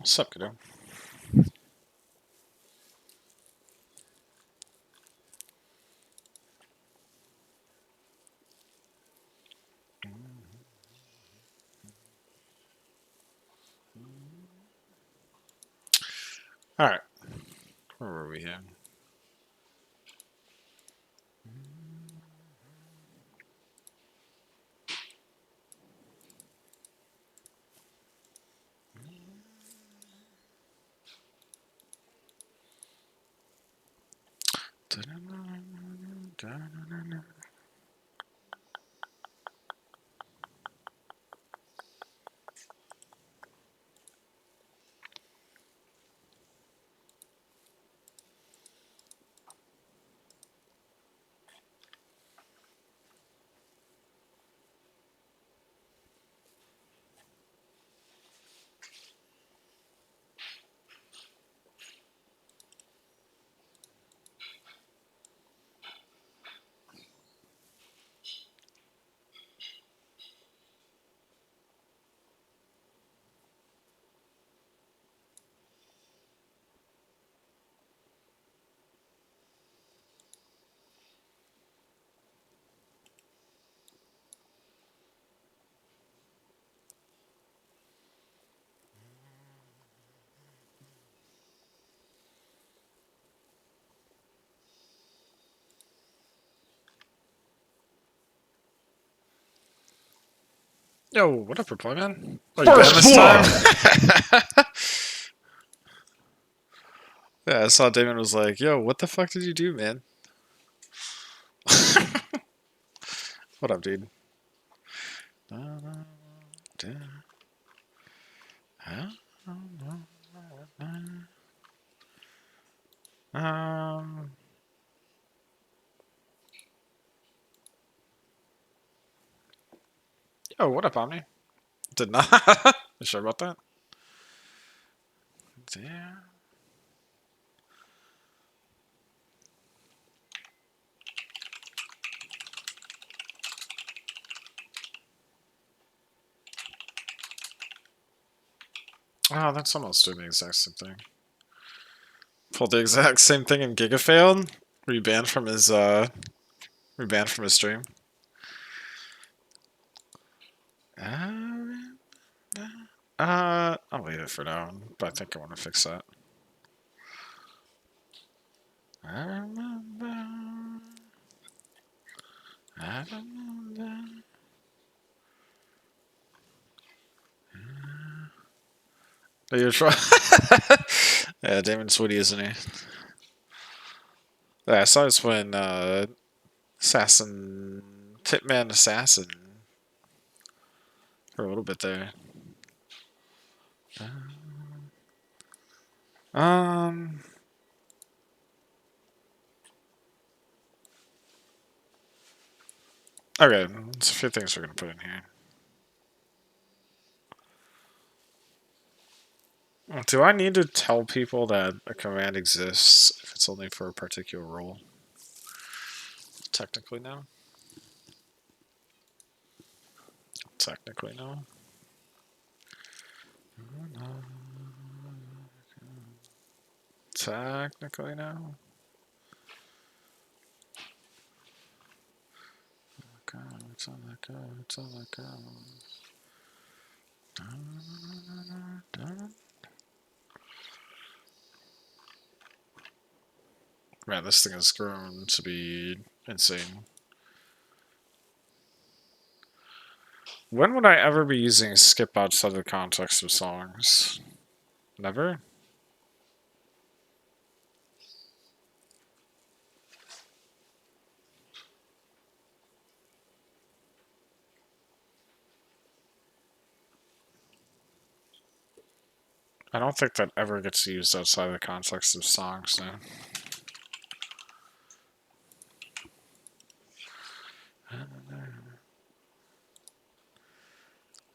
What's up, kiddo? Alright. Where were we here? Yo, what up, report man? Oh, you banned this time? Yeah, I saw Damon was like, yo, what the fuck did you do, man? What up, dude? Um, yo, what up, Omni? Did not. You sure about that? Yeah. Oh, that's almost doing the exact same thing. Pulled the exact same thing in Giga failed. Rebanned from his stream. I'll leave it for now, but I think I want to fix that. I remember. I remember. You're trying. Yeah, Damon's witty, isn't he? Yeah, I saw this when Tipman Assassin, for a little bit there. Um. Okay, there's a few things we're gonna put in here. Do I need to tell people that a command exists if it's only for a particular role? Technically, no. Technically, no. Technically, no. It's on that go. It's on that go. Man, this thing has grown to be insane. When would I ever be using skip outside the context of songs? Never? I don't think that ever gets used outside the context of songs, no.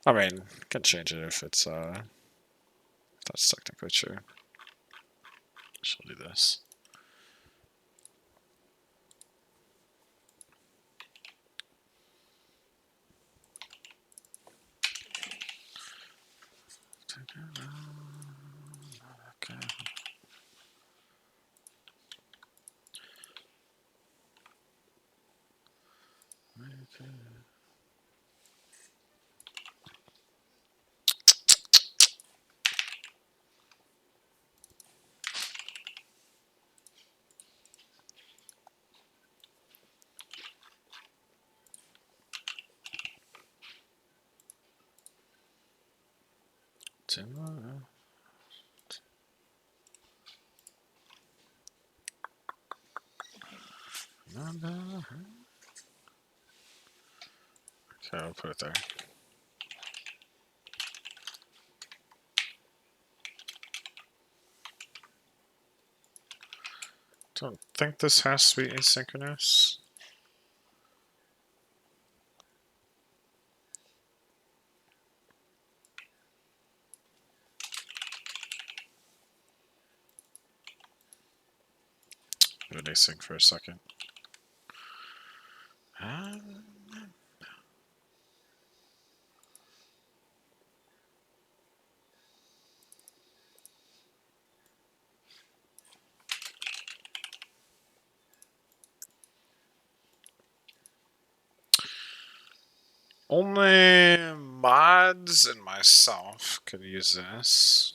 I mean, can change it if it's if that's technically true. She'll do this. Okay, I'll put it there. Don't think this has to be asynchronous. Do an async for a second. Only mods and myself could use this.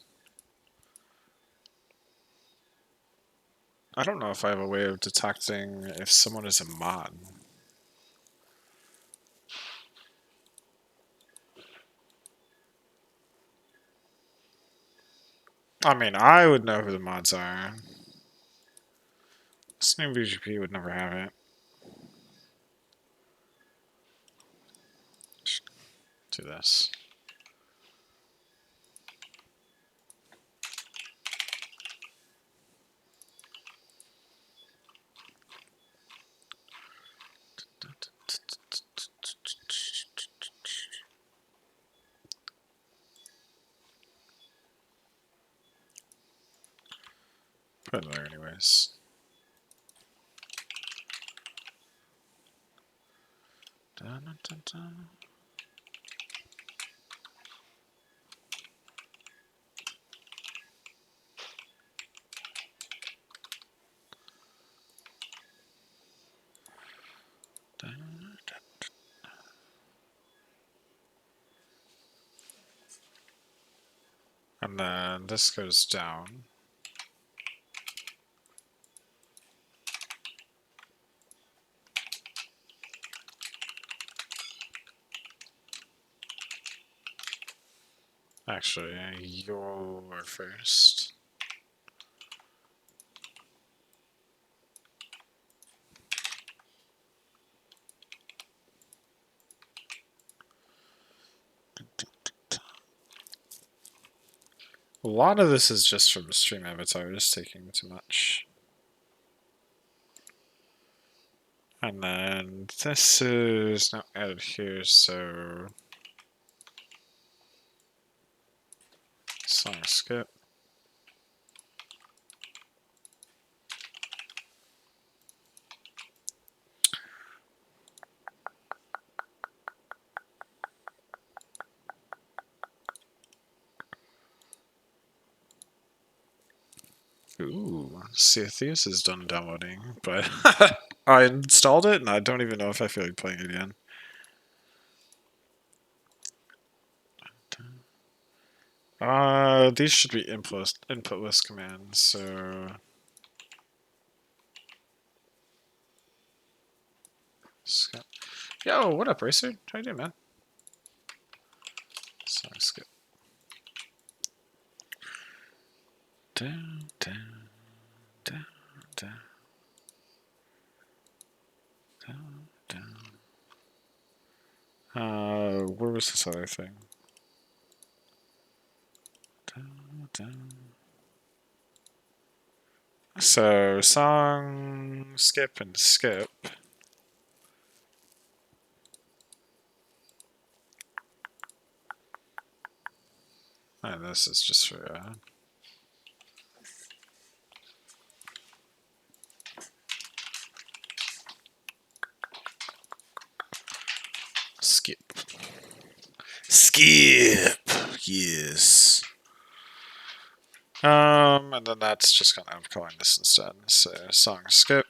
I don't know if I have a way of detecting if someone is a mod. I mean, I would know who the mods are. This new BGP would never have it. Just do this. Put it there anyways. Dun, dun, dun. And then this goes down. Actually, you're first. A lot of this is just from stream avatars taking too much. And then this is not added here, so song skip. Ooh, Theus is done downloading, but I installed it and I don't even know if I feel like playing it again. These should be input list commands, so skip. Yo, what up, Racer? How you doing, man? Song skip. Down, down, down, down, down, down. Where was this other thing? Down, down. So, song, skip, and skip. And this is just for, skip. Skip! Yes. And then that's just kind of calling this instead. So, song skip.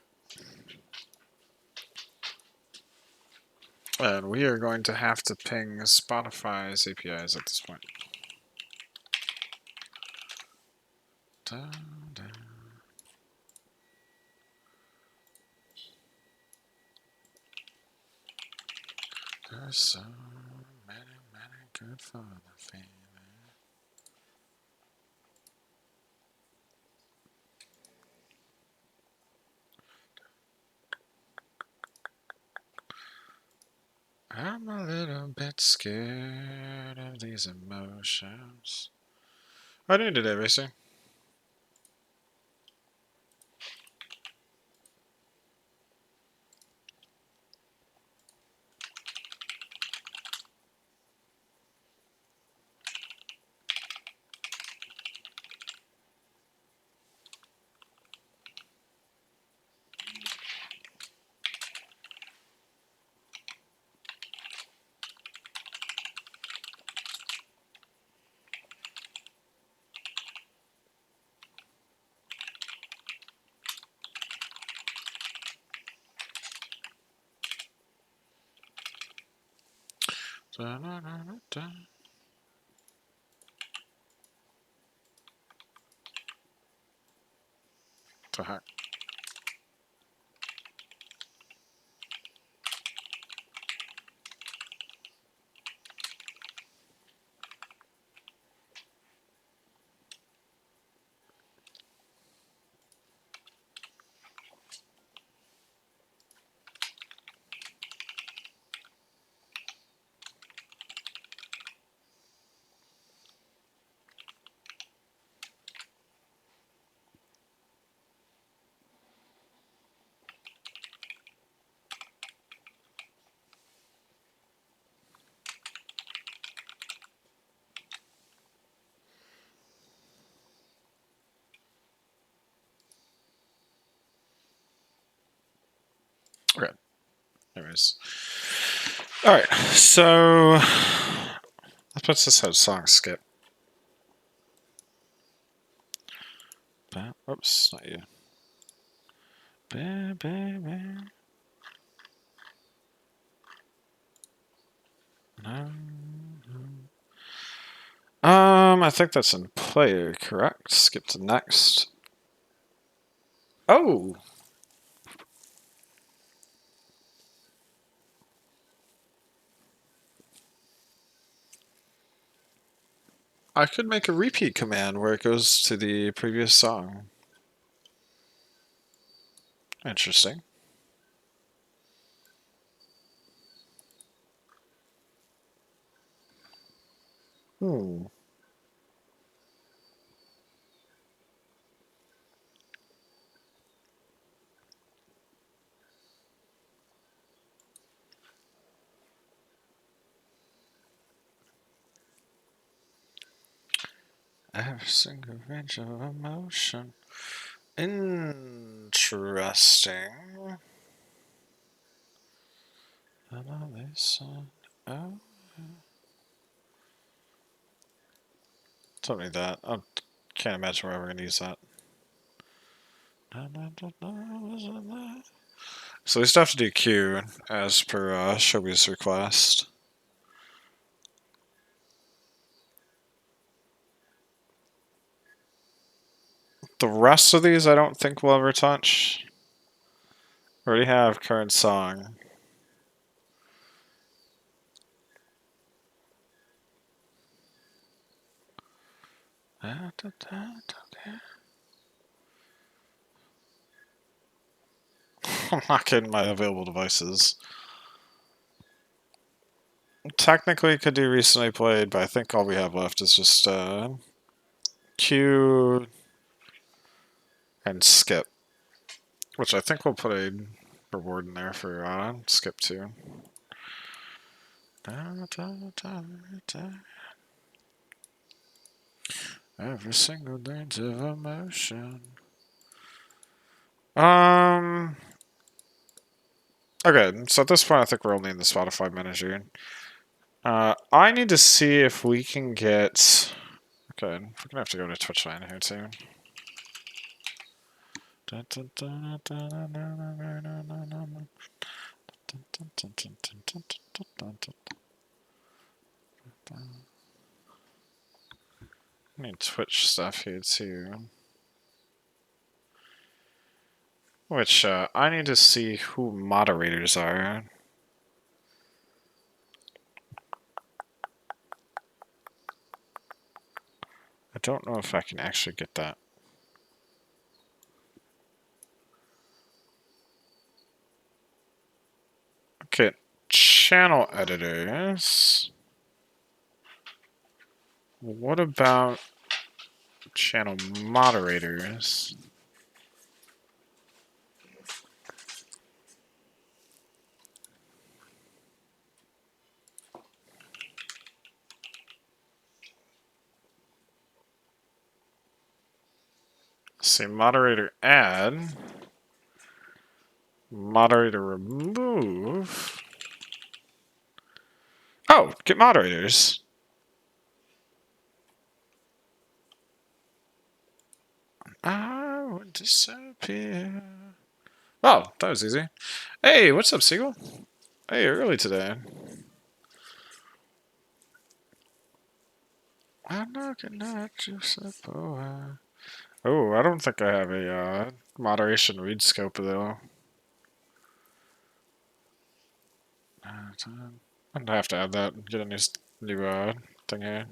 And we are going to have to ping Spotify's APIs at this point. Dun, dun. There's so many good fun feeling. Scared of these emotions. How do you do today, Racer? To hack. Okay. Anyways. Alright, so let's just have song skip. Oops, not you. I think that's in player, correct? Skip to next. Oh! I could make a repeat command where it goes to the previous song. Interesting. Hmm. Every single range of emotion. Interesting. Oh. Don't need that. I can't imagine we're ever going to use that. So we still have to do Q as per Shobi's request. The rest of these I don't think we'll ever touch. We already have current song. I'm not getting my available devices. Technically could do recently played, but I think all we have left is just Q and skip. Which I think we'll put a reward in there for skip too. Every single dance of emotion. Okay, so at this point I think we're only in the Spotify manager. I need to see if we can get... Okay, we're gonna have to go to Twitch line here too. I need Twitch stuff here too. Which, I need to see who moderators are. I don't know if I can actually get that. Okay, channel editors. What about channel moderators? Let's see, moderator add, moderator remove. Oh, get moderators. I would disappear. Oh, that was easy. Hey, what's up, Seagull? Hey, early today. I'm looking at you, boy. Oh, I don't think I have a moderation read scope though. I'm gonna have to add that and get a new thing here.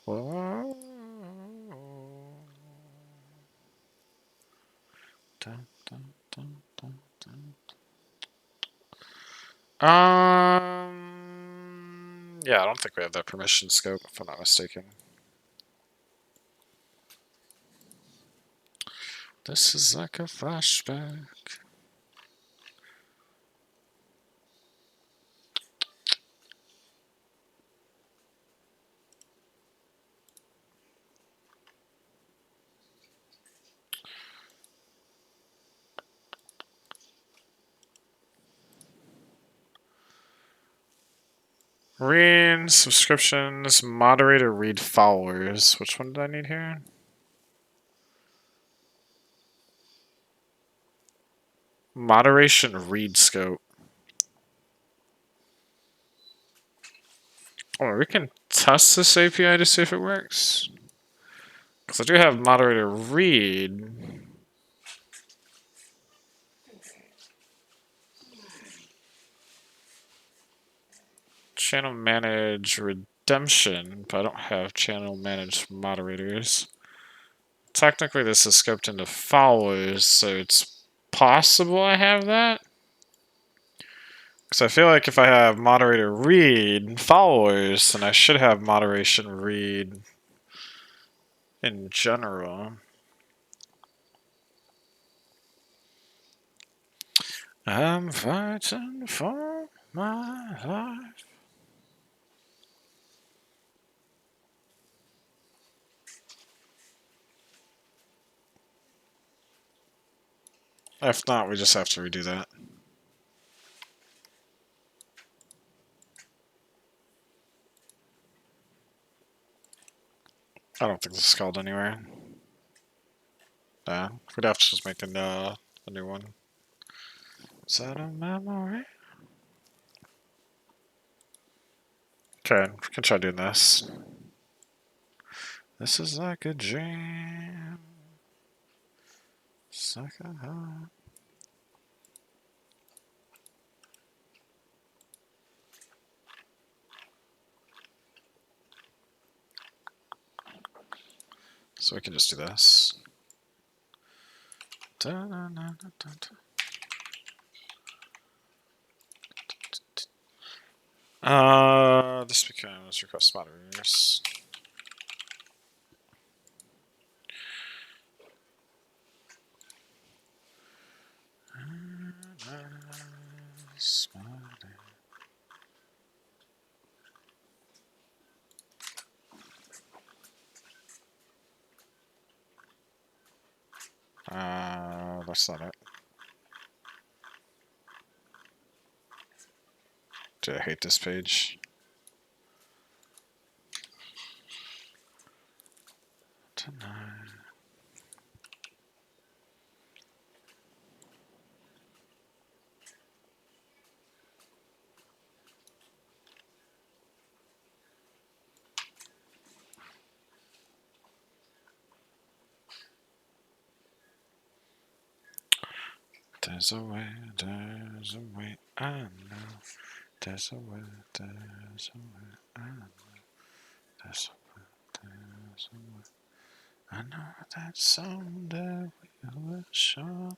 Whoa. Dun, dun, dun, dun, dun. Yeah, I don't think we have that permission scope, if I'm not mistaken. This is like a flashback. Read subscriptions, moderator, read followers. Which one did I need here? Moderation read scope. Oh, we can test this API to see if it works. Because I do have moderator read. Channel manage redemption, but I don't have channel manage moderators. Technically, this is scoped into followers, so it's possible I have that. Because I feel like if I have moderator read followers, then I should have moderation read in general. I'm fighting for my life. If not, we just have to redo that. I don't think this is called anywhere. Yeah, we'd have to just make a new one. Is that a memory? Okay, we can try doing this. This is like a dream. It's like a heart. So we can just do this. This becomes request moderators. That's not it. Dude, I hate this page. Tonight. There's a way, I know. There's a way, there's a way, I know. There's a way, there's a way. I know that someday we will show.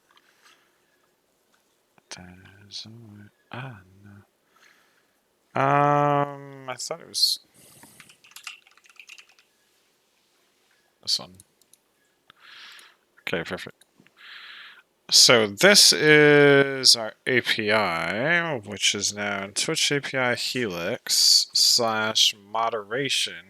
There's a way, I know. I thought it was this one. Okay, perfect. So this is our API, which is now Twitch API Helix / moderation.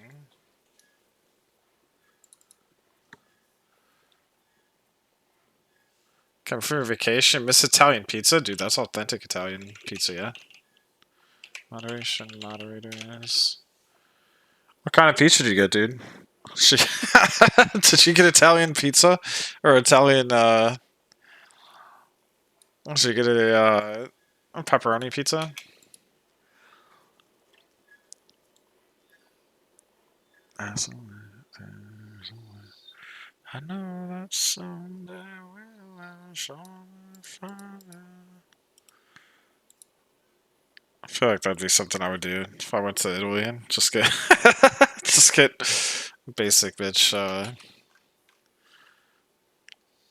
Come for a vacation, miss Italian pizza? Dude, that's authentic Italian pizza, yeah? Moderation, moderators. What kind of pizza did you get, dude? Did you get Italian pizza? Or Italian, did you get a pepperoni pizza? I know that someday we'll show I feel like that'd be something I would do if I went to Italy and just get just get basic bitch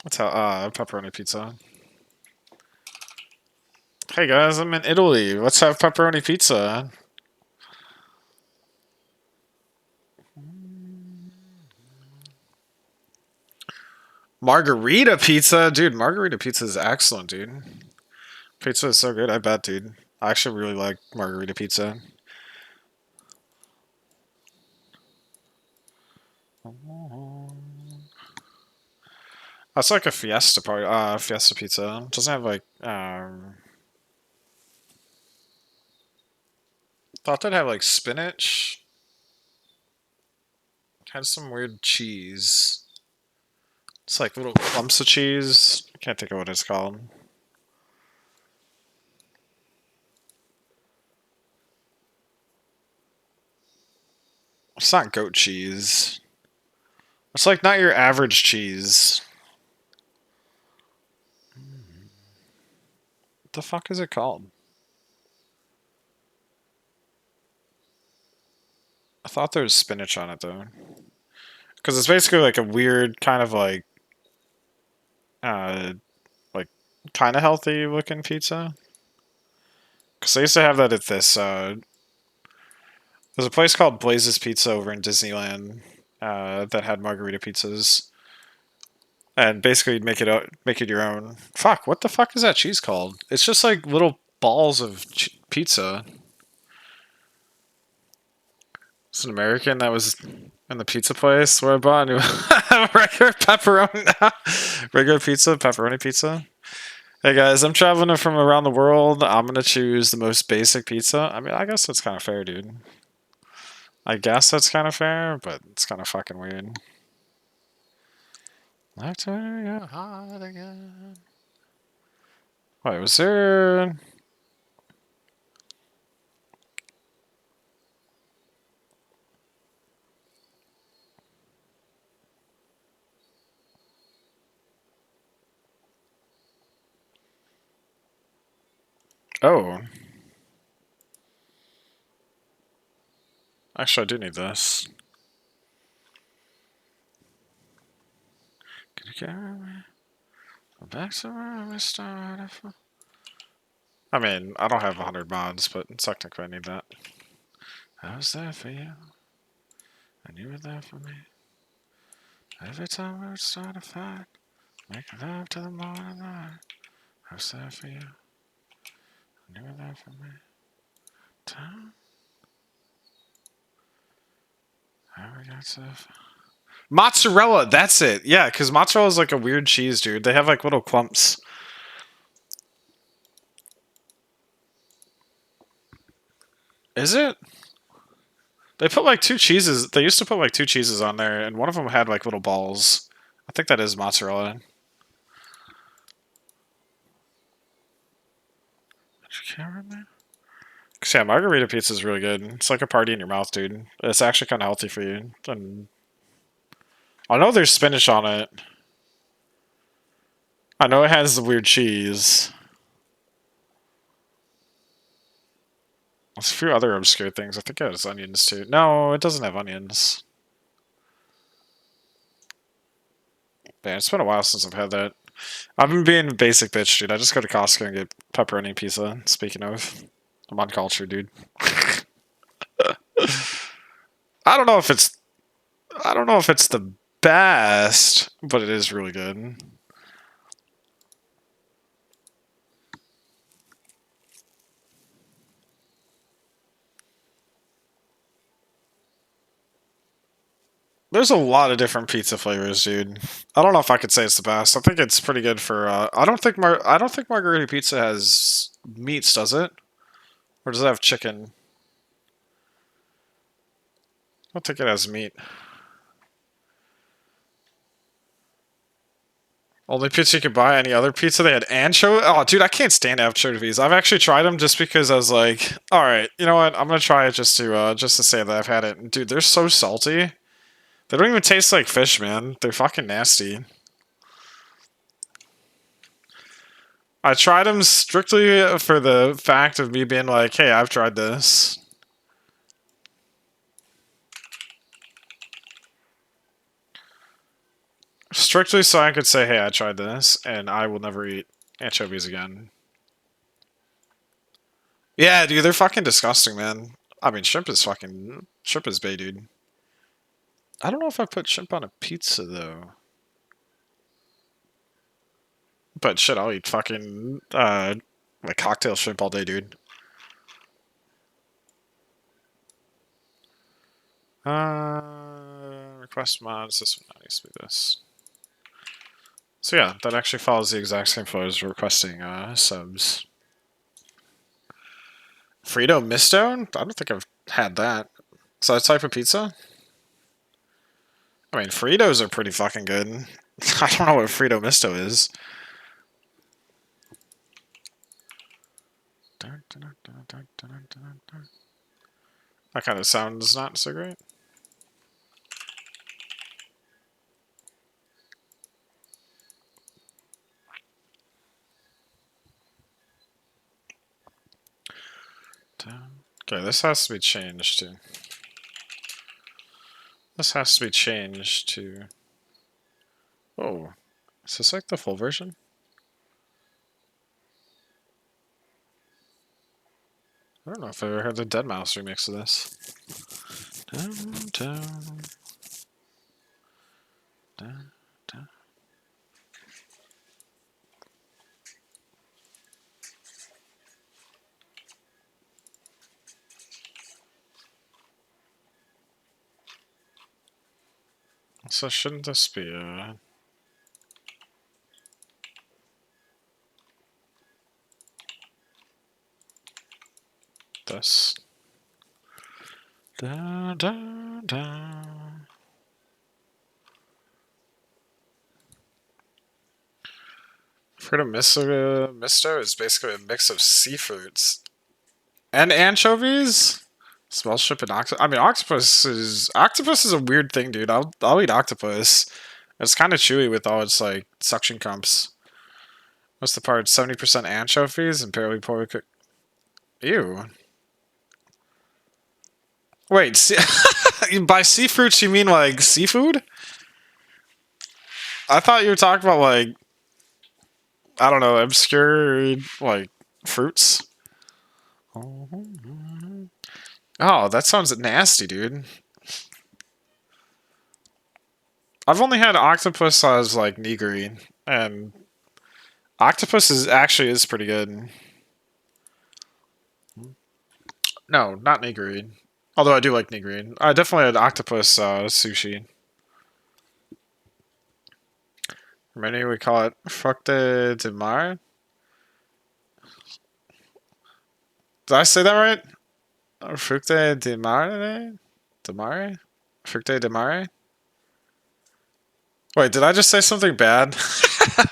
what's how pepperoni pizza. Hey guys, I'm in Italy. Let's have pepperoni pizza. Margarita pizza? Dude, margarita pizza is excellent, dude. Pizza is so good, I bet, dude. I actually really like margarita pizza. That's like a fiesta party, fiesta pizza. It doesn't have like, thought they'd have like spinach. Had some weird cheese. It's like little clumps of cheese. I can't think of what it's called. It's not goat cheese. It's like not your average cheese. What the fuck is it called? I thought there was spinach on it though. Because it's basically like a weird kind of like kind of healthy looking pizza. Because I used to have that at this. There's a place called Blaze's Pizza over in Disneyland that had margarita pizzas, and basically you'd make it your own. Fuck, what the fuck is that cheese called? It's just like little balls of pizza. It's an American that was in the pizza place where I bought a new regular pepperoni, regular pizza, pepperoni pizza. Hey guys, I'm traveling from around the world. I'm gonna choose the most basic pizza. I mean, I guess that's kind of fair, dude. I guess that's kind of fair, but it's kind of fucking weird. Like to get hot again. Wait, was there? Oh. Actually, I do need this. Can you carry me? Go back to where we started from. I mean, I don't have 100 mods, but technically I need that. I was there for you, and you were there for me. Every time we would start a fight, make love to the morning light. I was there for you, and you were there for me. Time. How we got so far. Mozzarella, that's it. Yeah, because mozzarella is like a weird cheese, dude. They have like little clumps. Is it? They put like 2 cheeses. They used to put like 2 cheeses on there, and one of them had like little balls. I think that is mozzarella. You can't remember? Cause yeah, margarita pizza is really good. It's like a party in your mouth, dude. It's actually kind of healthy for you. And I know there's spinach on it. I know it has the weird cheese. There's a few other obscure things. I think it has onions too. No, it doesn't have onions. Man, it's been a while since I've had that. I've been being a basic bitch, dude. I just go to Costco and get pepperoni pizza. Speaking of, I'm uncultured, dude. I don't know if it's the best, but it is really good. There's a lot of different pizza flavors, dude. I don't know if I could say it's the best. I think it's pretty good for. I don't think margarita pizza has meats, does it? Or does it have chicken? I don't think it has meat. Only pizza you could buy. Any other pizza? They had anchovy. Oh, dude, I can't stand anchovies. I've actually tried them just because I was like, all right, you know what? I'm gonna try it just to say that I've had it. And dude, they're so salty. They don't even taste like fish, man. They're fucking nasty. I tried them strictly for the fact of me being like, hey, I've tried this. Strictly so I could say, hey, I tried this, and I will never eat anchovies again. Yeah, dude, they're fucking disgusting, man. I mean, shrimp is bae, dude. I don't know if I put shrimp on a pizza, though. But shit, I'll eat fucking, like cocktail shrimp all day, dude. Request mods, this one needs to be this. So yeah, that actually follows the exact same flow as requesting, subs. Frito Misto? I don't think I've had that. Is that a type of pizza? I mean, Fritos are pretty fucking good. I don't know what Frito Misto is. That kind of sounds not so great. Okay, this has to be changed to. This has to be changed to. Oh, is this like the full version? I don't know if I've ever heard the Deadmau5 remix of this. So shouldn't this be this? Da, da, da. Frito Misto is basically a mix of seafoods and anchovies. Small shrimp and octopus. I mean, octopus is a weird thing, dude. I'll eat octopus. It's kind of chewy with all its like suction cups. What's the part? 70% anchovies and barely poorly cooked. Ew. Wait, by seafruits you mean like seafood? I thought you were talking about like, I don't know, obscure like fruits. Oh, that sounds nasty, dude. I've only had octopus as like nigiri, and octopus is pretty good. No, not nigiri. Although I do like nigiri. I definitely had octopus sushi. Many we call it fructe de mare. Did I say that right? Fructe de mare? De mare? Fructe de mare? Wait, did I just say something bad?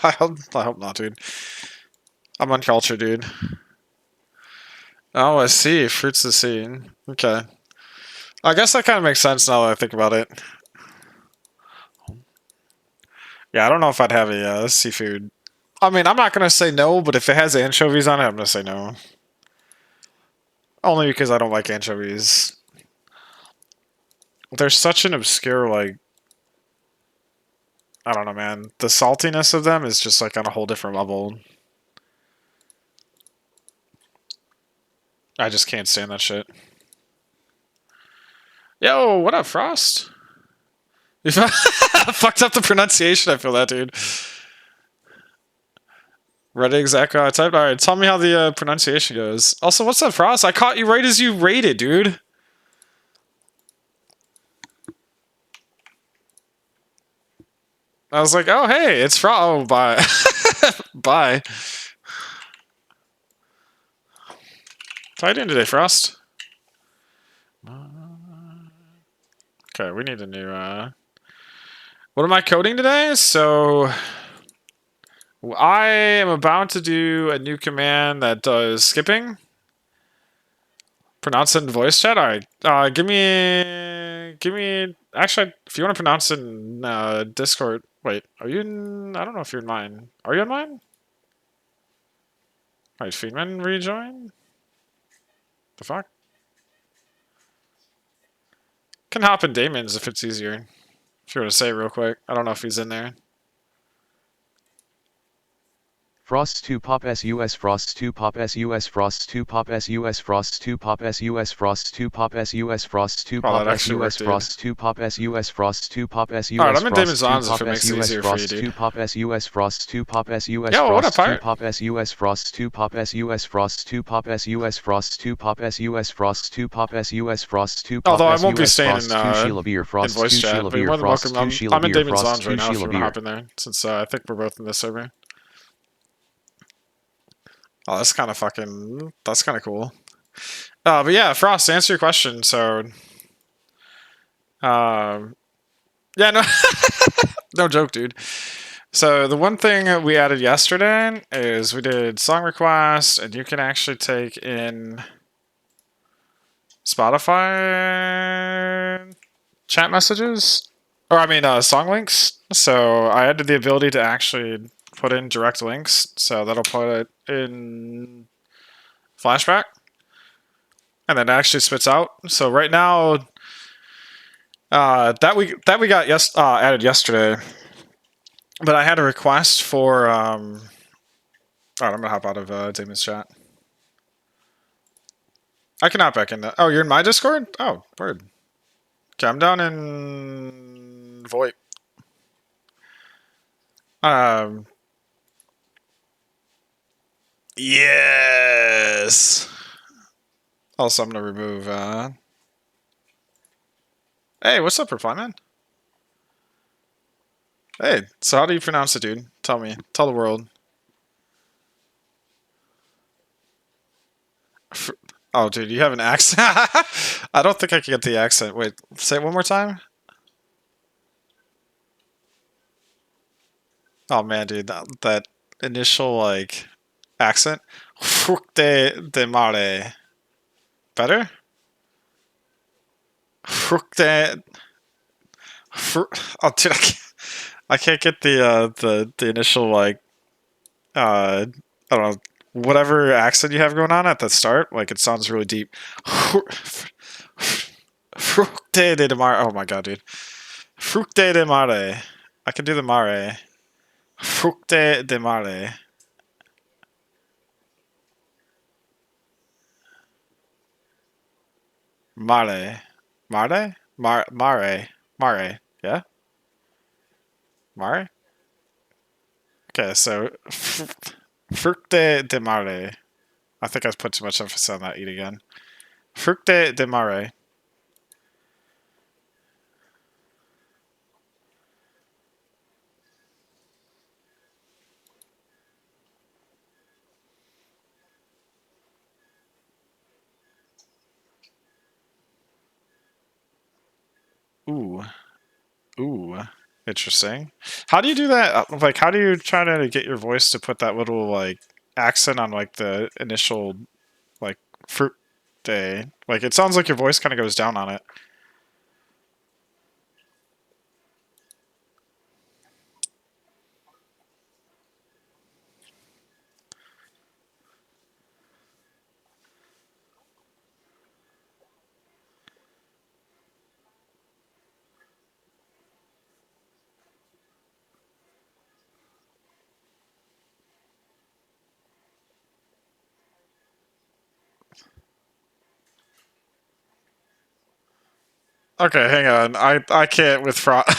I hope not, dude. I'm uncultured, dude. Oh, I see. Fruits of the sea. Okay. I guess that kind of makes sense now that I think about it. Yeah, I don't know if I'd have a seafood. I mean, I'm not going to say no, but if it has anchovies on it, I'm going to say no. Only because I don't like anchovies. They're such an obscure, like, I don't know, man. The saltiness of them is just like on a whole different level. I just can't stand that shit. Yo, what up, Frost? You fucked up the pronunciation, I feel that, dude. Red exactly how I typed. Alright, tell me how the pronunciation goes. Also, what's up, Frost? I caught you right as you rated, dude. I was like, oh, hey, it's Frost. Oh, bye. Bye. How you doing today, Frost? Okay, we need a new, What am I coding today? So, I am about to do a new command that does skipping. Pronounce it in voice chat? Alright, give me, actually, if you want to pronounce it in, Discord, wait, are you in, I don't know if you're in mine. Are you in mine? Alright, Feedman rejoin? The fuck? Can hop in Damon's if it's easier. If you want to say it real quick. I don't know if he's in there. Frosts 2 pop sus Frosts 2 pop sus Frosts 2 pop sus Frosts 2 pop sus Frosts 2 pop sus Frosts 2 Oh, pop that actually sus worked, dude. Frosts 2 pop sus Frosts 2 pop sus Alright, I'm in Damon's Frosts 2 Ons if pop it makes it sus easier for you, Frosts 2 dude. pop sus Frosts 2 pop sus Yo, what up, Frosts 2 pirate? pop sus Frosts 2 pop sus Frosts 2 pop sus Frosts 2 pop sus Frosts 2 pop sus Frosts 2 pop Although I won't be sus staying Frosts 2 Sheila Beer in Frosts voice 2 chat, Sheila but you're Beer more than Frosts welcome. 2 Sheila I'm in Beer Damon's Frosts Ons 2 right now if Sheila you want to Beer hop in there, since I think we're both in this server. Oh, that's kind of cool. But yeah, Frost, to answer your question, so, yeah, no, no joke, dude. So the one thing we added yesterday is we did song requests, and you can actually take in Spotify chat messages, or I mean, song links. So I added the ability to actually put in direct links, so that'll put it in Flashback, and then it actually spits out. So right now, that we got added yesterday, but I had a request for. Alright, I'm gonna hop out of Damon's chat. I can hop back in. Oh, you're in my Discord? Oh, word. Okay, I'm down in VoIP. Um, yes. Also, I'm gonna remove. Hey, what's up, Reply Man? Hey, so how do you pronounce it, dude? Tell me. Tell the world. Oh, dude, you have an accent. I don't think I can get the accent. Wait, say it one more time. Oh man, dude, that initial like accent. Fructe de mare. Better? Fructe. Oh, dude, I can't get the initial like I don't know, whatever accent you have going on at the start. Like it sounds really deep. Fructe de mare. Oh my god, dude. Fructe de mare. I can do the mare. Fructe de mare. Mare. Mare? Mare. Mare. Yeah? Mare? Okay, so fructe de mare. I think I put too much emphasis on that eat again. Fructe de mare. Ooh. Ooh. Interesting. How do you do that? Like, how do you try to get your voice to put that little, like, accent on, like, the initial, like, fruit day? Like, it sounds like your voice kind of goes down on it. Okay, hang on. I can't with Frost.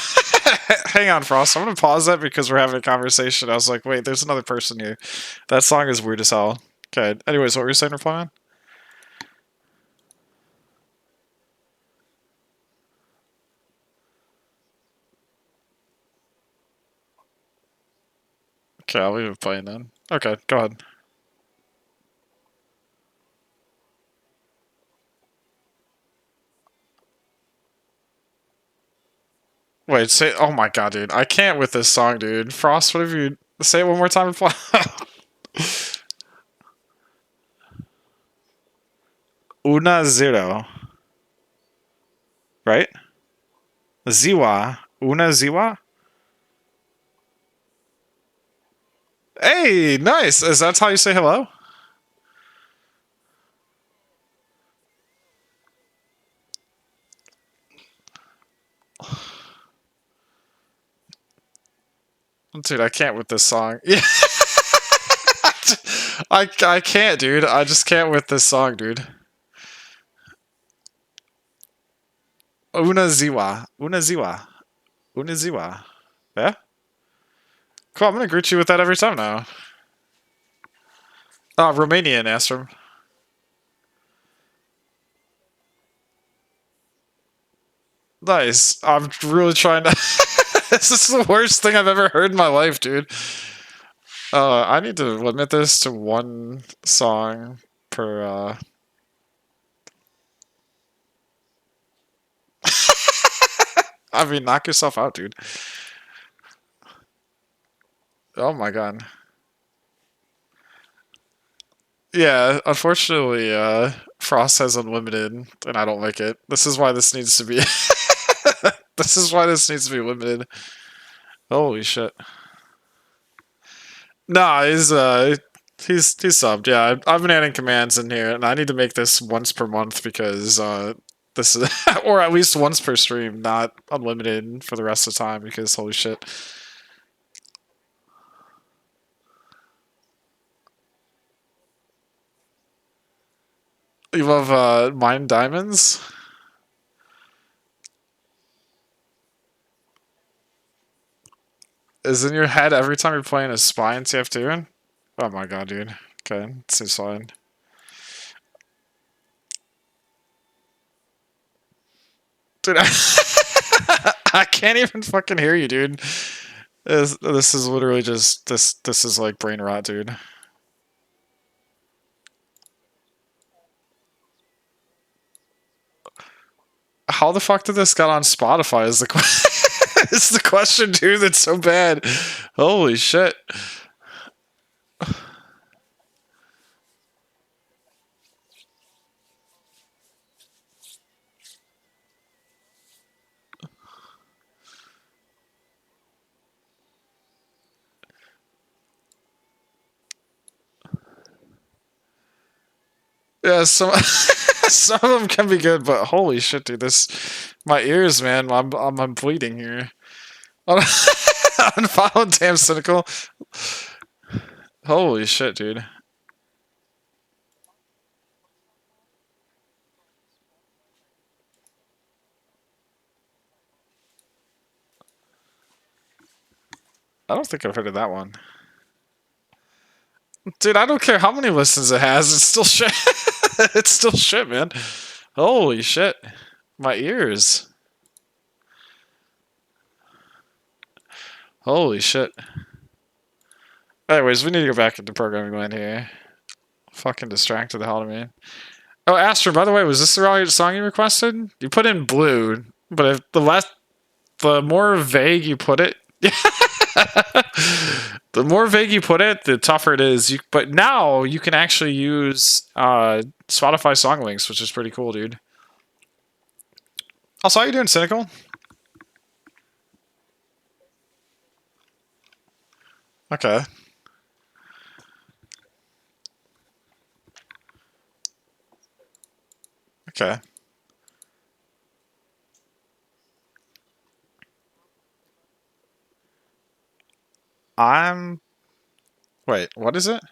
Hang on, Frost. I'm gonna pause that because we're having a conversation. I was like, wait, there's another person here. That song is weird as hell. Okay. Anyways, what were you saying, reply on? Okay, I'll leave it playing then. Okay, go ahead. Wait, say. Oh my god, dude. I can't with this song, dude. Frost, what have you. Say it one more time, reply. Una zero. Right? Ziwa. Una ziwa? Hey, nice. Is that how you say hello? Dude, I can't with this song. Yeah. I can't, dude. I just can't with this song, dude. Una ziwa. Una ziwa. Una ziwa. Yeah? Cool, I'm gonna greet you with that every time now. Romanian, Astrum. Nice. I'm really trying to. This is the worst thing I've ever heard in my life, dude. I need to limit this to one song per. I mean, knock yourself out, dude. Oh my god. Yeah, unfortunately, Frost has unlimited, and I don't like it. This is why this needs to be. This is why this needs to be limited. Holy shit. Nah, he's subbed. Yeah, I've been adding commands in here, and I need to make this once per month because this is, or at least once per stream, not unlimited for the rest of the time. Because holy shit, you love mine diamonds. Is in your head every time you're playing a spy in TF2? Oh my god, dude. Okay, seems fine. Dude, I can't even fucking hear you, dude. This is literally just this is like brain rot, dude. How the fuck did this get on Spotify? Is the is the question, dude? That's so bad. Holy shit! Yeah, some some of them can be good, but holy shit, dude! This my ears, man. I'm bleeding here. Unfollowed, damn cynical. Holy shit, dude. I don't think I've heard of that one. Dude, I don't care how many listens it has. It's still shit. It's still shit, man. Holy shit. My ears. Holy shit. Anyways, we need to go back into programming land here. Fucking distracted the hell out of me. Oh, Astro, by the way, was this the right song you requested? You put in blue, but if the more vague you put it, the more vague you put it, the tougher it is. But now you can actually use Spotify song links, which is pretty cool, dude. Also, how you doing, Cynical? Okay. Okay. I'm. Wait, what is it?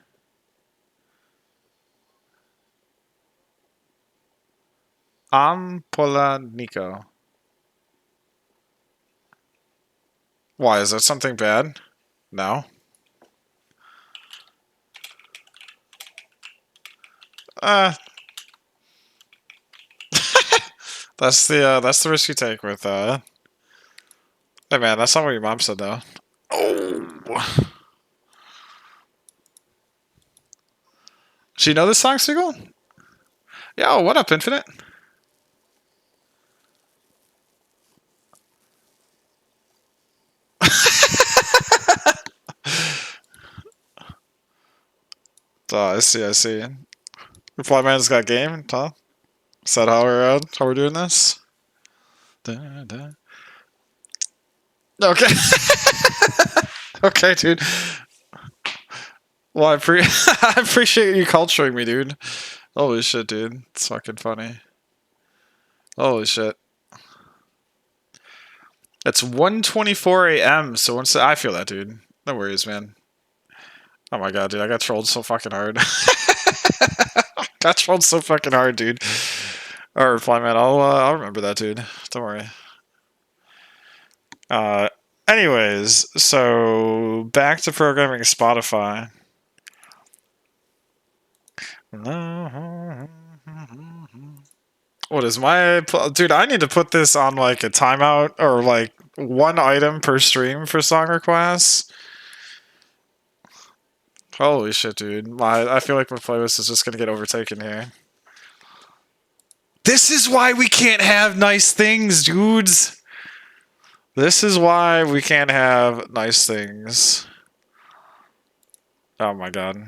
I'm Polanico. Why, is that something bad? No. Uh, that's the risk you take with, Hey man, that's not what your mom said though. Oh! Do you know this song, Seagull? Yo, what up, Infinite? Oh, I see, I see. Reply man's got game, huh? Is that how we're doing this? Da, da. Okay. Okay, dude. Well, I appreciate you culturing me, dude. Holy shit, dude. It's fucking funny. Holy shit. It's 1:24 a.m. So once I feel that, dude. No worries, man. Oh my god, dude. I got trolled so fucking hard. Got trolled so fucking hard, dude. All right, reply man. I'll remember that, dude. Don't worry. Uh, anyways, so back to programming Spotify. What is my dude? I need to put this on like a timeout or like one item per stream for song requests. Holy shit, dude! I feel like my playlist is just gonna get overtaken here. This is why we can't have nice things, dudes. This is why we can't have nice things. Oh my god.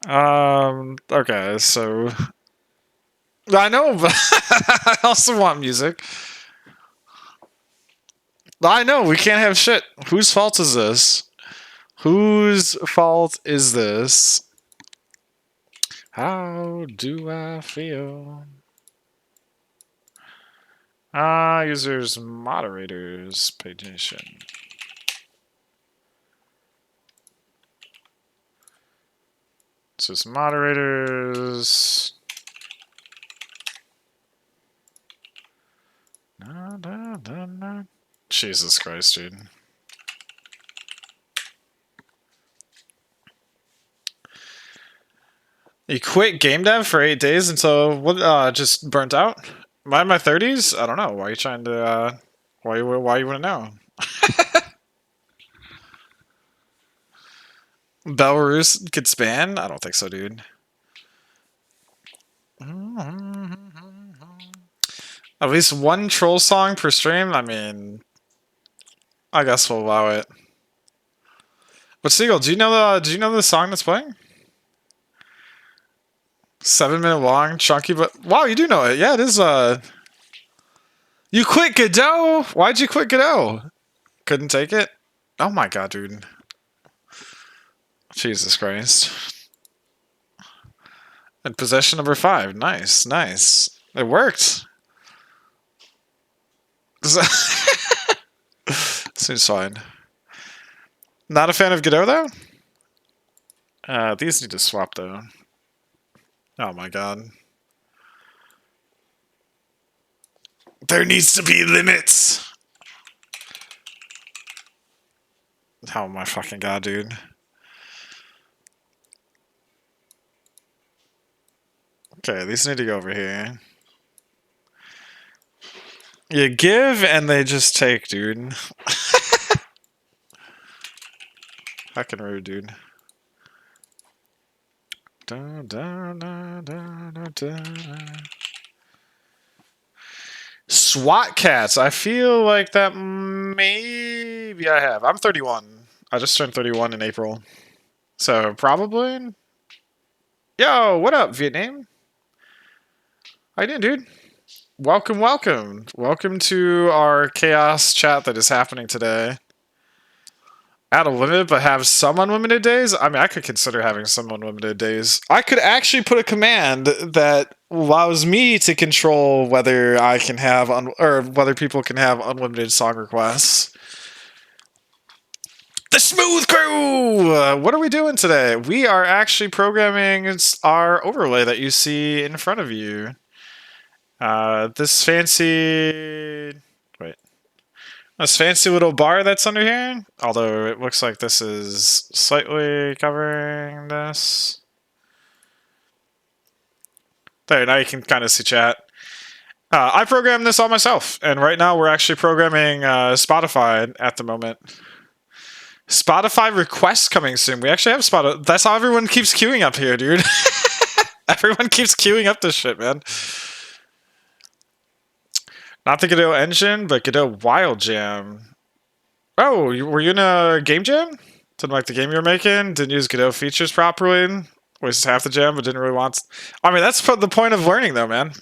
Okay, so I know, but I also want music. I know we can't have shit. Whose fault is this? Whose fault is this? How do I feel? Users, moderators, pay attention. So it's moderators. Jesus Christ, dude. You quit game dev for 8 days until what? Just burnt out? Am I in my 30s? I don't know. Why are you trying to? Why you want to know? Belarus could span? I don't think so, dude. At least one troll song per stream? I mean, I guess we'll allow it. But Seagull, do you know the song that's playing? 7 minute long, chunky, but wow, you do know it. Yeah, it is You quit Godot? Why'd you quit Godot? Couldn't take it? Oh my god, dude. Jesus Christ. And possession number 5. Nice, nice. It worked. Seems fine. Not a fan of Godot, though? These need to swap, though. Oh my god. There needs to be limits! Oh my fucking god, dude. Okay, these need to go over here. You give and they just take, dude. Fucking rude, dude. Da, da, da, da, da, da. SWAT cats. I feel like that maybe I have. I'm 31. I just turned 31 in April. So probably. Yo, what up, Vietnam? How you doing, dude? Welcome, welcome. Welcome to our chaos chat that is happening today. Add a limit, but have some unlimited days? I mean, I could consider having some unlimited days. I could actually put a command that allows me to control whether I can have, or whether people can have unlimited song requests. The Smooth Crew! What are we doing today? We are actually programming our overlay that you see in front of you. This fancy... Wait. This fancy little bar that's under here. Although it looks like this is slightly covering this. There, now you can kind of see chat. I programmed this all myself, and right now we're actually programming Spotify at the moment. Spotify requests coming soon. We actually have Spotify. That's how everyone keeps queuing up here, dude. Everyone keeps queuing up this shit, man. Not the Godot engine, but Godot Wild Jam. Oh, were you in a game jam? Didn't like the game you were making? Didn't use Godot features properly? Wasted half the jam, but didn't really want... I mean, that's the point of learning, though, man.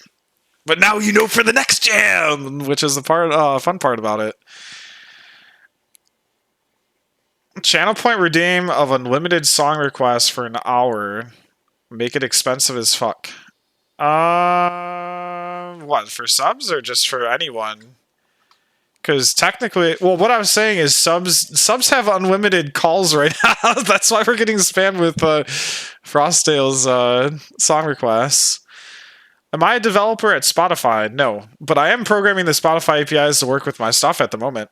But now you know for the next jam, which is the fun part about it. Channel point redeem of unlimited song requests for an hour. Make it expensive as fuck. What, for subs or just for anyone? Because technically, well, what I was saying is subs have unlimited calls right now. That's why we're getting spammed with Frostdale's song requests. Am I a developer at Spotify? No, but I am programming the Spotify APIs to work with my stuff at the moment.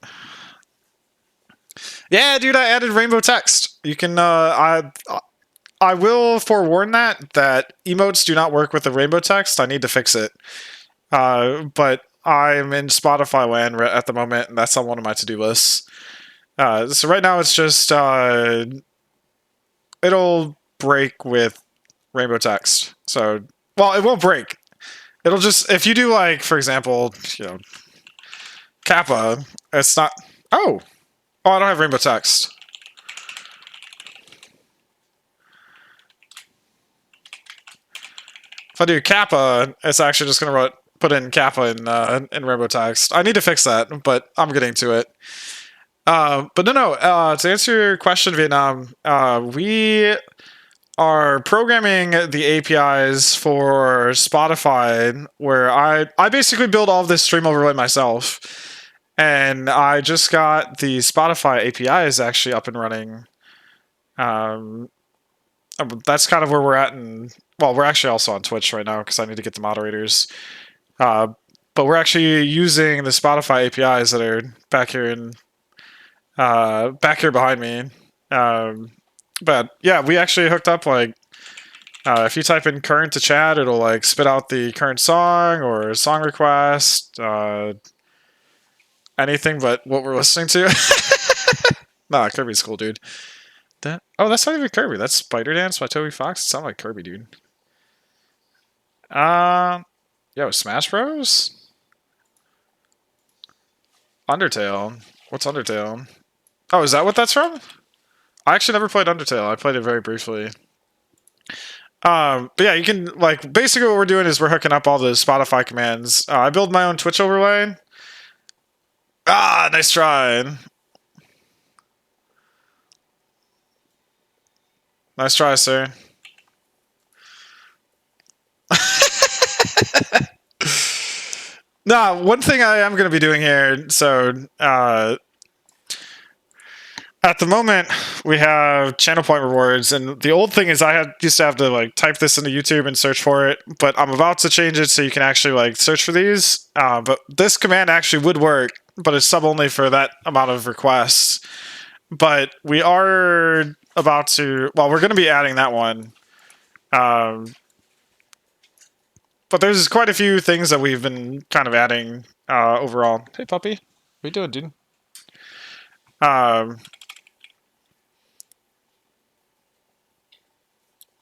Yeah, dude, I added rainbow text. You can, I will forewarn that emotes do not work with the rainbow text. I need to fix it. But I'm in Spotify land at the moment, and that's on one of my to-do lists. So right now it's just, it'll break with rainbow text. So, well, it won't break. It'll just, if you do like, for example, Kappa, it's not, oh, I don't have rainbow text. If I do Kappa, it's actually just going to put in Kappa in rainbow text. I need to fix that, but I'm getting to it. But no. To answer your question, Vietnam, we are programming the APIs for Spotify, where I basically build all of this stream overlay myself, and I just got the Spotify APIs actually up and running. That's kind of where we're at, and well, we're actually also on Twitch right now because I need to get the moderators. But we're actually using the Spotify APIs that are back here behind me. But yeah, we actually hooked up like if you type in current to chat, it'll like spit out the current song or song request, anything but what we're listening to. Nah, Kirby's cool, dude. That's not even Kirby. That's Spider Dance by Toby Fox. It sounds like Kirby, dude. Yo, Smash Bros? Undertale. What's Undertale? Oh, is that what that's from? I actually never played Undertale. I played it very briefly. But yeah, you can, like, basically what we're doing is we're hooking up all the Spotify commands. I build my own Twitch overlay. Ah, nice try. Nice try, sir. Nah, one thing I am going to be doing here, so at the moment we have channel point rewards, and the old thing is used to have to like type this into YouTube and search for it, but I'm about to change it so you can actually like search for these. But this command actually would work, but it's sub only for that amount of requests. But we are about to, well, we're going to be adding that one. But there's quite a few things that we've been kind of adding overall. Hey, puppy. What you doing, dude?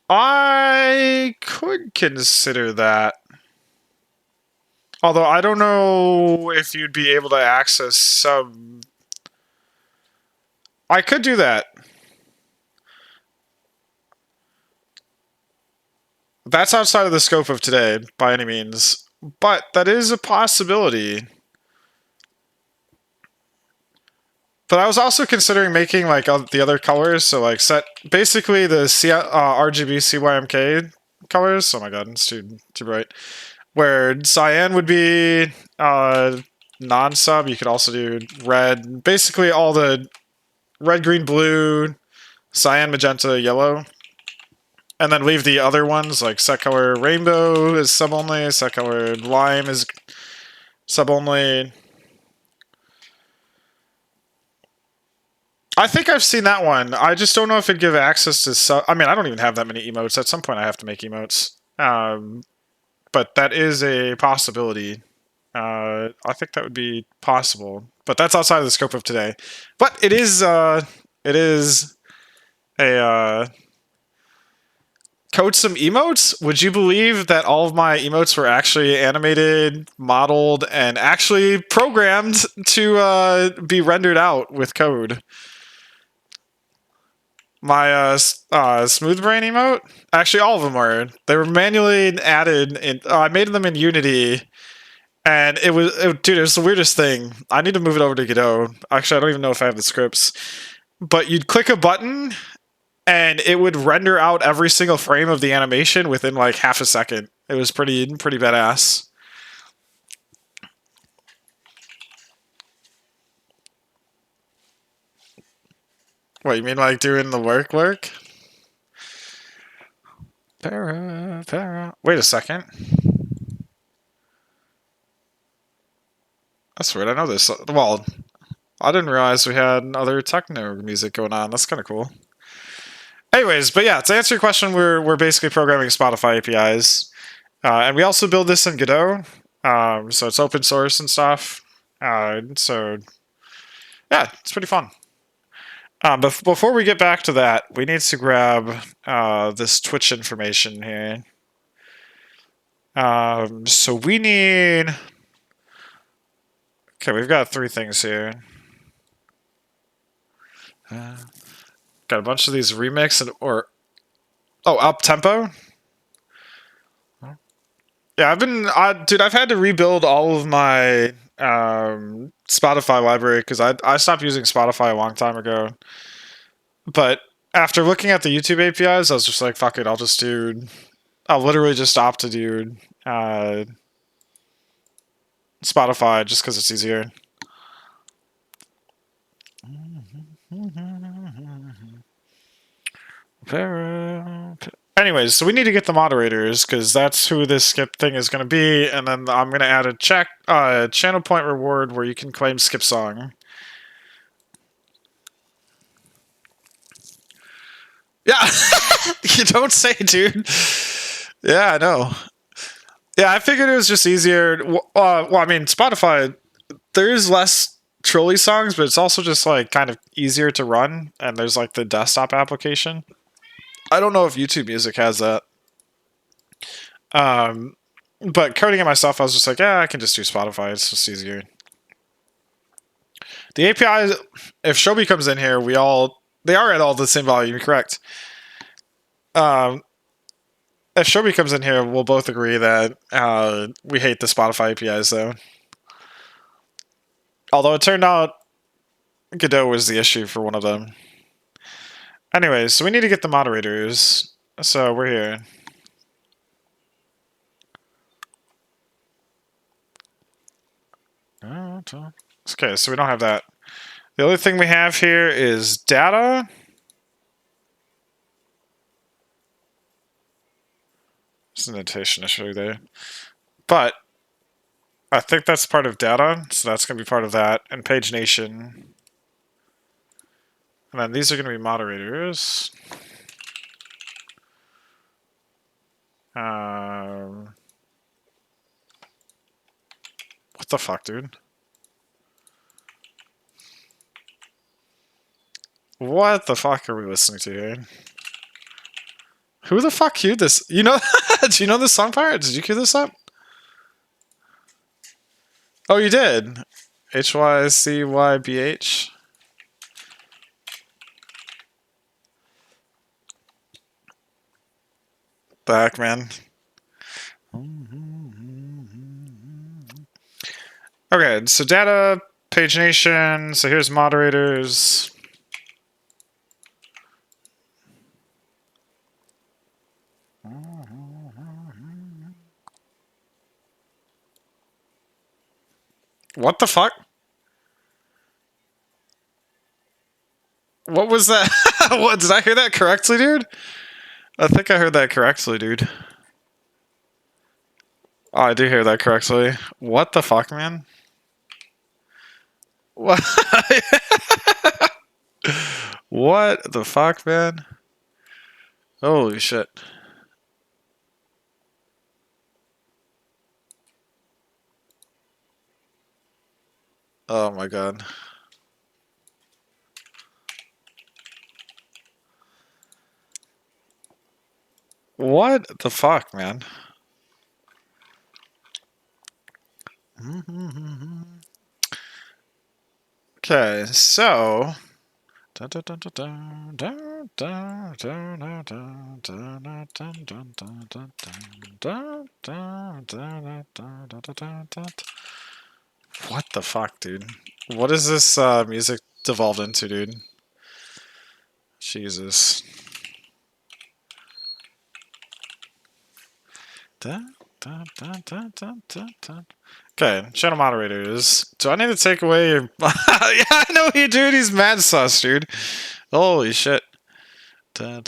I could consider that. Although I don't know if you'd be able to access some... I could do that. That's outside of the scope of today, by any means. But that is a possibility. But I was also considering making like the other colors, so like set basically the RGB CYMK colors. Oh my god, it's too bright. Where cyan would be non-sub. You could also do red. Basically all the red, green, blue, cyan, magenta, yellow. And then leave the other ones, like set color rainbow is sub-only, set color lime is sub-only. I think I've seen that one. I just don't know if it'd give access to. I mean, I don't even have that many emotes. At some point, I have to make emotes. But that is a possibility. I think that would be possible, but that's outside of the scope of today. But it is. It is a. Code some emotes? Would you believe that all of my emotes were actually animated, modeled, and actually programmed to be rendered out with code? My smooth brain emote, actually all of them were. They were manually added in. I made them in Unity, and dude, it was the weirdest thing. I need to move it over to Godot. Actually, I don't even know if I have the scripts. But you'd click a button, and it would render out every single frame of the animation within like half a second. It was pretty badass. What, you mean like doing the work? Wait a second. That's weird. I know this. Well, I didn't realize we had other techno music going on. That's kind of cool. Anyways, but yeah, to answer your question, we're basically programming Spotify APIs, and we also build this in Godot, so it's open source and stuff. So yeah, it's pretty fun. But before we get back to that, we need to grab this Twitch information here. So we need. Okay, we've got 3 things here. Got a bunch of these remix up tempo. Yeah, I've had to rebuild all of my Spotify library because I stopped using Spotify a long time ago. But after looking at the YouTube APIs, I was just like, fuck it, I'll literally just opt to do Spotify just because it's easier. Anyways, so we need to get the moderators because that's who this skip thing is going to be, and then I'm going to add a channel point reward where you can claim skip song. Yeah, you don't say, dude. Yeah, I know. Yeah, I figured it was just easier. Well, I mean, Spotify, there's less trolley songs, but it's also just like kind of easier to run, and there's like the desktop application. I don't know if YouTube Music has that. But coding it myself, I was just like, yeah, I can just do Spotify. It's just easier. The API, if Shobi comes in here, they are at all the same volume, correct? If Shobi comes in here, we'll both agree that we hate the Spotify APIs, though. Although it turned out Godot was the issue for one of them. Anyways, so we need to get the moderators. So we're here. Okay, so we don't have that. The only thing we have here is data. There's an notation issue there. But I think that's part of data, so that's going to be part of that. And pagination. And then these are going to be moderators. What the fuck, dude? What the fuck are we listening to here? Who the fuck queued this? You know, do you know this song pirate? Did you queue this up? Oh, you did. HYCYBH. The heck, man. Okay, so data, pagination. So here's moderators. What the fuck? What was that? What, did I hear that correctly, dude? I think I heard that correctly, dude. Oh, I do hear that correctly. What the fuck, man? What? What the fuck, man? Holy shit. Oh my god. What the fuck, man? Okay, so. What the fuck, dude? What is this music devolved into, dude? Jesus. Okay, channel moderators. Do I need to take away your... Yeah, I know you, dude. He's mad sus, dude. Holy shit. I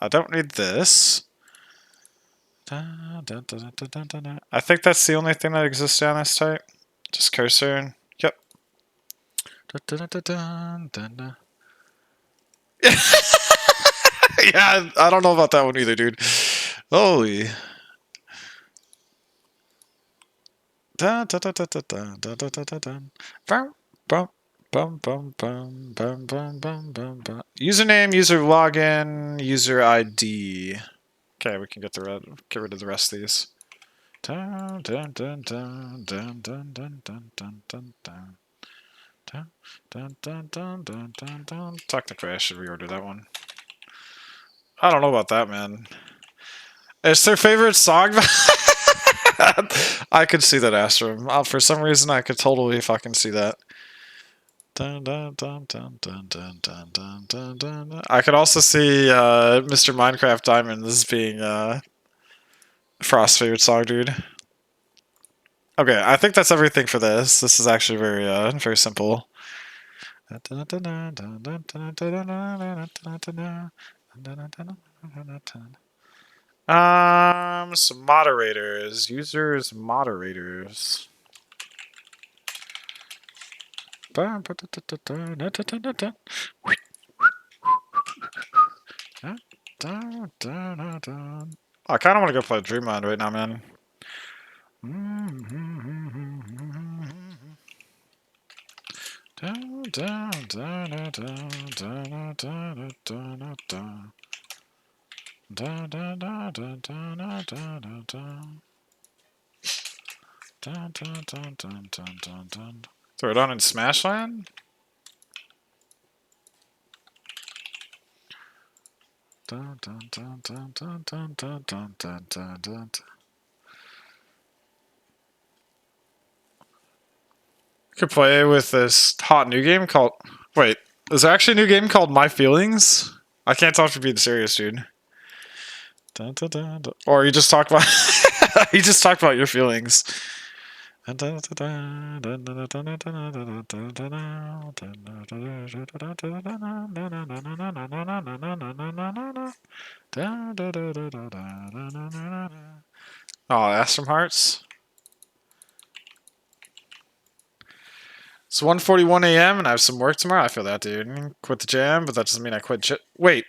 don't need this. I think that's the only thing that exists on this type. Just cursor. Yep. Yeah, I don't know about that one either, dude. Holy. Username, user login, user ID. Okay, we can get rid of the rest of these. Technically, I should reorder that one. I don't know about that, man. It's their favorite song. I could see that, Astrum. For some reason, I could totally fucking see that. I could also see Mr. Minecraft Diamonds being Frost's favorite song, dude. Okay, I think that's everything for this. This is actually very simple. Some moderators. Users moderators. I kind of want to go play Dreamland right now, man. Throw it on in Smashland? Could play with this hot new game called... Wait, is there actually a new game called My Feelings? I can't tell if you're being serious, dude. Or you just talk about... you just talk about your feelings. Oh, Astrum Hearts. It's 1:41 a.m. and I have some work tomorrow. I feel that, dude. Quit the jam, but that doesn't mean I quit. Wait,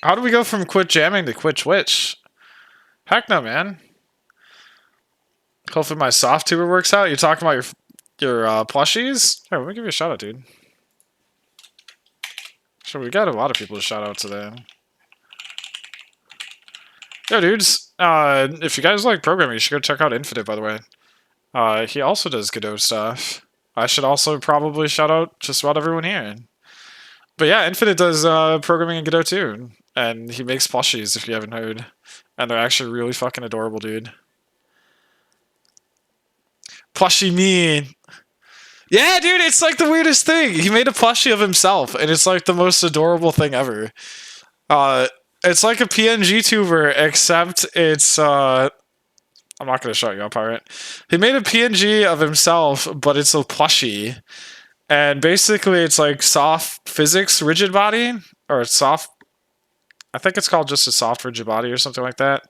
how do we go from quit jamming to quit Twitch? Heck no, man. Hopefully my soft tuber works out. You're talking about your plushies? Here, let me give you a shout out, dude. Sure, we got a lot of people to shout out today. Yo, dudes. If you guys like programming, you should go check out Infinite, by the way. He also does Godot stuff. I should also probably shout out just about everyone here. But yeah, Infinite does programming in Godot too. And he makes plushies, if you haven't heard. And they're actually really fucking adorable, dude. Plushie me. Yeah, dude, it's like the weirdest thing. He made a plushie of himself, and it's like the most adorable thing ever. It's like a PNG tuber, except it's I'm not gonna shout you up, alright? He made a PNG of himself, but it's a plushie. And basically it's like soft physics rigid body. Or it's soft, I think it's called just a soft rigid body or something like that.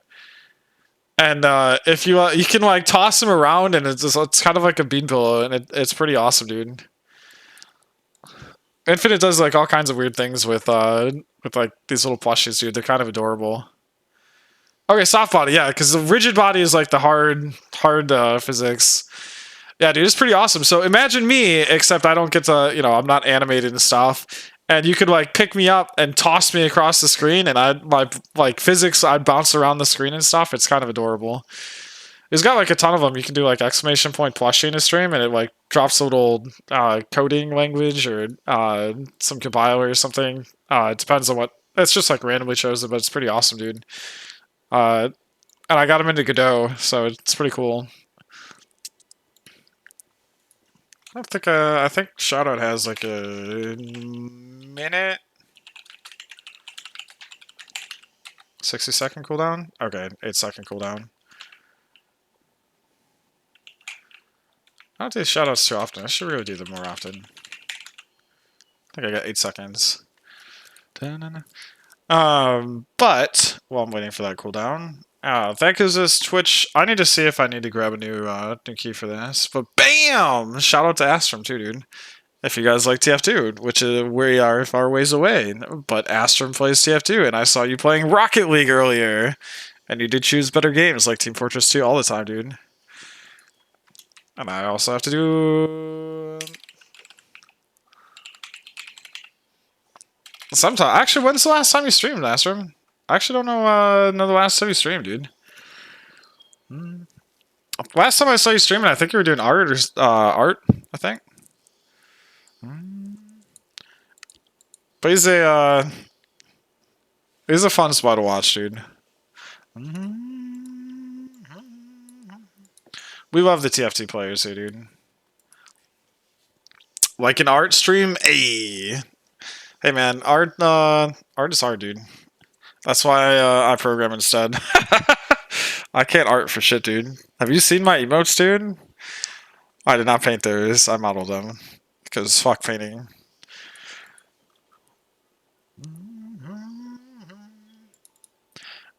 And if you can like toss him around, and it's kind of like a bean pillow, and it's pretty awesome, dude. Infinite does like all kinds of weird things with like these little plushies, dude. They're kind of adorable. Okay, soft body, yeah, because the rigid body is like the hard physics. Yeah, dude, it's pretty awesome. So imagine me, except I don't get to, I'm not animated and stuff. And you could like pick me up and toss me across the screen, and my like physics, I'd bounce around the screen and stuff. It's kind of adorable. He's got like a ton of them. You can do like exclamation point plushie in a stream, and it like drops a little coding language or some compiler or something. It depends on what. It's just like randomly chosen, but it's pretty awesome, dude. Uh, and I got him into Godot, so it's pretty cool. I think Shoutout has like a minute, 60-second cooldown. Okay, 8-second cooldown. I don't do shoutouts too often. I should really do them more often. I think I got 8 seconds. But while I'm waiting for that cooldown, that gives us Twitch. I need to see if I need to grab a new key for this. But bam! Shout out to Astrum too, dude. If you guys like TF2, which is we are far ways away, but Astrum plays TF2, and I saw you playing Rocket League earlier, and you did choose better games like Team Fortress 2 all the time, dude. And I also have to do sometimes. Actually, when's the last time you streamed, Astrum? I actually don't know the last time you streamed, dude. Last time I saw you streaming, I think you were doing art or art. I think. But he's a fun spot to watch, dude. We love the TFT players here, dude. Like an art stream, hey man, art is hard, dude. That's why I program instead. I can't art for shit, dude. Have you seen my emotes, dude? I did not paint those. I modeled them because fuck painting.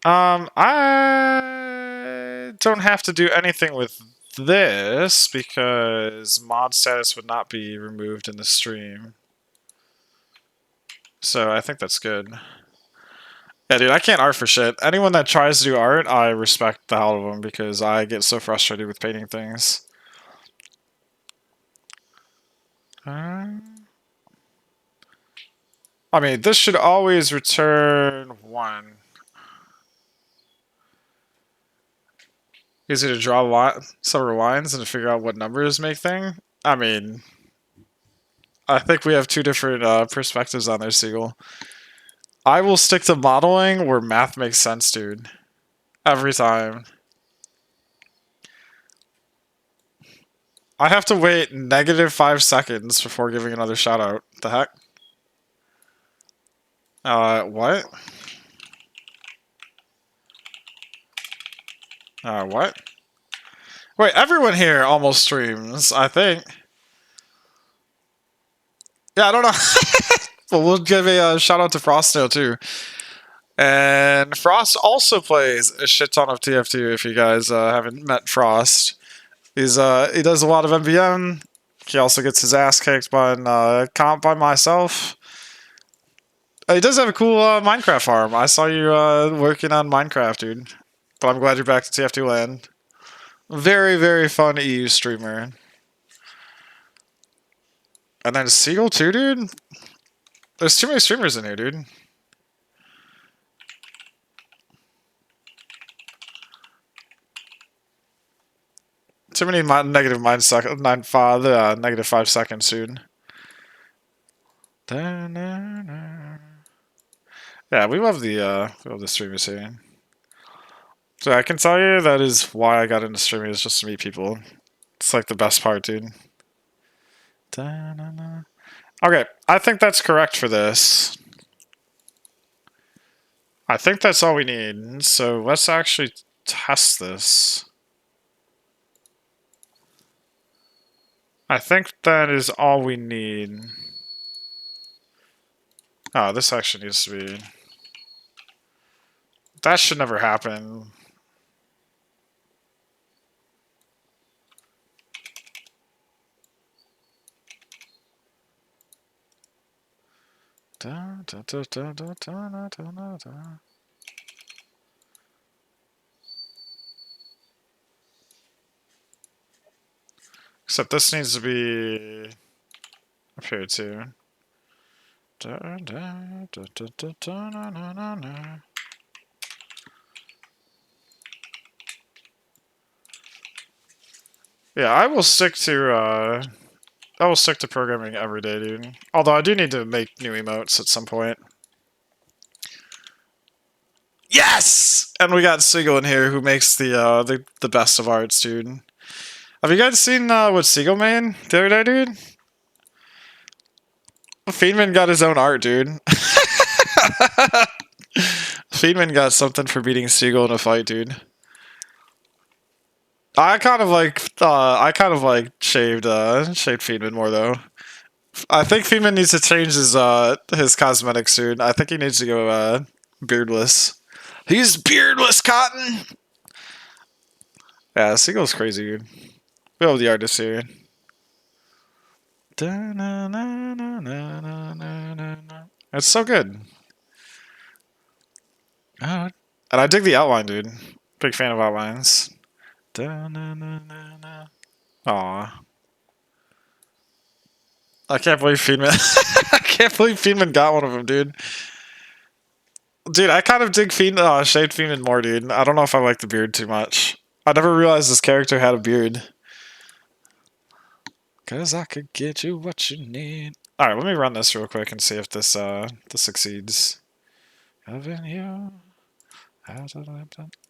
I don't have to do anything with this because mod status would not be removed in the stream. So I think that's good. Yeah, dude, I can't art for shit. Anyone that tries to do art, I respect the hell of them because I get so frustrated with painting things. I mean, this should always return 1. Easy to draw several lines and to figure out what numbers make thing. I mean, I think we have 2 different perspectives on there, Siegel. I will stick to modeling where math makes sense, dude. Every time. I have to wait -5 seconds before giving another shout out. The heck? What? What? Wait, everyone here almost streams, I think. Yeah, I don't know. But we'll give a shout out to Frost now, too. And Frost also plays a shit ton of TF2 if you guys haven't met Frost. He does a lot of MVM. He also gets his ass kicked by comp by myself. He does have a cool Minecraft farm. I saw you working on Minecraft, dude. But I'm glad you're back to TF2 land. Very, very fun EU streamer. And then Seagull too, dude? There's too many streamers in here, dude. Too many -5 seconds, dude. Yeah, we love the streamers here. So I can tell you that is why I got into streaming, is just to meet people. It's like the best part, dude. Okay, I think that's correct for this. I think that's all we need. So let's actually test this. I think that is all we need. Oh, this actually needs to be... That should never happen. Except this needs to be up here too. Yeah, I will stick to programming every day, dude. Although I do need to make new emotes at some point. Yes! And we got Siegel in here who makes the best of arts, dude. Have you guys seen what Siegel made the other day, dude? Feedman got his own art, dude. Feedman got something for beating Siegel in a fight, dude. I kind of like shaved Feedman more though. I think Feedman needs to change his cosmetics, dude. I think he needs to go beardless. He's beardless, Cotton. Yeah, Siegel's crazy, dude. We have the artist here. It's so good. And I dig the outline, dude. Big fan of outlines. Aw. I can't believe Feedman. I can't believe Feedman got one of them, dude. Dude, I kind of dig Shade Feedman more, dude. I don't know if I like the beard too much. I never realized this character had a beard. Cause I could get you what you need. Alright, let me run this real quick and see if this succeeds. Having you.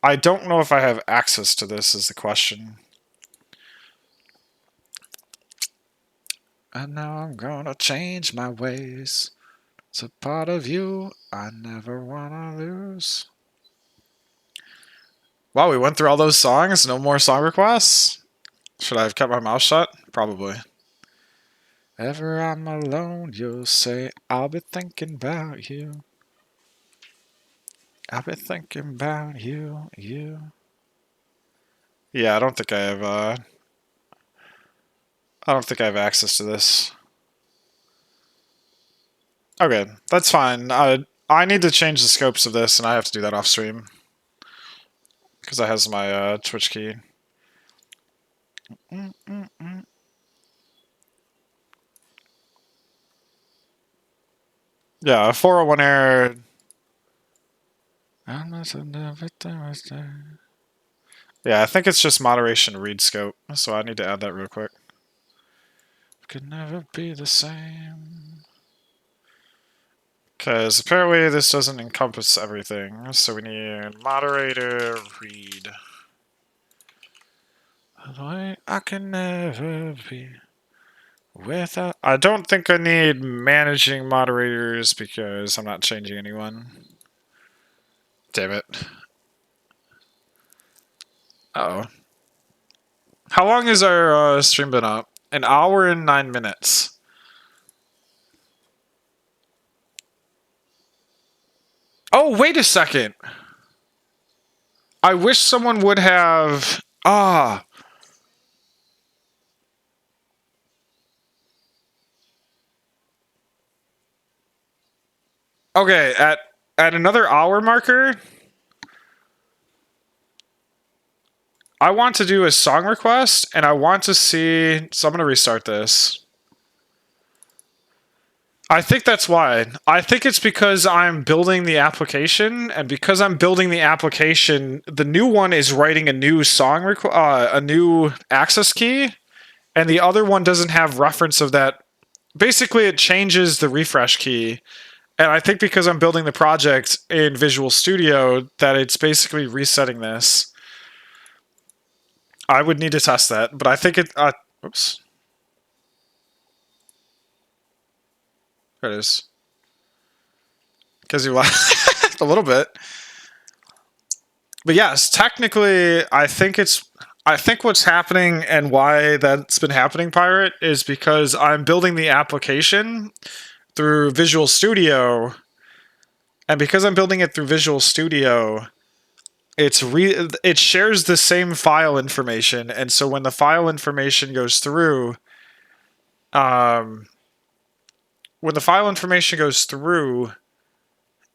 I don't know if I have access to this is the question. And now I'm gonna change my ways. It's a part of you I never wanna lose. Wow, we went through all those songs. No more song requests? Should I have kept my mouth shut? Probably. Ever I'm alone, you'll say, I'll be thinking about you. I'll be thinking about you. Yeah, I don't think I have access to this. Okay, that's fine. I need to change the scopes of this, and I have to do that off stream. Because that has my Twitch key. Yeah, 401 error. Yeah, I think it's just moderation read scope, so I need to add that real quick. Could never be the same. Because apparently this doesn't encompass everything, so we need moderator read. I can never be without. I don't think I need managing moderators because I'm not changing anyone. Damn it. Uh oh. How long has our stream been up? An hour and 9 minutes. Oh, wait a second. I wish someone would have. Okay, at another hour marker, I want to do a song request, and I want to see. So I'm going to restart this. I think that's why. I think it's because I'm building the application, and because I'm building the application, the new one is writing a new song a new access key, and the other one doesn't have reference of that. Basically, it changes the refresh key. And I think because I'm building the project in Visual Studio, that it's basically resetting this. I would need to test that, but I think it. Oops. There it is. Because you laughed a little bit. But yes, technically, I think what's happening and why that's been happening, Pirate, is because I'm building the application through Visual Studio, and because I'm building it through Visual Studio, it shares the same file information, and so when the file information goes through, when the file information goes through,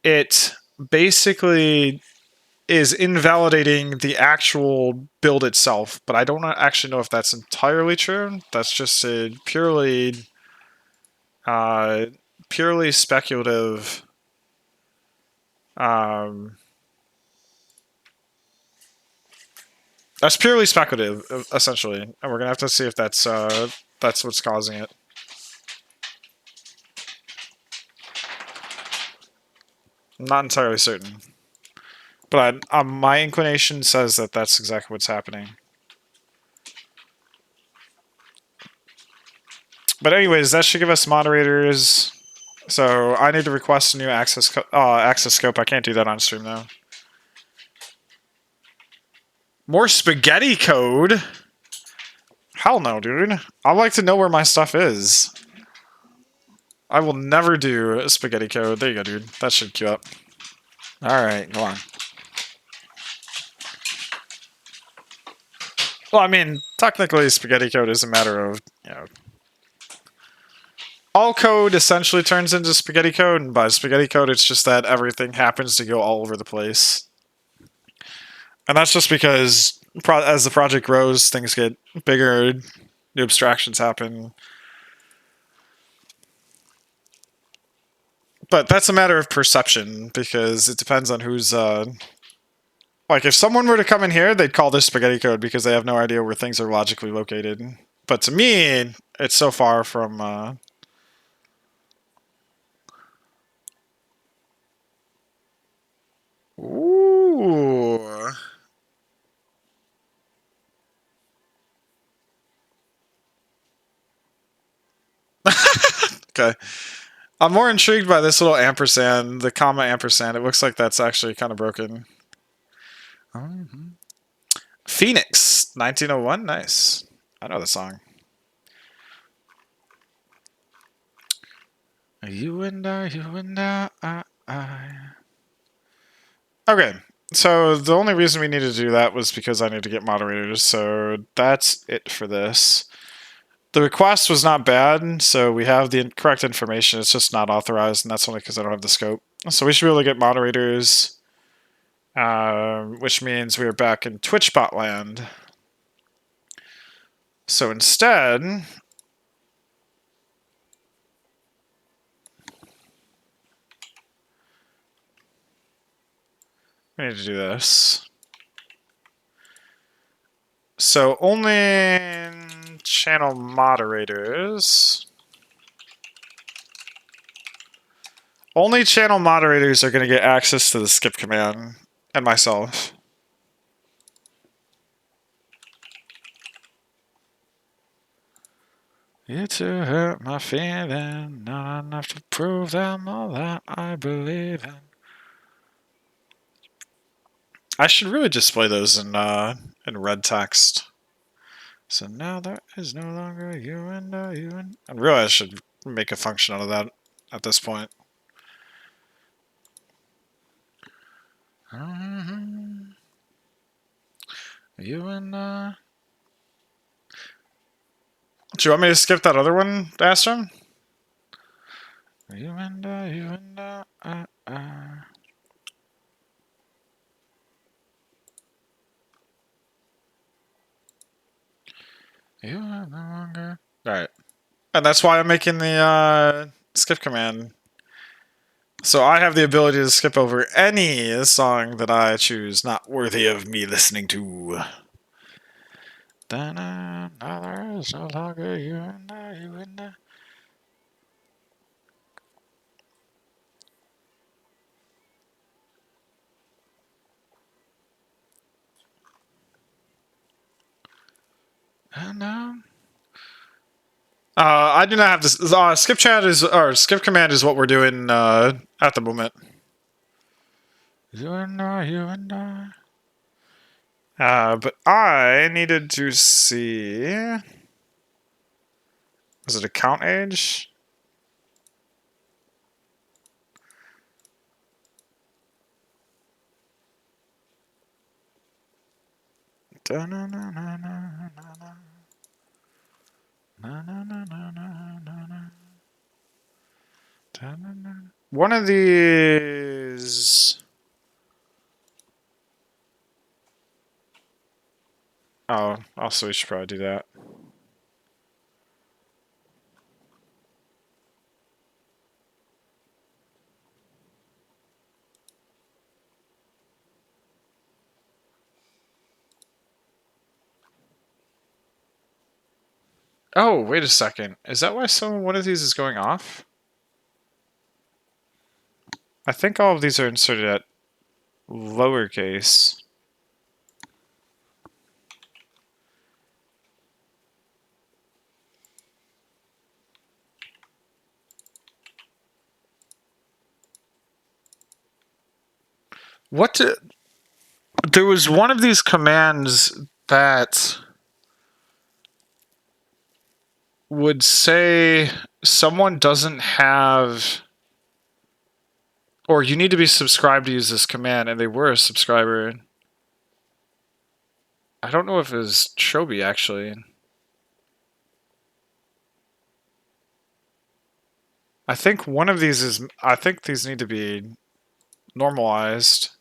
it basically is invalidating the actual build itself, but I don't actually know if that's entirely true. That's just a purely speculative that's purely speculative, essentially, and we're gonna have to see if that's what's causing it. I'm not entirely certain, but my inclination says that that's exactly what's happening. But anyways, that should give us moderators. So I need to request a new access scope. I can't do that on stream though. More spaghetti code? Hell no, dude. I'd like to know where my stuff is. I will never do a spaghetti code. There you go, dude. That should queue up. Alright, go on. Well, I mean, technically spaghetti code is a matter of, you know, all code essentially turns into spaghetti code, and by spaghetti code it's just that everything happens to go all over the place. And that's just because as the project grows, things get bigger, new abstractions happen. But that's a matter of perception, because it depends on who's... like, if someone were to come in here, they'd call this spaghetti code because they have no idea where things are logically located. But to me, it's so far from... Ooh... Okay. I'm more intrigued by this little ampersand, the comma ampersand. It looks like that's actually kind of broken. Phoenix, 1901. Nice. I know the song. You and I. Okay, so the only reason we needed to do that was because I need to get moderators, so that's it for this. The request was not bad, so we have the correct information. It's just not authorized, and that's only because I don't have the scope. So we should be able to get moderators, which means we are back in TwitchBot land. So instead, we need to do this. So only channel moderators. Only channel moderators are going to get access to the skip command, and myself. You two hurt my feeling, not enough to prove them all that I believe in. I should really display those in red text. So now there is no longer you and I, you and... And really I should make a function out of that at this point. You and I... Do you want me to skip that other one, Astrum? You and I, you and I. You are no longer... Alright. And that's why I'm making the skip command. So I have the ability to skip over any song that I choose not worthy of me listening to. Now there is no longer you and I, you and I. I do not have this. Skip chat is, or skip command is what we're doing at the moment. You and I, you and I. But I needed to see. Is it account age? Da -na -na -na -na -na -na. Na -na -na -na -na -na. One of these... Oh, also we should probably do that. Oh, wait a second. Is that why one of these is going off? I think all of these are inserted at lowercase. There was one of these commands that would say someone doesn't have, or you need to be subscribed to use this command, and they were a subscriber. I don't know if it was Chobi, actually. I think one of these is... I think these need to be normalized.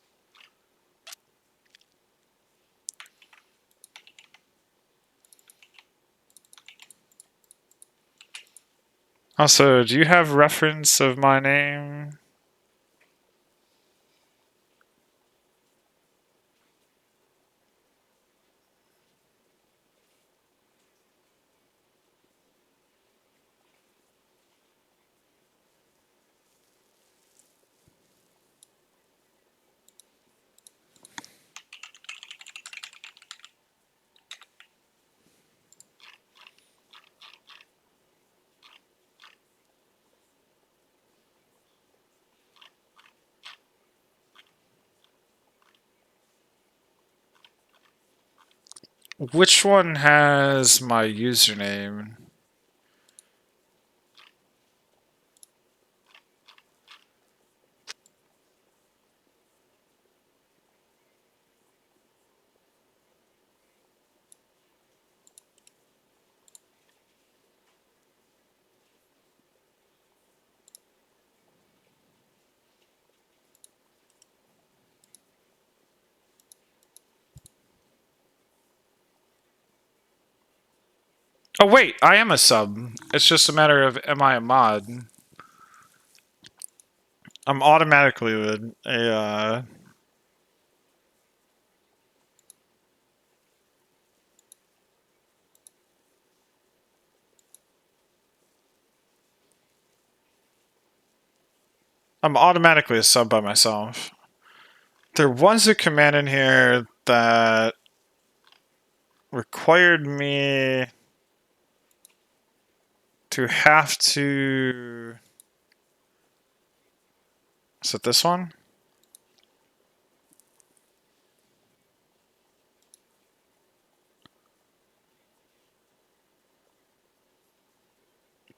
Also, do you have reference of my name? Which one has my username? Oh wait, I am a sub. It's just a matter of, am I a mod? I'm automatically I'm automatically a sub by myself. There was a command in here that required me to have to... Is it this one?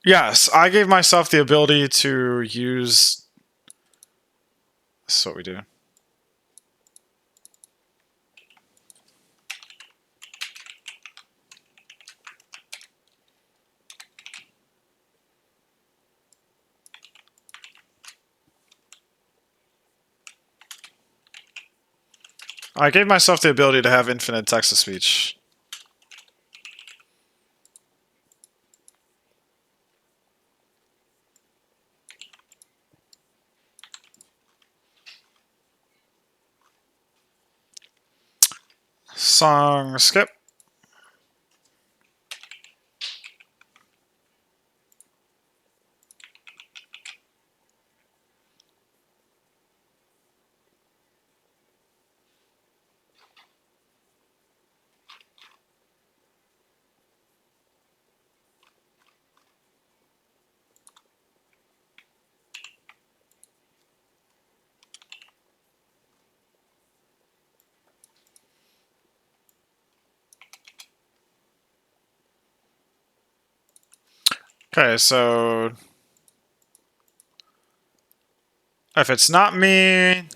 Yes, I gave myself the ability to use... This is what we do. I gave myself the ability to have infinite text-to-speech. Song skip. Okay, so if it's not me,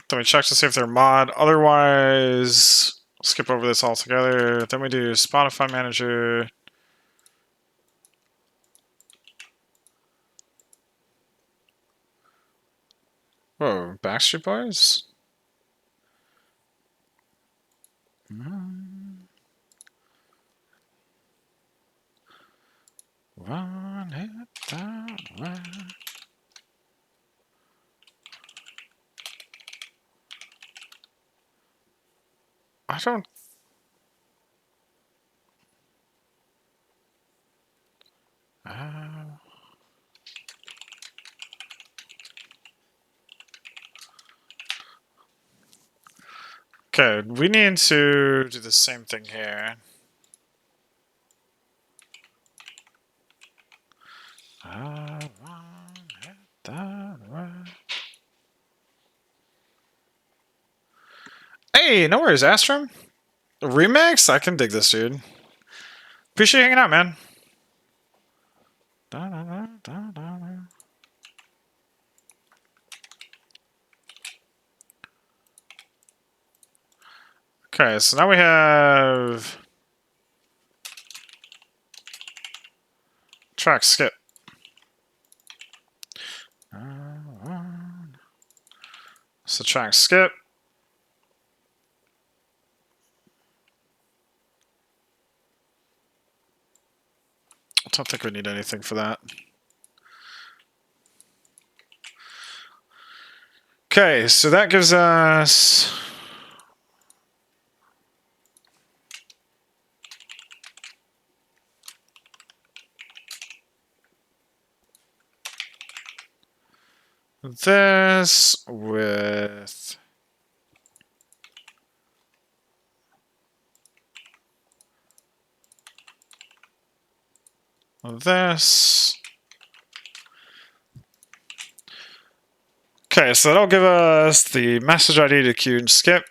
then we check to see if they're mod. Otherwise, skip over this altogether. Then we do Spotify Manager. Whoa, Backstreet Boys? Run it that way. I don't. Okay, we need to do the same thing here. Run it that way. Hey, no worries, Astrum. Remix? I can dig this, dude. Appreciate you hanging out, man. Okay, so now we have track skip. So track skip. I don't think we need anything for that. Okay, so that gives us this with this. Okay, so that'll give us the message ID to queue and skip.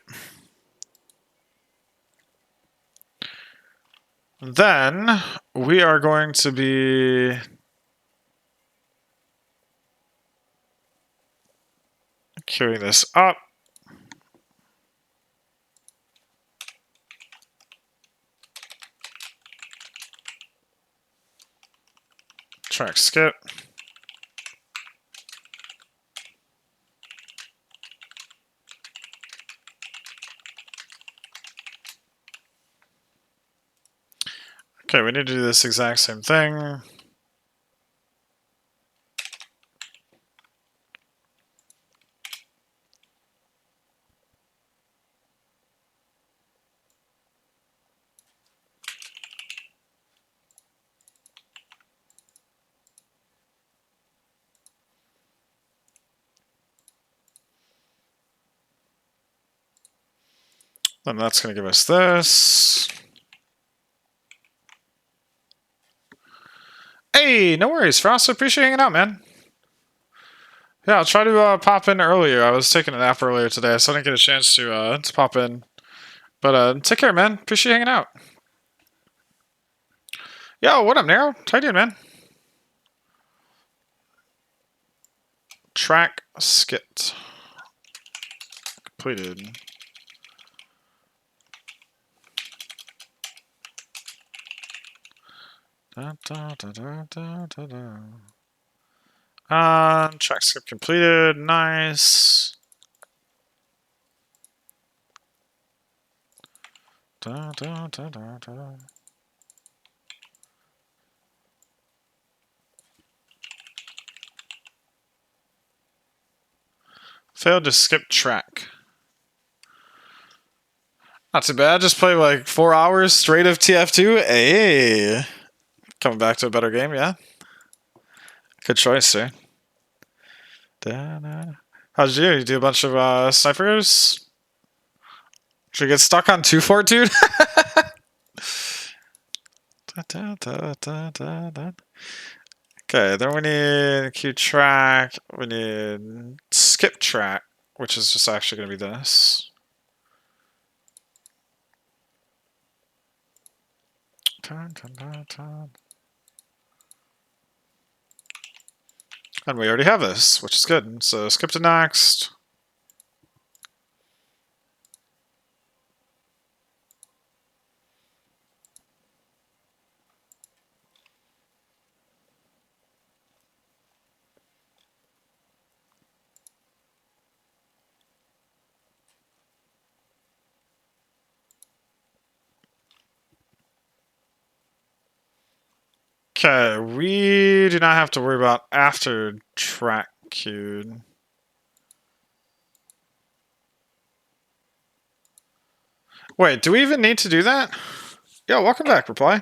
Then we are going to be queuing this up. Track skip. Okay, we need to do this exact same thing. Then that's going to give us this. Hey, no worries, Frost. Appreciate hanging out, man. Yeah, I'll try to pop in earlier. I was taking a nap earlier today, so I didn't get a chance to pop in. But take care, man. Appreciate hanging out. Yo, what up, Nero? How you doing, man? Track skipped. Completed. Da, da, da, da, da, da, da. Track skip completed. Nice. Da, da, da, da, da. Failed to skip track. Not too bad. Just play like 4 hours straight of TF2. Hey, coming back to a better game, yeah. Good choice, sir. How'd you do? You do a bunch of snipers? Should we get stuck on 2-4, dude? Okay, then we need queue track. We need skip track, which is just actually going to be this. And we already have this, which is good. So skip to next. Okay, we do not have to worry about after track queued. Wait, do we even need to do that? Yo, welcome back, Reply.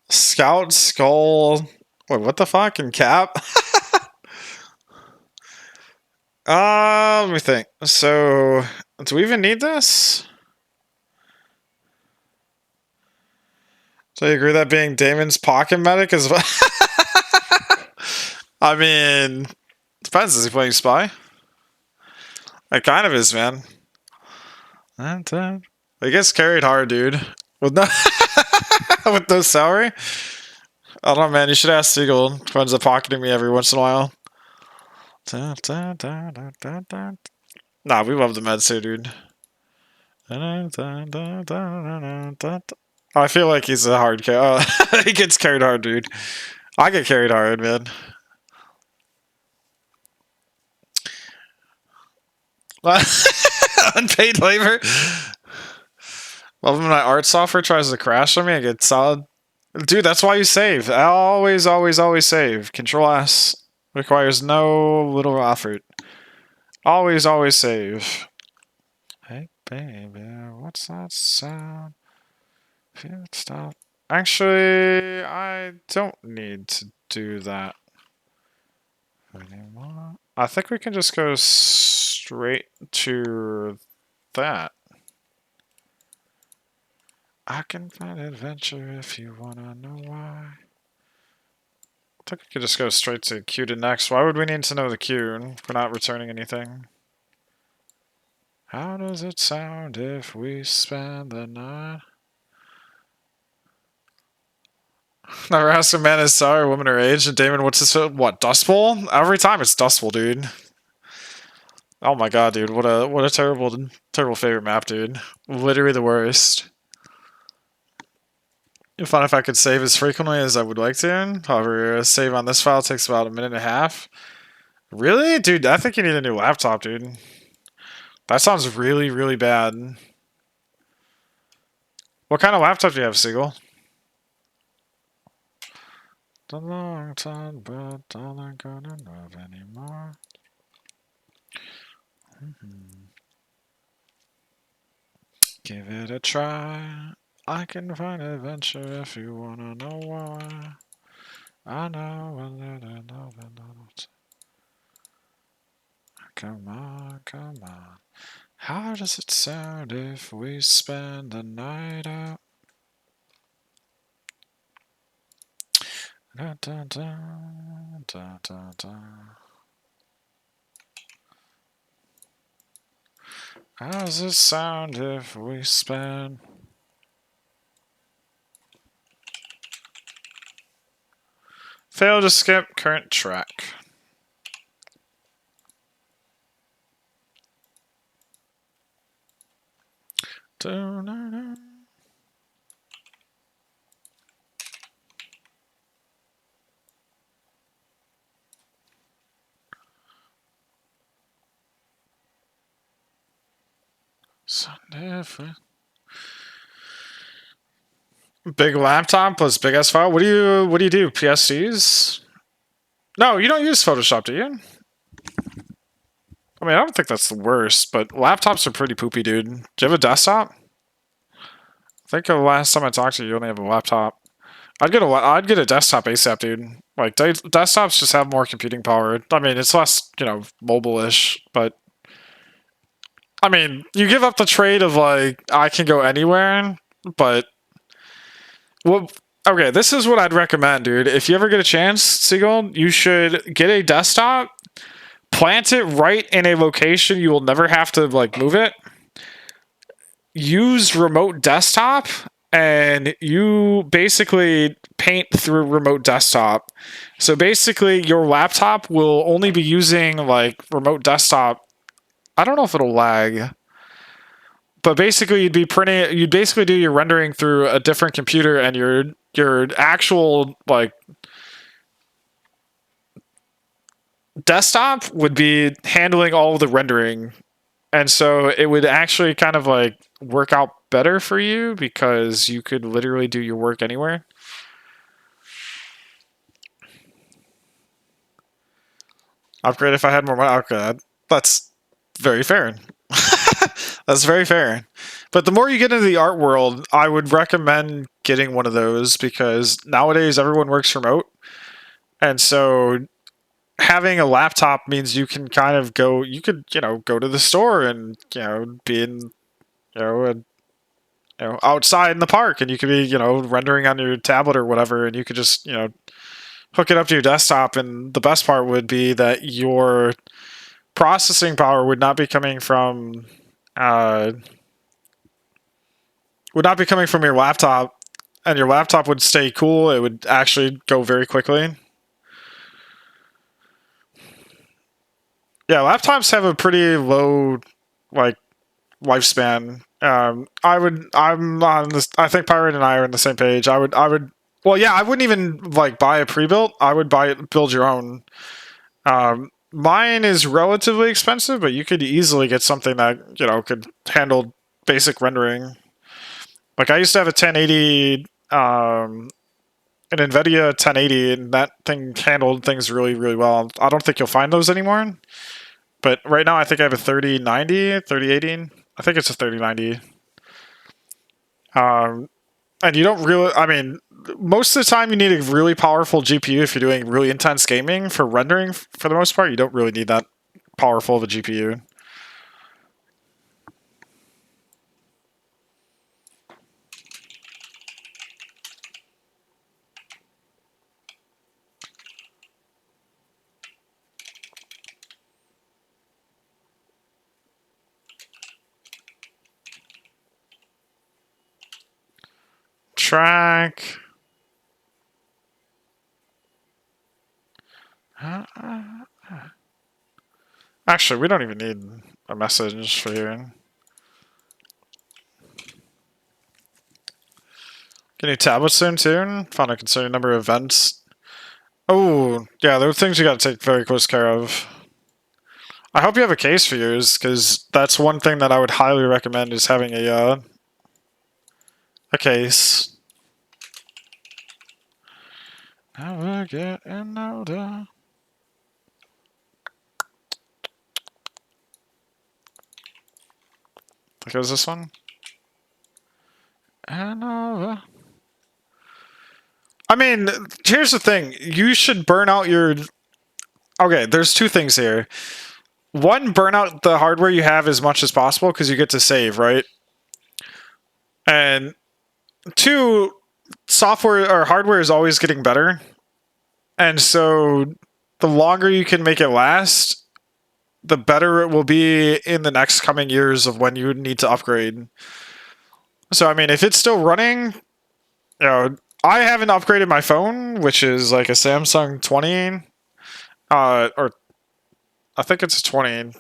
Scout, Skull... Wait, what the fuck? And Cap? Let me think. So, do we even need this? So you agree that being Damon's pocket medic is... I mean... Depends, is he playing Spy? It kind of is, man. He gets carried hard, dude. With no... with no salary? I don't know, man. You should ask Siegel. He ends up pocketing me every once in a while. Nah, we love the meds here, dude. I feel like he's a hard he gets carried hard, dude. I get carried hard, man. Unpaid labor. Love when my art software tries to crash on me. I get solid. Dude, that's why you save. Always, always, always save. Control S requires no little effort. Always, always save. Hey, baby, what's that sound? Stop. Actually, I don't need to do that anymore. I think we can just go straight to that. I can find adventure if you wanna know why. I think we could just go straight to Q to next. Why would we need to know the Q if we're not returning anything? How does it sound if we spend the night? Never ask a man his sorry, woman her age, and Damon, what's this? What, Dust Bowl? Every time it's Dust Bowl, dude. Oh my god, dude, what a terrible favorite map, dude. Literally the worst. It'd be fun if I could save as frequently as I would like to. However, a save on this file takes about a minute and a half. Really? Dude, I think you need a new laptop, dude. That sounds really, really bad. What kind of laptop do you have, Siegel? The long time, but all I'm gonna know anymore. Give it a try. I can find adventure if you wanna know why. I know a little, come on, come on. How does it sound if we spend the night out? Da, da, da, da, da, da. How does it sound if we spend... Fail to skip current track. Big laptop plus big S file. What do you do? PSCs? No, you don't use Photoshop, do you? I mean, I don't think that's the worst, but laptops are pretty poopy, dude. Do you have a desktop? I think the last time I talked to you, you only have a laptop. I'd get a desktop ASAP, dude. Like desktops just have more computing power. I mean, it's less, mobile-ish, but I mean, you give up the trade of like I can go anywhere, but well, okay, this is what I'd recommend, dude. If you ever get a chance, Siegel, you should get a desktop, plant it right in a location you will never have to like move it. Use remote desktop, and you basically paint through remote desktop. So basically, your laptop will only be using like remote desktop. I don't know if it'll lag, but basically you'd basically do your rendering through a different computer, and your actual like desktop would be handling all of the rendering. And so it would actually kind of like work out better for you because you could literally do your work anywhere. Upgrade if I had more money. Okay, that's very fair. That's very fair. But the more you get into the art world, I would recommend getting one of those because nowadays everyone works remote. And so having a laptop means you can kind of go, you could, go to the store and, be in, outside in the park and you could be, rendering on your tablet or whatever. And you could just, hook it up to your desktop. And the best part would be that your processing power would not be coming from, your laptop, and your laptop would stay cool. It would actually go very quickly. Yeah, laptops have a pretty low like lifespan. I'm on this. I think Pirate and I are on the same page. I would. Well, yeah, I wouldn't even like buy a pre-built. I would build your own. Mine is relatively expensive, but you could easily get something that could handle basic rendering. Like I used to have a 1080, an NVIDIA 1080, and that thing handled things really, really well. I don't think you'll find those anymore. But right now I think I have a 3090, 3080. I think it's a 3090. And you don't really, I mean, most of the time you need a really powerful GPU if you're doing really intense gaming. For rendering, for the most part, you don't really need that powerful of a GPU. Track. Actually, we don't even need a message for here. Get new tablets soon too. Found a concerning number of events. Oh, yeah, there are things you gotta take very close care of. I hope you have a case for yours, because that's one thing that I would highly recommend is having a case. Never getting older. I think it was this one. And over. I mean, here's the thing. You should burn out your... Okay, there's two things here. One, burn out the hardware you have as much as possible because you get to save, right? And two, software or hardware is always getting better. And so the longer you can make it last, the better it will be in the next coming years of when you need to upgrade. So, I mean, if it's still running, I haven't upgraded my phone, which is like a Samsung 20, or I think it's a 20,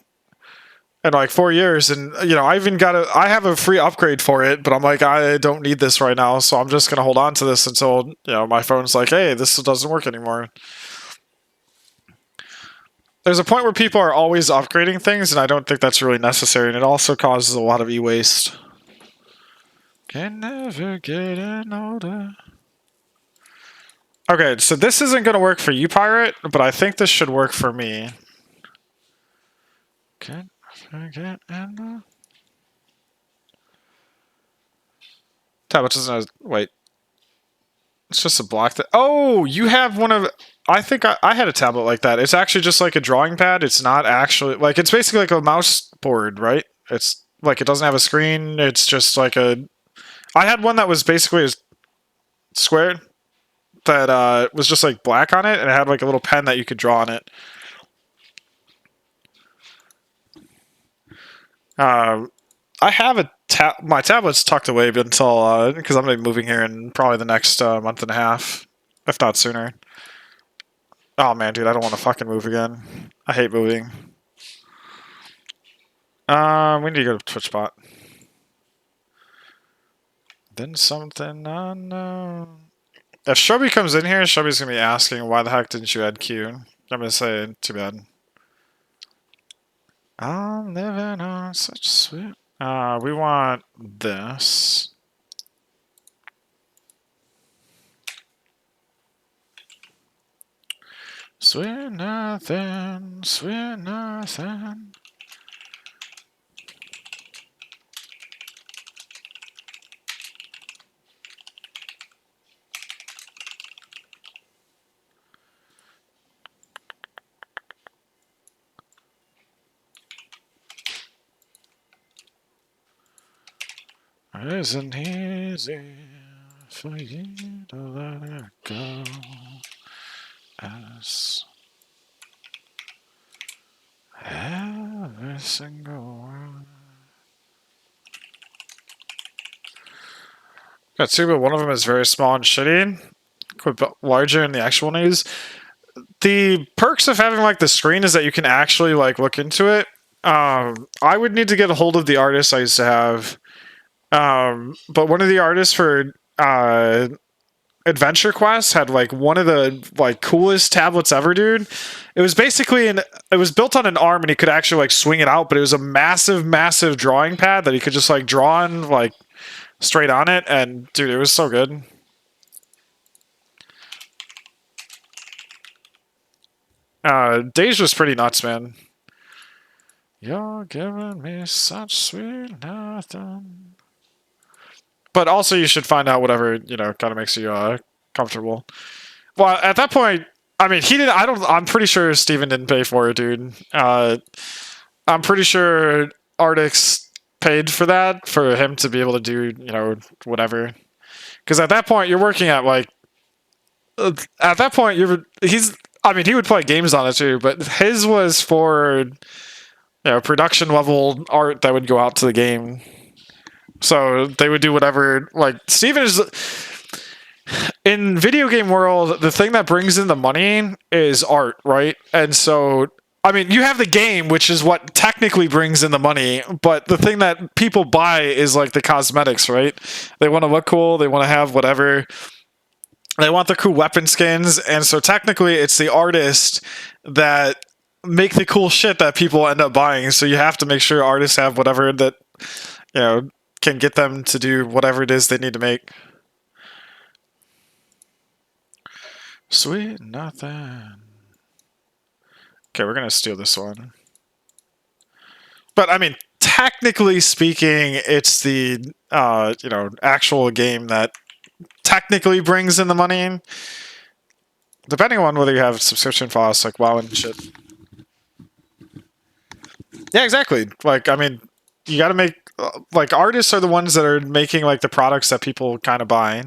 in like 4 years. And, I have a free upgrade for it, but I'm like, I don't need this right now. So I'm just going to hold on to this until, my phone's like, hey, this doesn't work anymore. There's a point where people are always upgrading things, and I don't think that's really necessary. And it also causes a lot of e-waste. Can never get older. Okay, so this isn't going to work for you, Pirate, but I think this should work for me. Can forget and tablet doesn't. Wait, it's just a block. Oh, you have one of. I think I had a tablet like that. It's actually just like a drawing pad. It's not actually like it's basically like a mouse board, right? It's like it doesn't have a screen. It's just like a. I had one that was basically a square that was just like black on it, and it had like a little pen that you could draw on it. I have my tablet's tucked away until because I'm gonna be moving here in probably the next month and a half, if not sooner. Oh man, dude, I don't want to fucking move again. I hate moving. We need to go to TwitchBot. Then something unknown. If Shelby comes in here, Shelby's gonna be asking, why the heck didn't you add Q? I'm gonna say, too bad. I'm living on such sweet We want this. Sweet nothing, sweet nothing. It isn't easy for you to let it go. As every single word. Got two, but one of them is very small and shitty. Quite larger in the actual news. The perks of having like the screen is that you can actually like look into it. I would need to get a hold of the artist I used to have. But one of the artists for Adventure Quest had like one of the like coolest tablets ever, dude. It was basically it was built on an arm and he could actually like swing it out, but it was a massive, massive drawing pad that he could just like draw on like straight on it, and dude, it was so good. Days was pretty nuts, man. You're giving me such sweet nothing. But also, you should find out whatever kind of makes you comfortable. Well, at that point, I mean, he didn't. I don't. I'm pretty sure Steven didn't pay for it, dude. I'm pretty sure Artix paid for that for him to be able to do whatever. Because at that point, you're working at like. At that point, he's. I mean, he would play games on it too, but his was for production level art that would go out to the game. So they would do whatever. Like Steven is in video game world, the thing that brings in the money is art, right? And so I mean, you have the game, which is what technically brings in the money, but the thing that people buy is like the cosmetics, right? They want to look cool, they want to have whatever. They want the cool weapon skins, and so technically it's the artist that make the cool shit that people end up buying. So you have to make sure artists have whatever that can get them to do whatever it is they need to make. Sweet nothing. Okay, we're gonna steal this one. But I mean, technically speaking, it's the actual game that technically brings in the money. Depending on whether you have subscription files like WoW and shit. Yeah, exactly. Like, I mean, you got to make like artists are the ones that are making like the products that people kind of buy.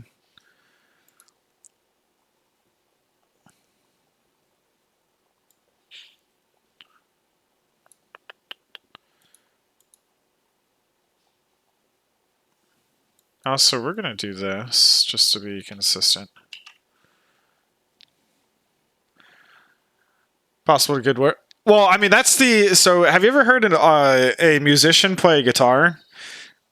Also, we're gonna do this just to be consistent. Possible good work. Well, I mean, that's the. So, have you ever heard a musician play guitar?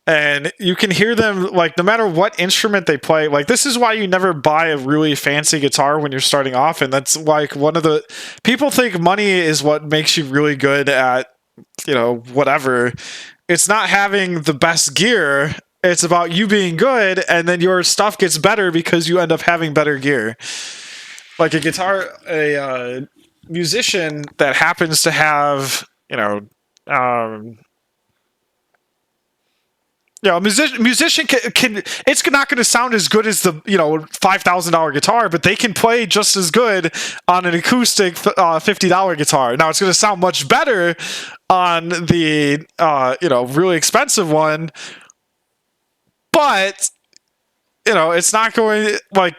And you can hear them, like, no matter what instrument they play. Like, this is why you never buy a really fancy guitar when you're starting off. And that's, like, one of the... People think money is what makes you really good at, whatever. It's not having the best gear. It's about you being good, and then your stuff gets better because you end up having better gear. Like, a musician that happens to have, a musician can it's not going to sound as good as the $5,000 guitar, but they can play just as good on an acoustic $50 guitar. Now it's going to sound much better on the really expensive one, but it's not going like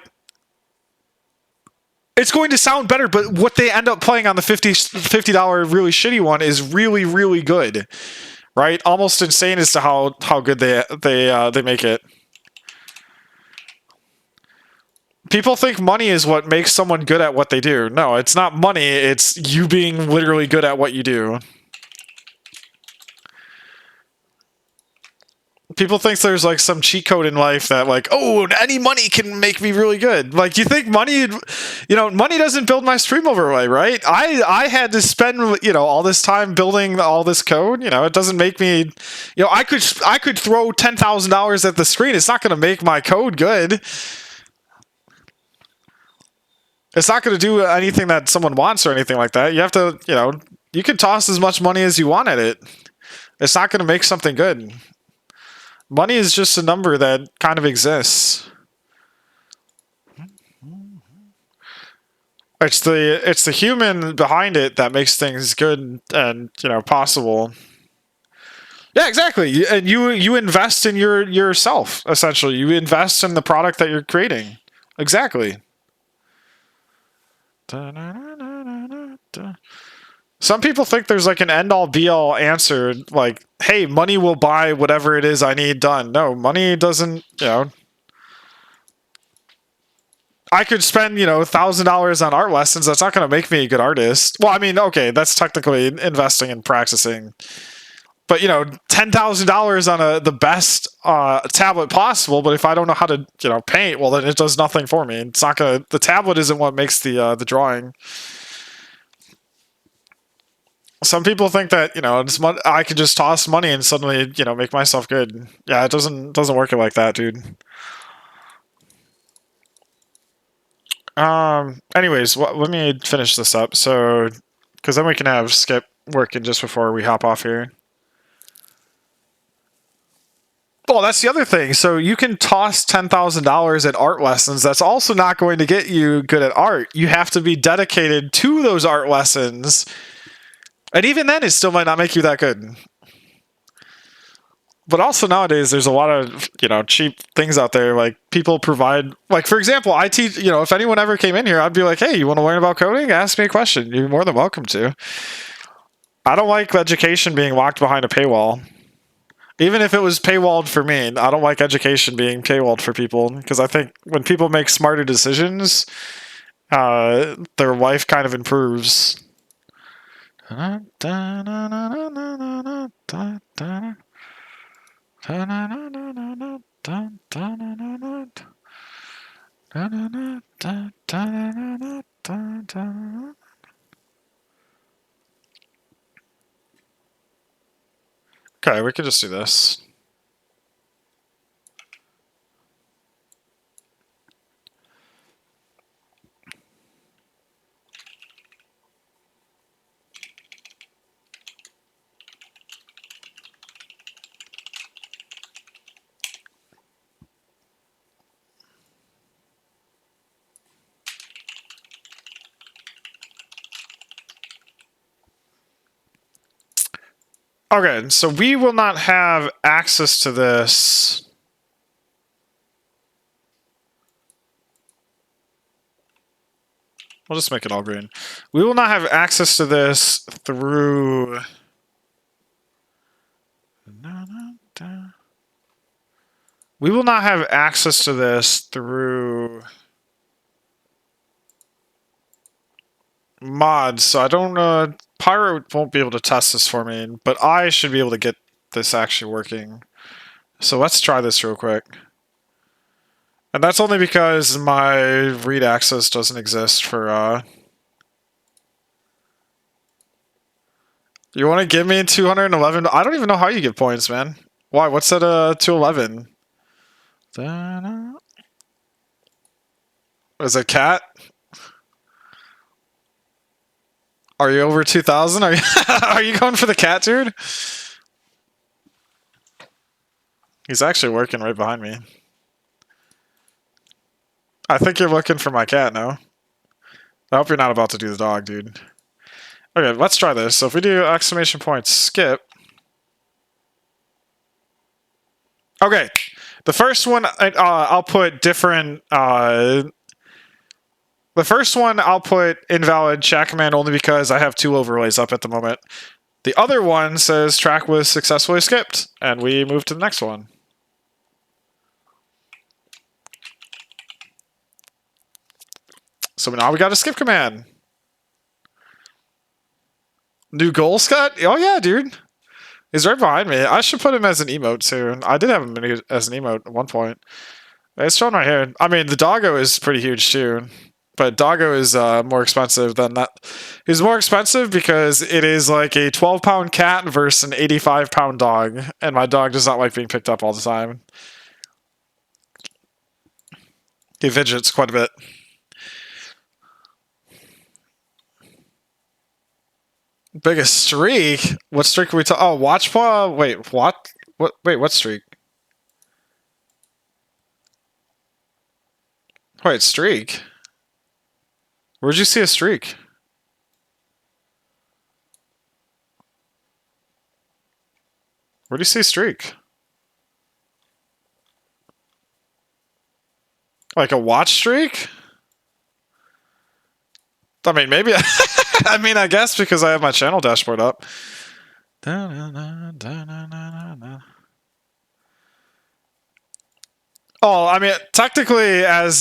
it's going to sound better. But what they end up playing on the $50 really shitty one is really, really good. Right, almost insane as to how good they make it. People think money is what makes someone good at what they do. No, it's not money. It's you being literally good at what you do. people think there's like some cheat code in life that like, oh, any money can make me really good. Like, you think money, money doesn't build my stream overlay, right? I had to spend, all this time building all this code. It doesn't make me, I could throw $10,000 at the screen. It's not going to make my code good. It's not going to do anything that someone wants or anything like that. You have to, you can toss as much money as you want at it. It's not going to make something good. Money is just a number that kind of exists. It's the human behind it that makes things good and possible. Yeah, exactly. And you invest in yourself, essentially. You invest in the product that you're creating. Exactly. Some people think there's like an end-all be-all answer, like, hey, money will buy whatever it is I need done. No, money doesn't, I could spend, $1,000 on art lessons. That's not going to make me a good artist. Well, I mean, okay, that's technically investing and practicing. But, $10,000 on the best tablet possible, but if I don't know how to, paint, well, then it does nothing for me. It's not going to, the tablet isn't what makes the drawing. Some people think that I could just toss money and suddenly make myself good. Yeah, it doesn't work like that, dude. Anyways, let me finish this up. So, because then we can have Skip working just before we hop off here. Oh, that's the other thing. So you can toss $10,000 at art lessons. That's also not going to get you good at art. You have to be dedicated to those art lessons. And even then, it still might not make you that good. But also nowadays, there's a lot of, cheap things out there. Like, people provide, like, for example, I teach, if anyone ever came in here, I'd be like, hey, you want to learn about coding? Ask me a question. You're more than welcome to. I don't like education being locked behind a paywall. Even if it was paywalled for me, I don't like education being paywalled for people. Because I think when people make smarter decisions, their life kind of improves. Okay, we could just do this. Okay, so we will not have access to this. We'll just make it all green. We will not have access to this through... We will not have access to this through mods, so I don't Pyro won't be able to test this for me, but I should be able to get this actually working. So let's try this real quick. And that's only because my read access doesn't exist for You want to give me 211? I don't even know how you get points, man. Why? What's that 211? Is it cat? Are you over 2,000? Are you are you going for the cat, dude? He's actually working right behind me. I think you're looking for my cat now. I hope you're not about to do the dog, dude. Okay, let's try this. So if we do exclamation point skip. Okay, the first one I'll put different. The first one I'll put invalid chat command only because I have 2 overlays up at the moment. The other one says track was successfully skipped, and we move to the next one. So now we got a skip command. New goal, Scott? Oh yeah, dude. He's right behind me. I should put him as an emote too. I did have him as an emote at one point. It's shown right here. I mean, the doggo is pretty huge too, but doggo is more expensive than that. He's more expensive because it is like a 12-pound cat versus an 85-pound dog, and my dog does not like being picked up all the time. He fidgets quite a bit. Biggest streak? What streak are we talking? Oh, watch paw. Wait, what? What? Wait, what streak? Wait, streak? Where'd you see a streak? Where'd you see streak? Like a watch streak? I mean, maybe. I mean, I guess because I have my channel dashboard up. Oh, I mean, technically, um,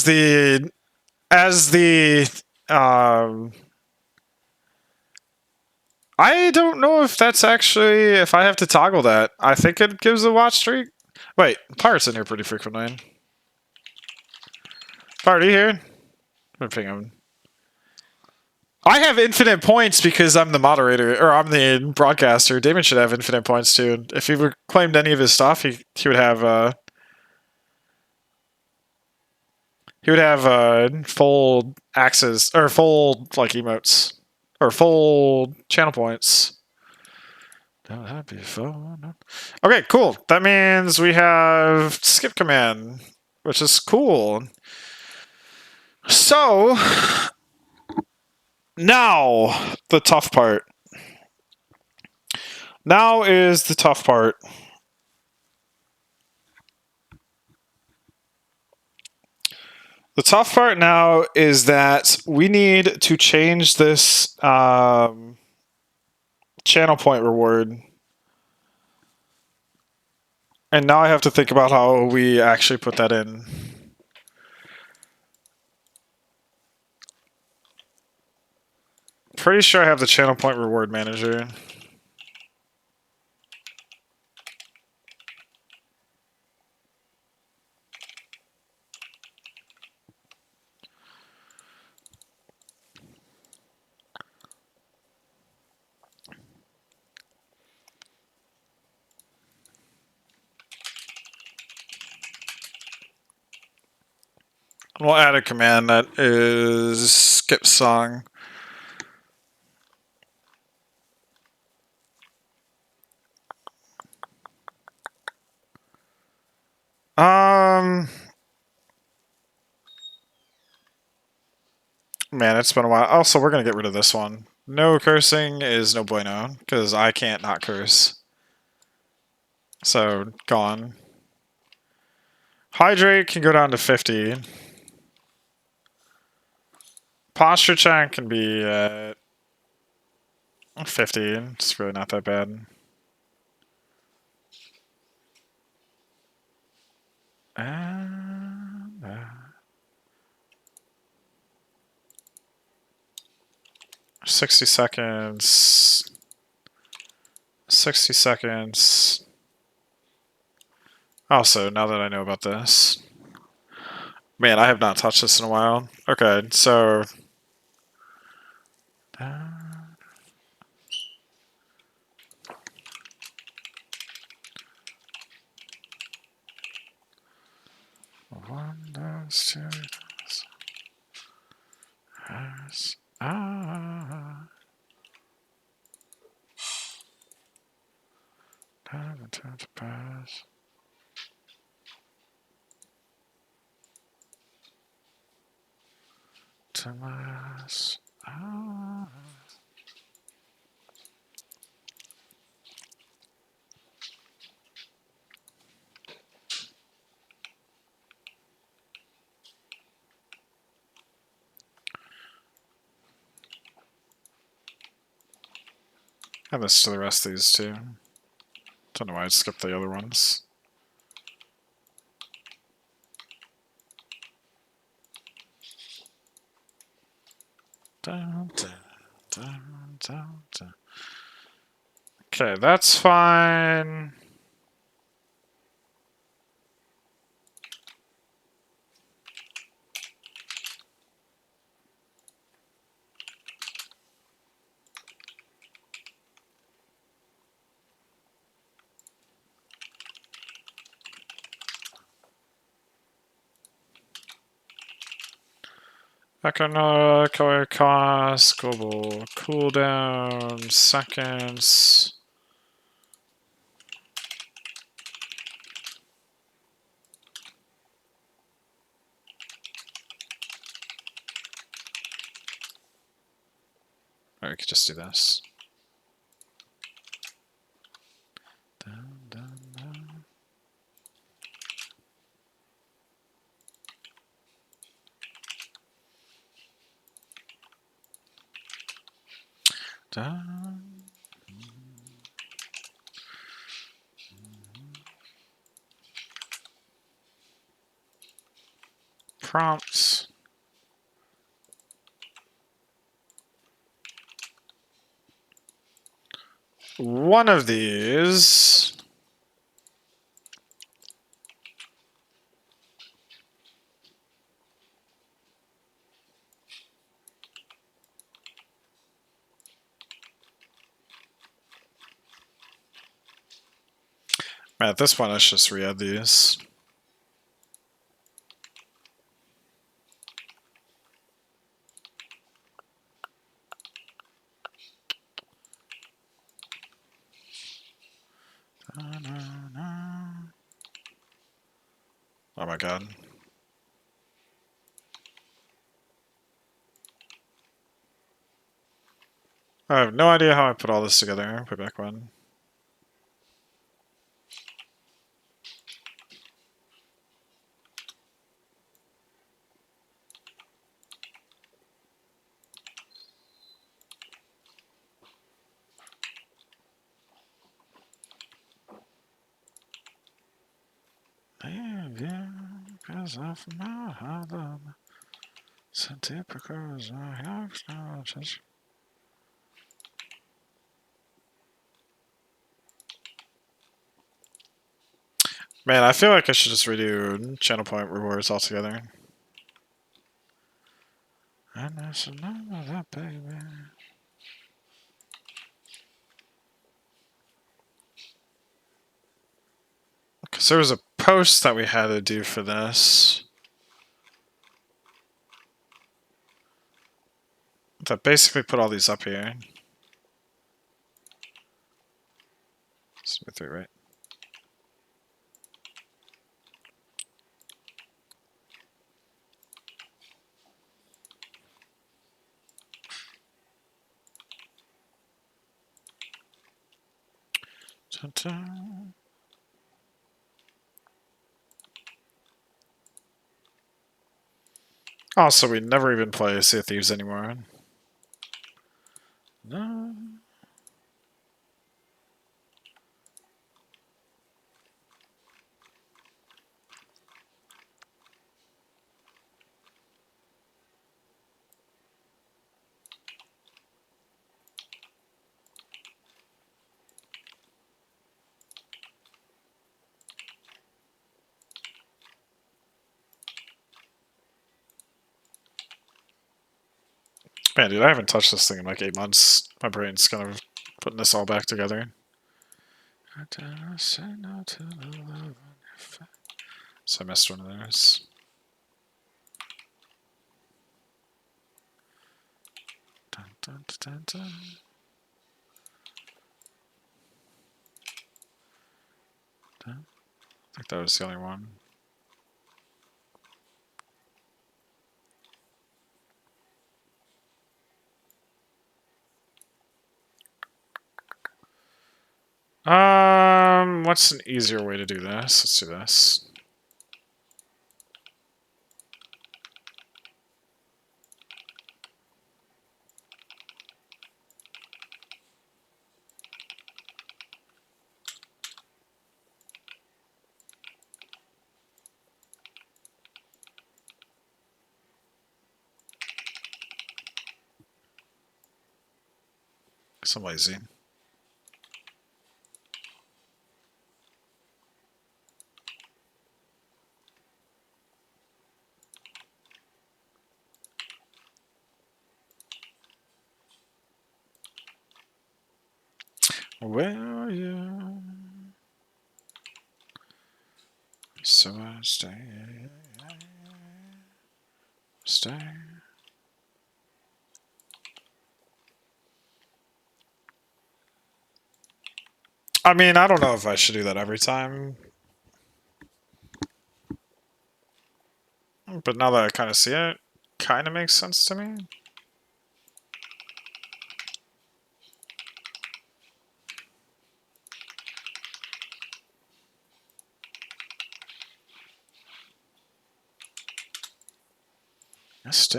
I don't know if that's actually if I have to toggle that. I think it gives a watch streak. Wait, Pirate's in here pretty frequently. Pirate, are you here? I'm gonna ping him. I have infinite points because I'm the moderator, or I'm the broadcaster. Damon should have infinite points too. If he claimed any of his stuff, he would have full access or full like emotes or full channel points. That'd be fun. Okay, cool. That means we have skip command, which is cool. So now the tough part. Now is the tough part. The tough part now is that we need to change this channel point reward. And now I have to think about how we actually put that in. Pretty sure I have the channel point reward manager. We'll add a command that is skip song. Man, it's been a while. Also, we're gonna get rid of this one. No cursing is no bueno, because I can't not curse. So, gone. Hydrate can go down to 50. Posture check can be at 50. It's really not that bad. 60 seconds. 60 seconds. Also, now that I know about this. Man, I have not touched this in a while. Okay, so... One, two, time to pass. Tomas. Add this to the rest of these too. Don't know why I skipped the other ones. Okay, that's fine. Economic cost, global cooldown, seconds. Or we could just do this. Dun, dun, dun. Dun. Prompts. One of these. Man, at this point, let's just re-add these. Oh my god. I have no idea how I put all this together. Put back one. Because of my heart, so typical as I have just. Man, I feel like I should just redo channel point rewards altogether. And there's none of that, baby. Because there was a post that we had to do for this that basically put all these up here. Smooth through, right? Ta-ta. Also, we never even play Sea of Thieves anymore. No. Man, dude, I haven't touched this thing in like 8 months. My brain's kind of putting this all back together. So I missed one of those. Dun, dun, dun, dun. Dun. I think that was the only one. What's an easier way to do this? Let's do this. I'm lazy. Will you? So I stay. Stay. I mean, I don't know if I should do that every time. But now that I kind of see it, kind of makes sense to me. Stay.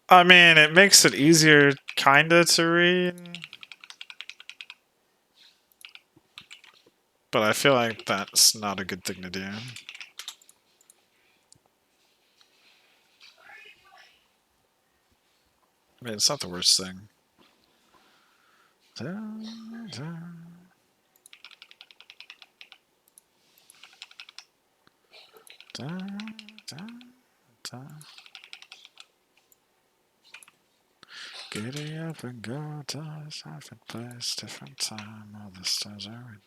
I mean, it makes it easier, kinda, to read. But I feel like that's not a good thing to do. I mean, it's not the worst thing. Giddy up and go to a different place, different time. All the stars are in.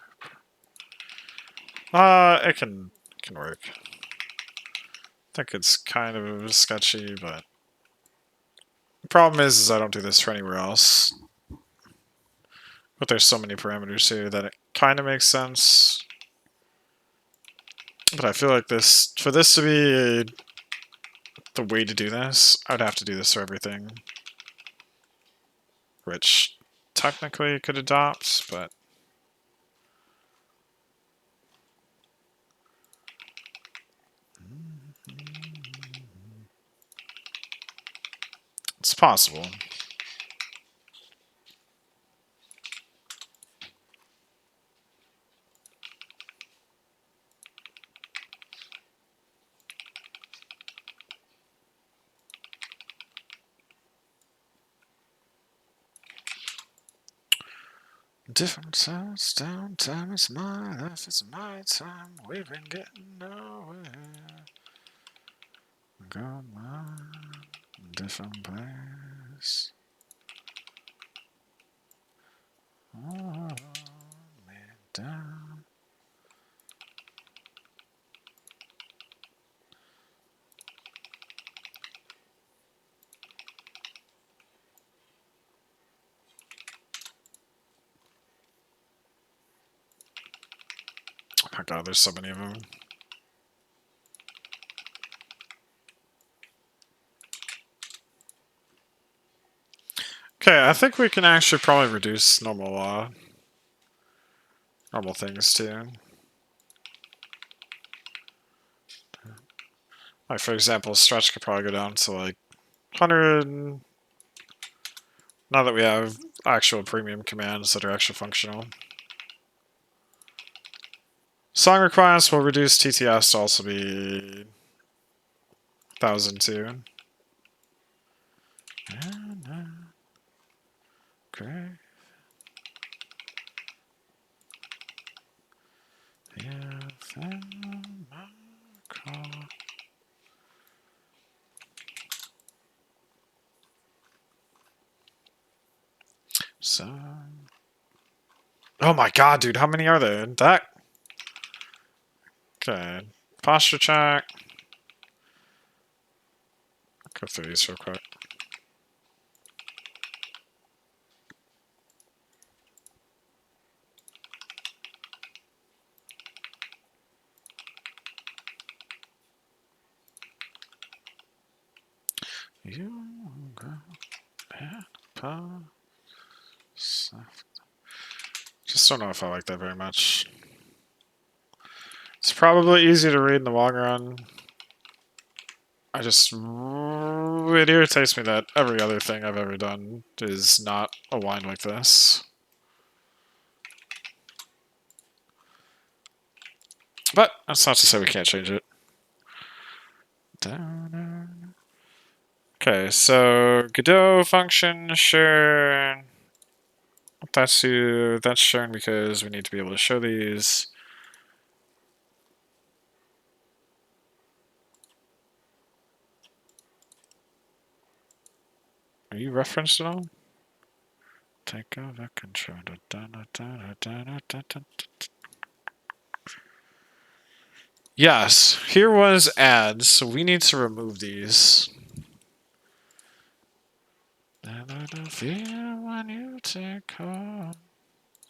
It can work. I think it's kind of sketchy, but the problem is I don't do this for anywhere else. But there's so many parameters here that it kind of makes sense. But I feel like for this to be the way to do this, I'd have to do this for everything. Which technically could adopt, but it's possible. Different times, downtime is my life, it's my time. We've been getting nowhere. Got my different place. Oh, man down. Oh my god, there's so many of them. Okay, I think we can actually probably reduce normal things too. Like for example, stretch could probably go down to like 100. Now that we have actual premium commands that are actually functional. Song requests will reduce TTS to also be 1000 too. Great. So, oh my god, dude, how many are there? That. Okay, posture check. Go through these real quick. You go and soft. Just don't know if I like that very much. It's probably easy to read in the long run. It irritates me that every other thing I've ever done is not aligned like this. But that's not to say we can't change it. Okay, so Godot function, sure. That's shown because we need to be able to show these. Are you referenced at all? Take over control. Yes, here was ads, so we need to remove these. Feel when you take home.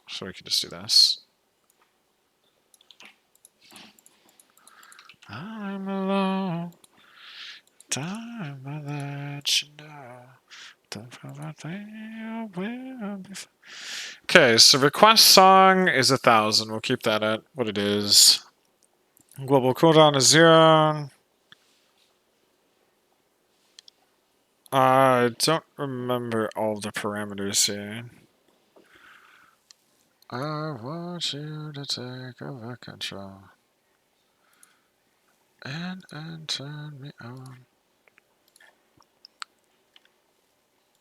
So we can just do this. I'm alone. Time I let you know. Okay, so request song is 1,000. We'll keep that at what it is. Global cooldown is 0. I don't remember all the parameters here. I want you to take over control and turn me on.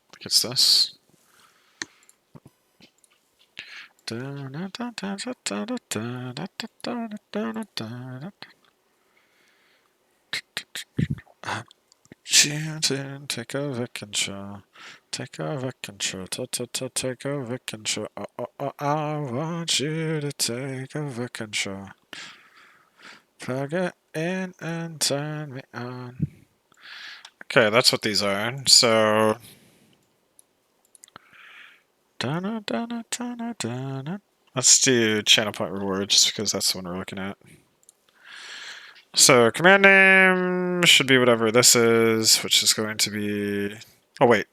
I think it's this. Chanting, take over control. Take over control. Take over control. I want you to take over control. Plug it in and turn me on. Okay, that's what these are. So. Let's do channel point reward just because that's the one we're looking at. So command name should be whatever this is, which is going to be. Oh wait.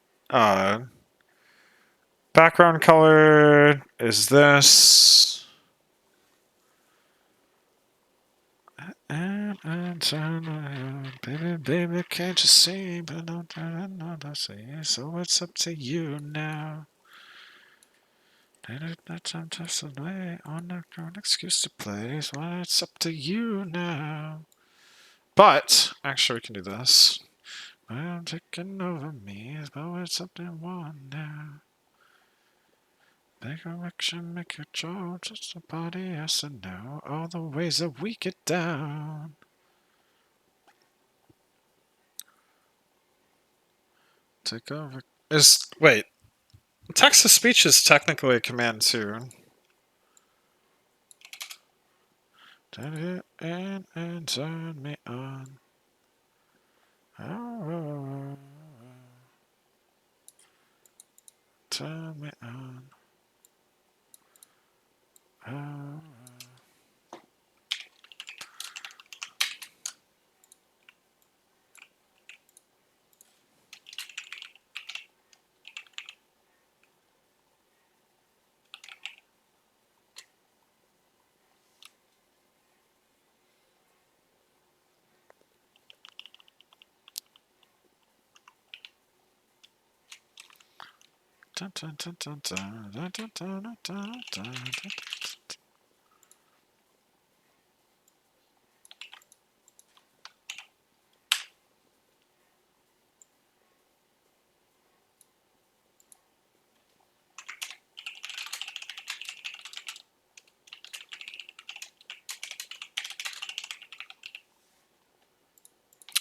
Background color is this. Baby, baby, can't you see? But don't say so. It's up to you now. That's the way on the excuse to play. Well, it's up to you now. But actually, we can do this. Well, taking over me, but it's up to one now. Make a action, make a draw, just a body has to know all the ways that we get down. Take over. Wait. Text to speech is technically a command too. Turn it in and turn me on. Oh, turn me on. Oh. Dun, dun, dun, dun, dun, dun, dun, dun, dun, dun, dun.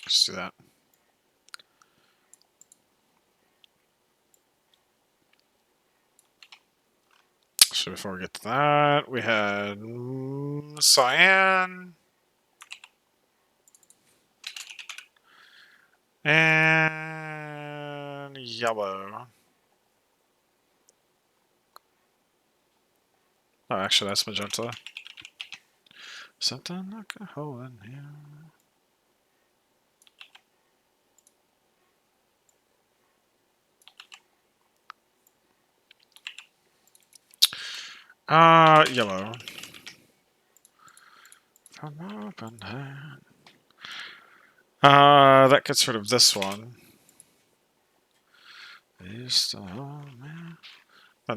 Let's do that. So before we get to that, we had cyan and yellow. Oh, actually, that's magenta. Something like a hole in here. Yellow. From open hand. That gets rid of this one. And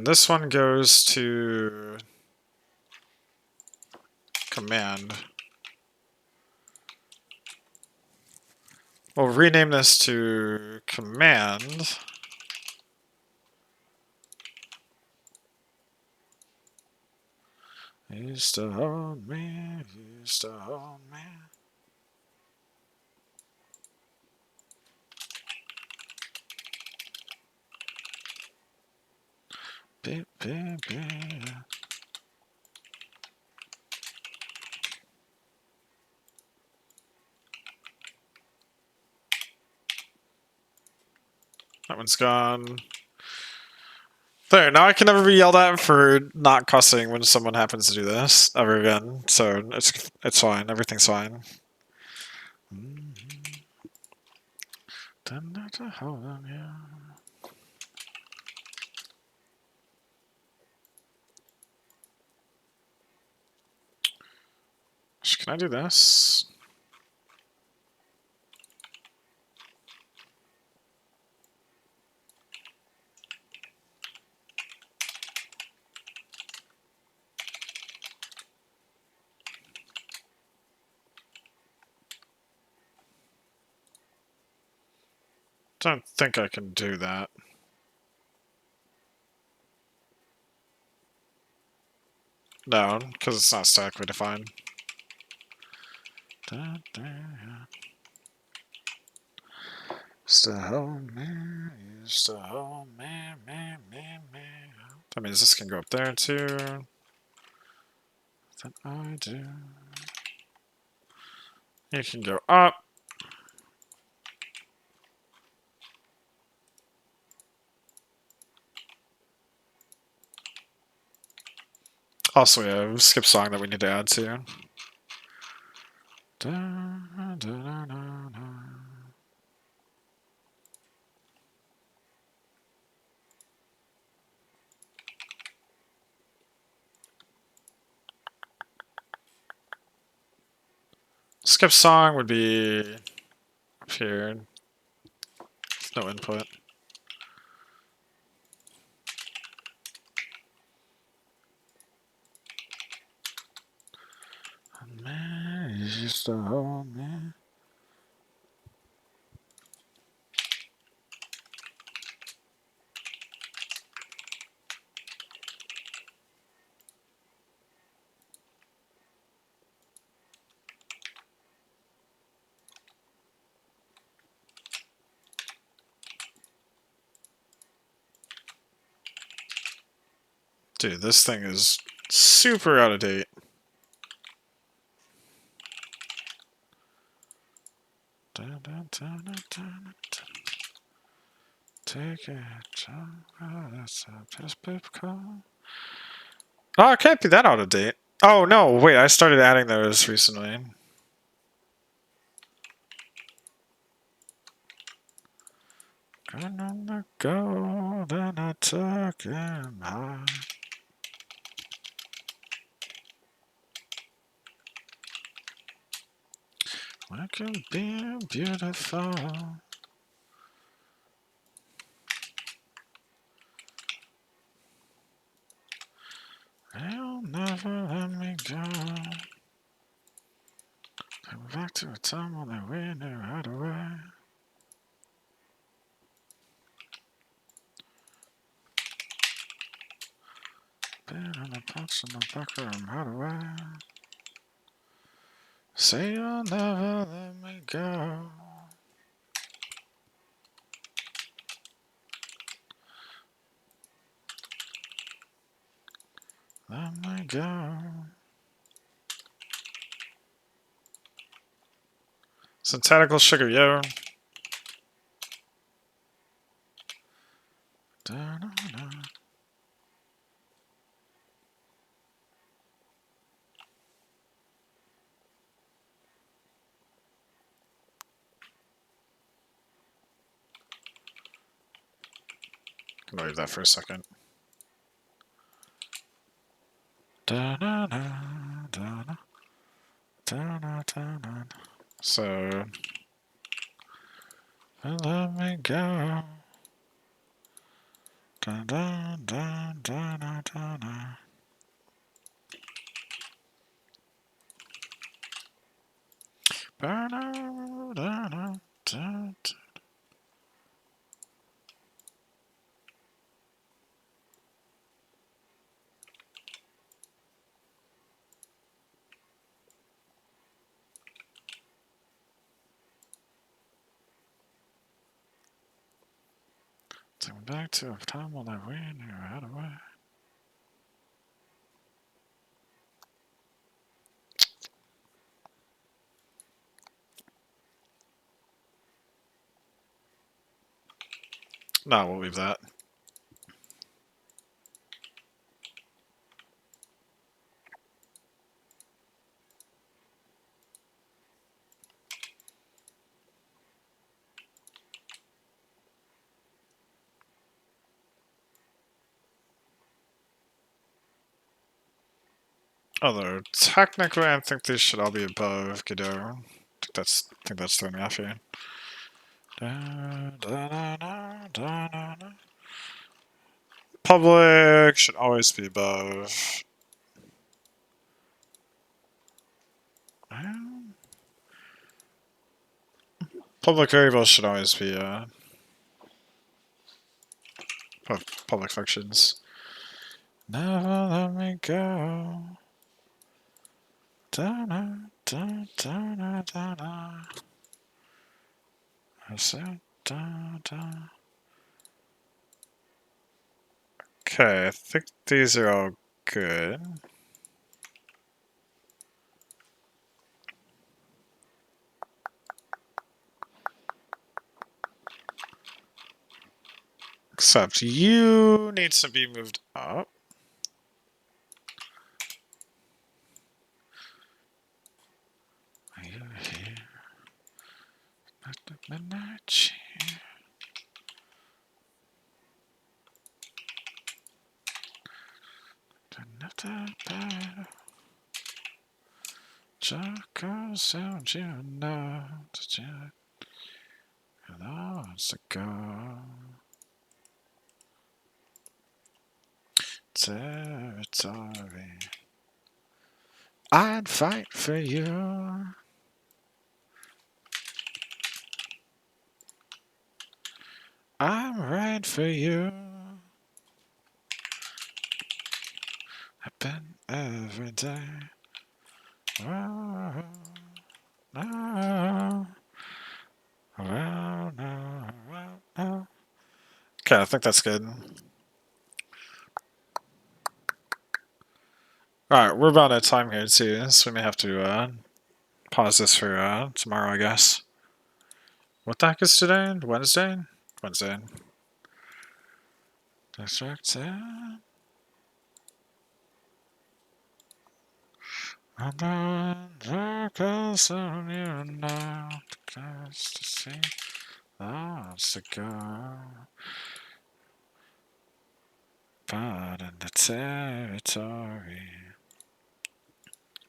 this one goes to command. We'll rename this to command. Used to hold me, used to hold me. That one's gone. There, now I can never be yelled at for not cussing when someone happens to do this ever again. So it's fine. Everything's fine. Hold on, yeah. Can I do this? Don't think I can do that. No, because it's not statically defined. Used to hold me, used to hold me. That means this can go up there too. That I do. You can go up. Also, we have a skip song that we need to add to. Skip song would be up here. No input. Man, you used to hold me. Dude, this thing is super out of date. Take it. That's a piss pip call. Oh, it can't be that out of date. Oh, no, wait, I started adding those recently. Going on the go, then I took him high. I can be beautiful. They'll never let me go. Go back to a time when we knew how to ride. Been on the punch in the back room, how to ride. Say you'll never let me go. Let me go. Synthetical sugar, yo. Da-da-da. I'm gonna leave that for a second. Da-da-da, da-da, da-da-da-da. So, let me go. Da-da-da-da-da-da. Ba-da-da-da-da. Take me back to a time when I we knew how to ride. No, we'll leave that. Although technically, I think these should all be above Godot. I think that's throwing me off here. Public should always be above. Public variables should always be public functions. Never let me go. Da-na, da-na, da-na. I said da-da. Okay, I think these are all good. Except you need to be moved up. Are you here? At the midnight cheer. Jocko sound you know that you lost to go. Territory. I'd fight for you. I'm right for you. Happen every day. Oh, no. Oh, no. Oh. Okay, I think that's good. Alright, we're about at time here too, so we may have to pause this for tomorrow, I guess. What the heck is today? Wednesday? Wednesday. Distracted. I'm not focus on you now, just to see lots to go. But in the territory,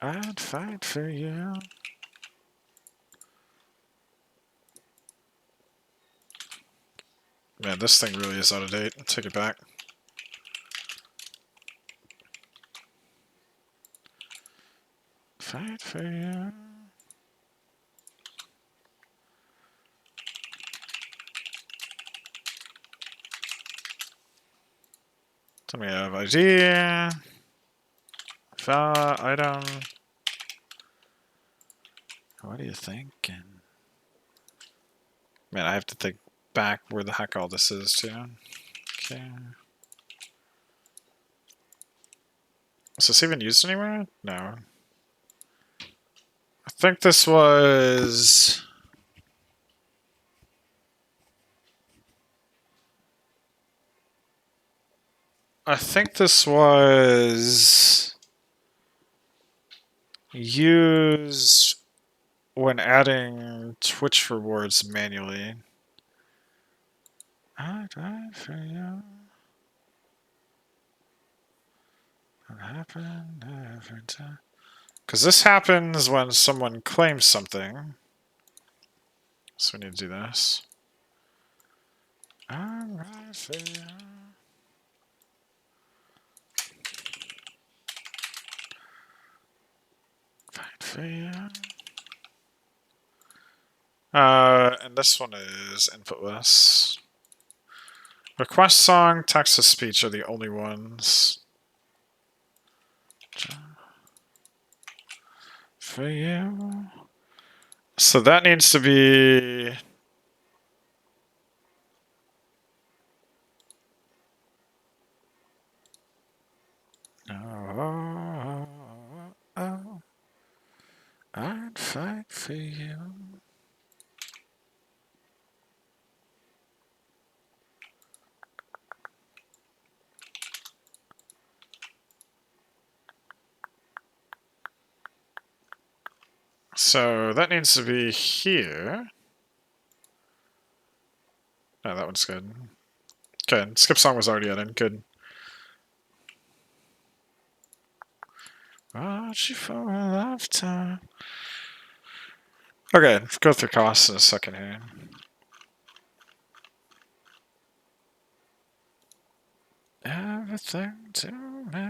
I'd fight for you. Man, this thing really is out of date. Take it back. Fight for you. Tell me I have idea. Item. What are you thinking? Man, I have to think back where the heck all this is too. Okay. Is this even used anywhere? No. I think this was... I think this was used when adding Twitch rewards manually. I'd ride for you. What happened every time? Because this happens when someone claims something. So we need to do this. I'd ride for you. Fight for you. And this one is inputless. Request song, text to speech are the only ones. For you. So that needs to be... Oh, I'd fight for you. So that needs to be here. Oh, that one's good. Okay, skip song was already added. Good. Watch you for a lifetime. Okay, go through costs in a second here. Everything to me.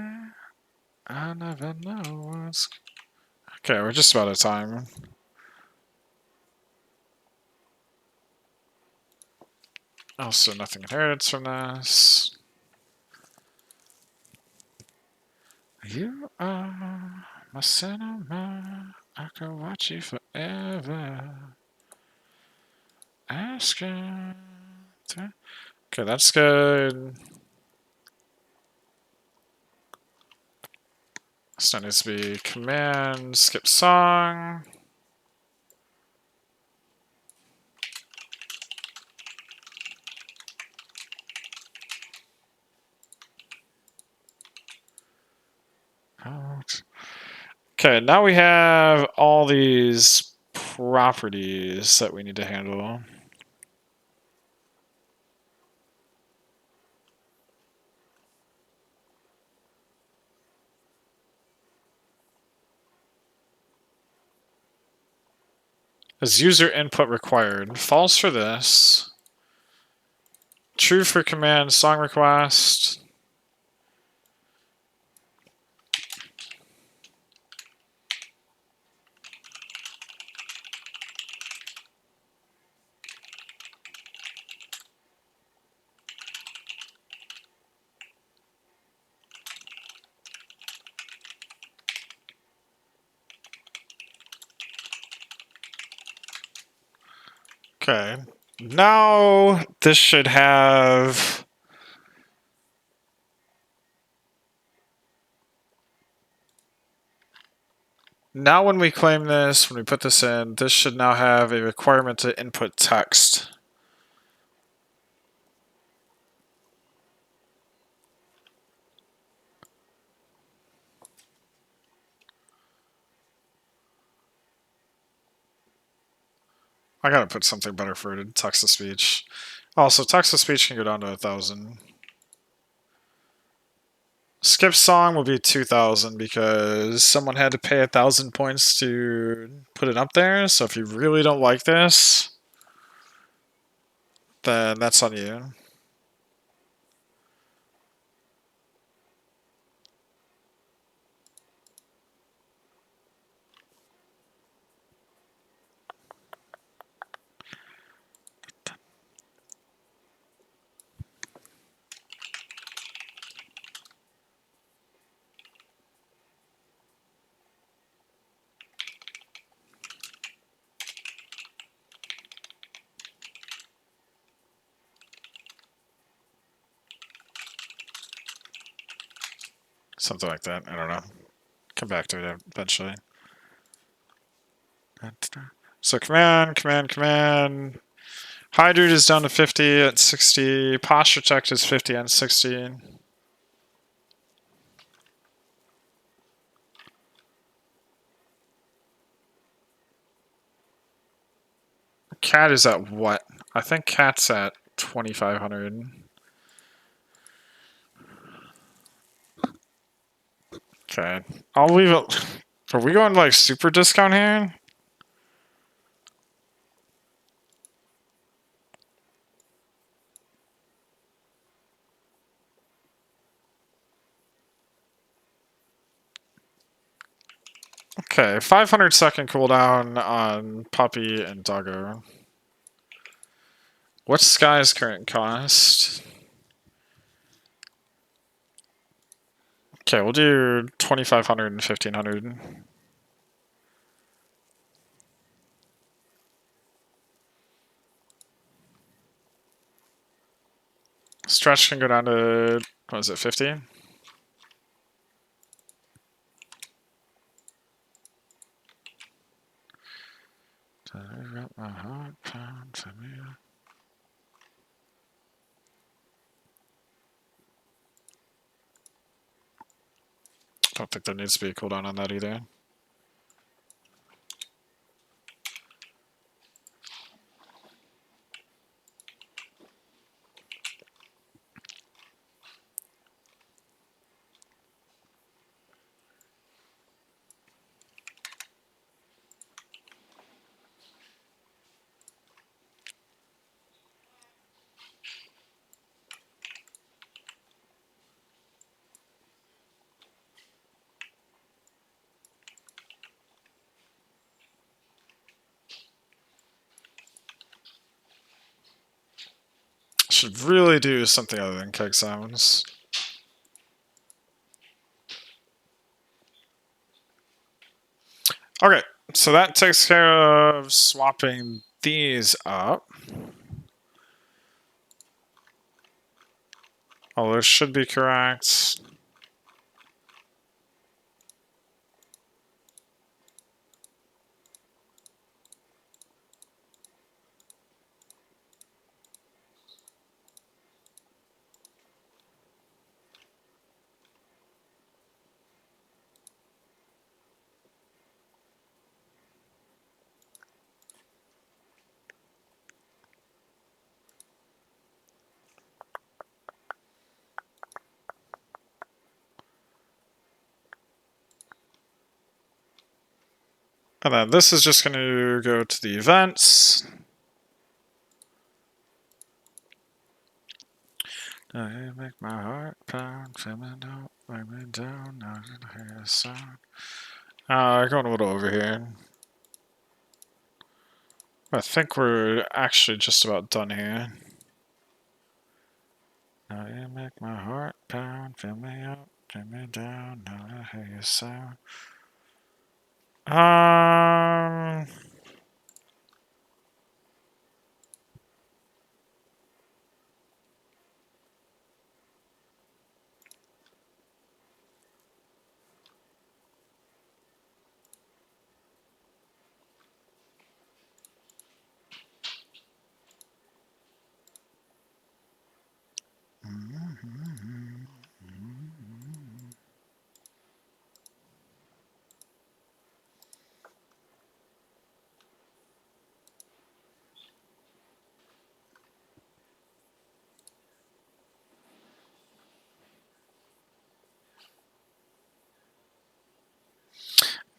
I never know what's. Okay, we're just about out of time. Also, nothing inherits from this. You are my cinema. I could watch you forever. Asking. Okay, that's good. So that needs to be command, skip song. Okay, now we have all these properties that we need to handle. Is user input required? False for this. True for command, song request. Okay. Now this should have. Now when we claim this, when we put this in, this should now have a requirement to input text. I gotta put something better for text to speech. Also, text to speech can go down to 1,000. Skip song will be 2,000 because someone had to pay 1,000 points to put it up there. So if you really don't like this, then that's on you. Something like that. I don't know. Come back to it eventually. So command. Hydrate is down to 50 at 60. Posture check is 50 and 60. Cat is at what? I think cat's at 2,500. Okay. I'll leave it. Are we going like super discount here? Okay, 500-second cooldown on Puppy and Doggo. What's Sky's current cost? Okay, we'll do 2,500 and 1,500. Stretch can go down to, what is it, 50? Don't think there needs to be a cooldown on that either. should really do something other than kick sounds. Okay, so that takes care of swapping these up. All those should be correct. And then this is just going to go to the events. I make my heart pound, feeling don't let me down, now I hear a sound. Going a little over here. I think we're actually just about done here. Now you make my heart pound, fill me up, turn me down, now I hear a sound.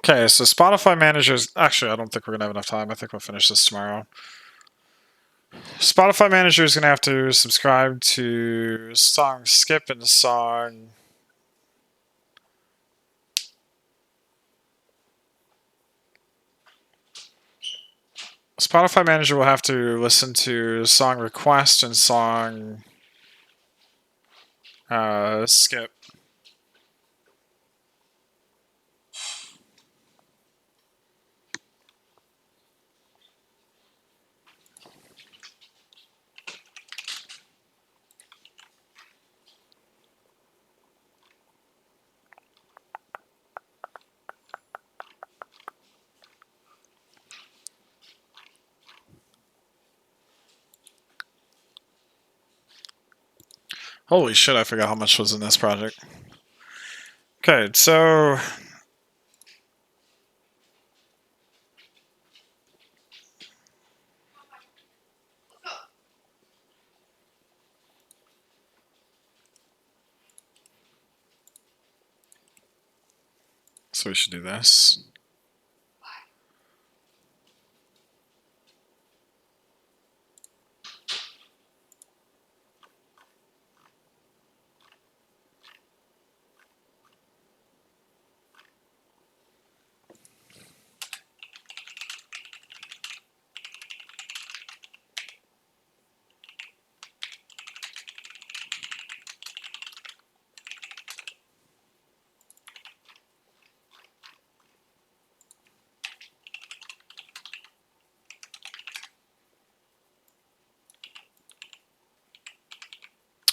Okay, so Spotify managers. Actually, I don't think we're gonna have enough time. I think we'll finish this tomorrow. Spotify manager is gonna have to subscribe to song skip and song. Spotify manager will have to listen to song request and song skip. Holy shit, I forgot how much was in this project. Okay, so we should do this.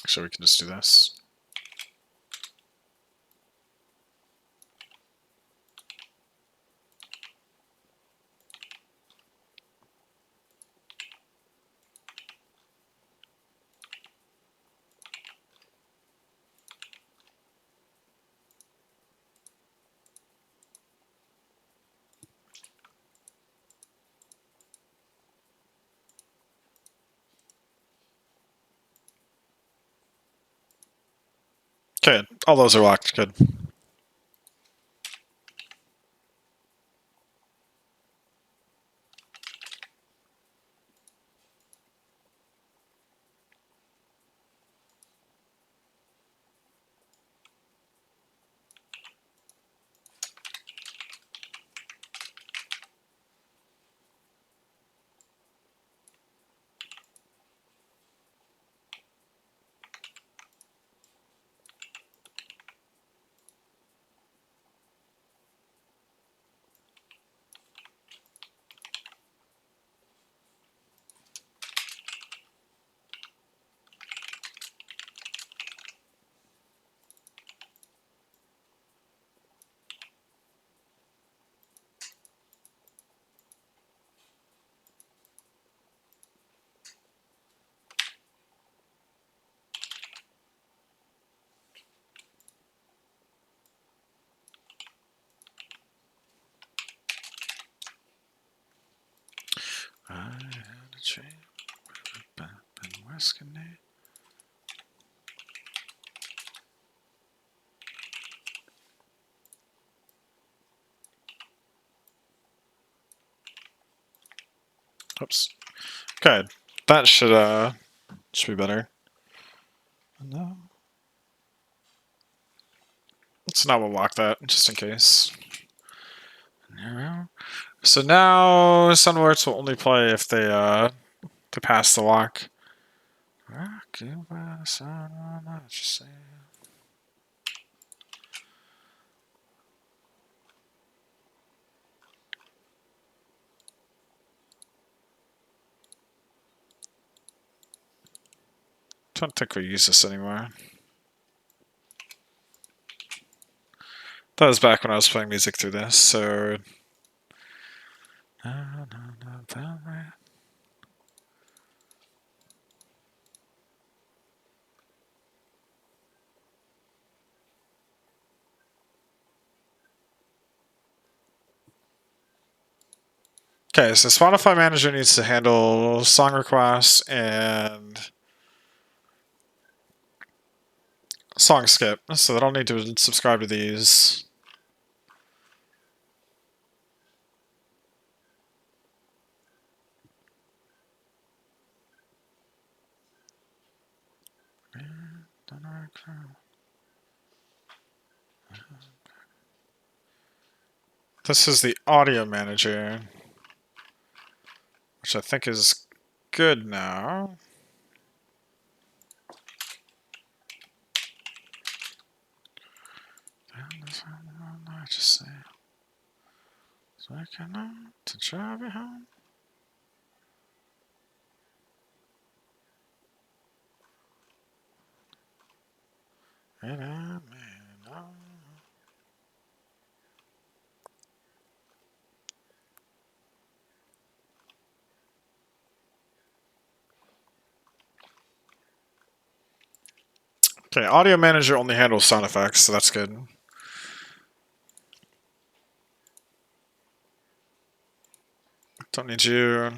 So we can just do this. Okay, all those are locked. Good. I had a dream. Ben Wesconney. Oops. Good. That should be better. No. So now we'll lock that just in case. So now Sun Alerts will only play if they pass the lock. Just saying. Don't think we use this anymore. That was back when I was playing music through this, so. Okay, so Spotify Manager needs to handle song requests and song skip, so they don't need to subscribe to these. This is the audio manager, which I think is good now. Just say, so I cannot to drive it home. And I may not. Okay, audio manager only handles sound effects, so that's good. Don't need you.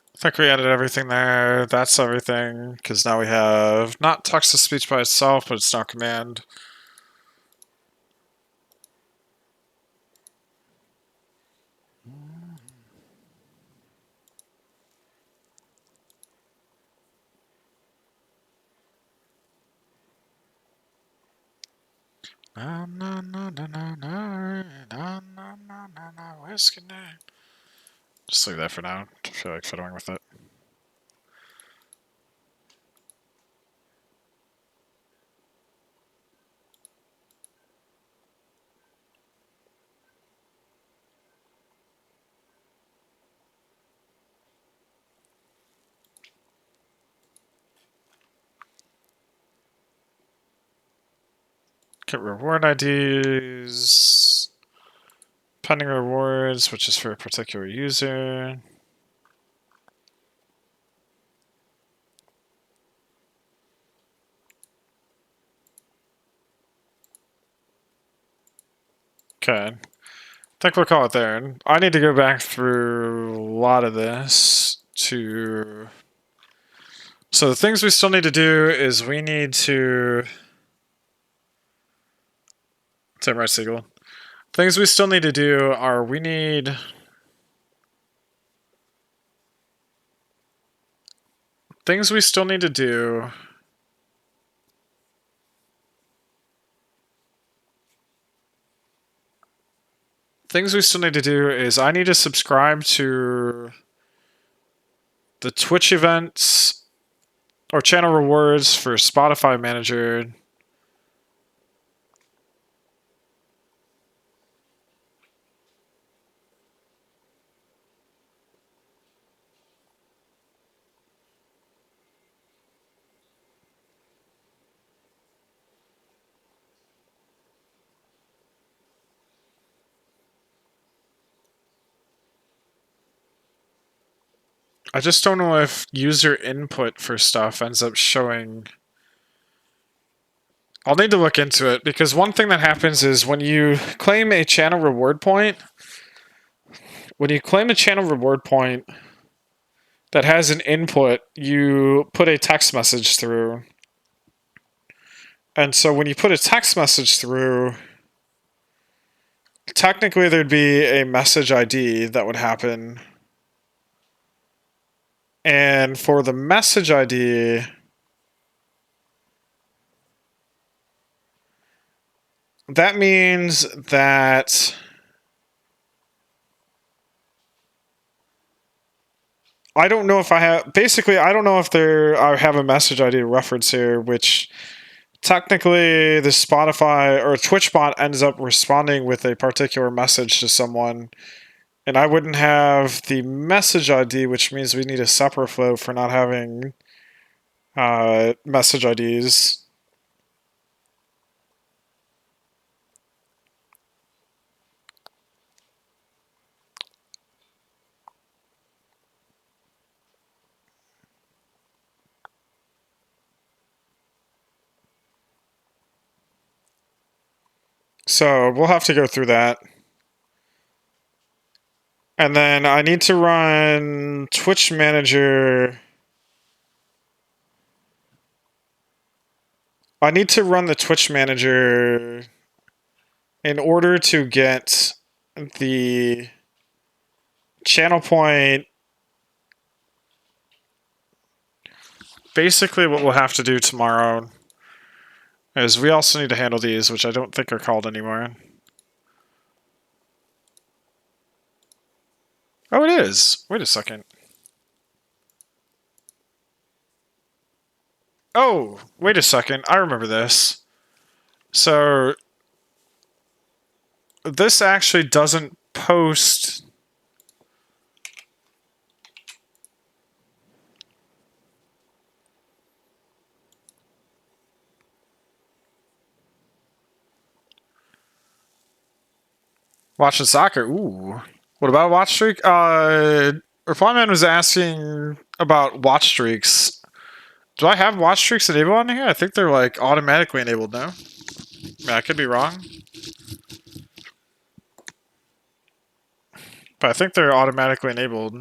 I think we added everything there. That's everything, because now we have not text-to-speech by itself, but it's now command. Whiskey night. Just leave that for now. I feel like fiddling with it. Get reward IDs. Pending rewards, which is for a particular user. Okay. I think we'll call it there. I need to go back through a lot of this to... So the things we still need to do is we need to... Tim Rice Siegel. Things we still need to do are we need... Things we still need to do... Things we still need to do is I need to subscribe to the Twitch events or channel rewards for Spotify Manager. I just don't know if user input for stuff ends up showing. I'll need to look into it because one thing that happens is when you claim a channel reward point, that has an input, you put a text message through. And so when you put a text message through, technically there'd be a message ID that would happen. And for the message ID, that means that I don't know if I have. Basically, I don't know if I have a message ID reference here, which technically the Spotify or Twitch bot ends up responding with a particular message to someone, and I wouldn't have the message ID, which means we need a separate flow for not having message IDs. So we'll have to go through that. And then I need to run Twitch Manager. I need to run the Twitch Manager in order to get the channel point. Basically, what we'll have to do tomorrow is we also need to handle these, which I don't think are called anymore. Oh, it is. Wait a second. Oh, wait a second. I remember this. So this actually doesn't post. Watching soccer. Ooh. What about watch streak? Replyman was asking about watch streaks. Do I have watch streaks enabled on here? I think they're like automatically enabled now. I could be wrong. But I think they're automatically enabled.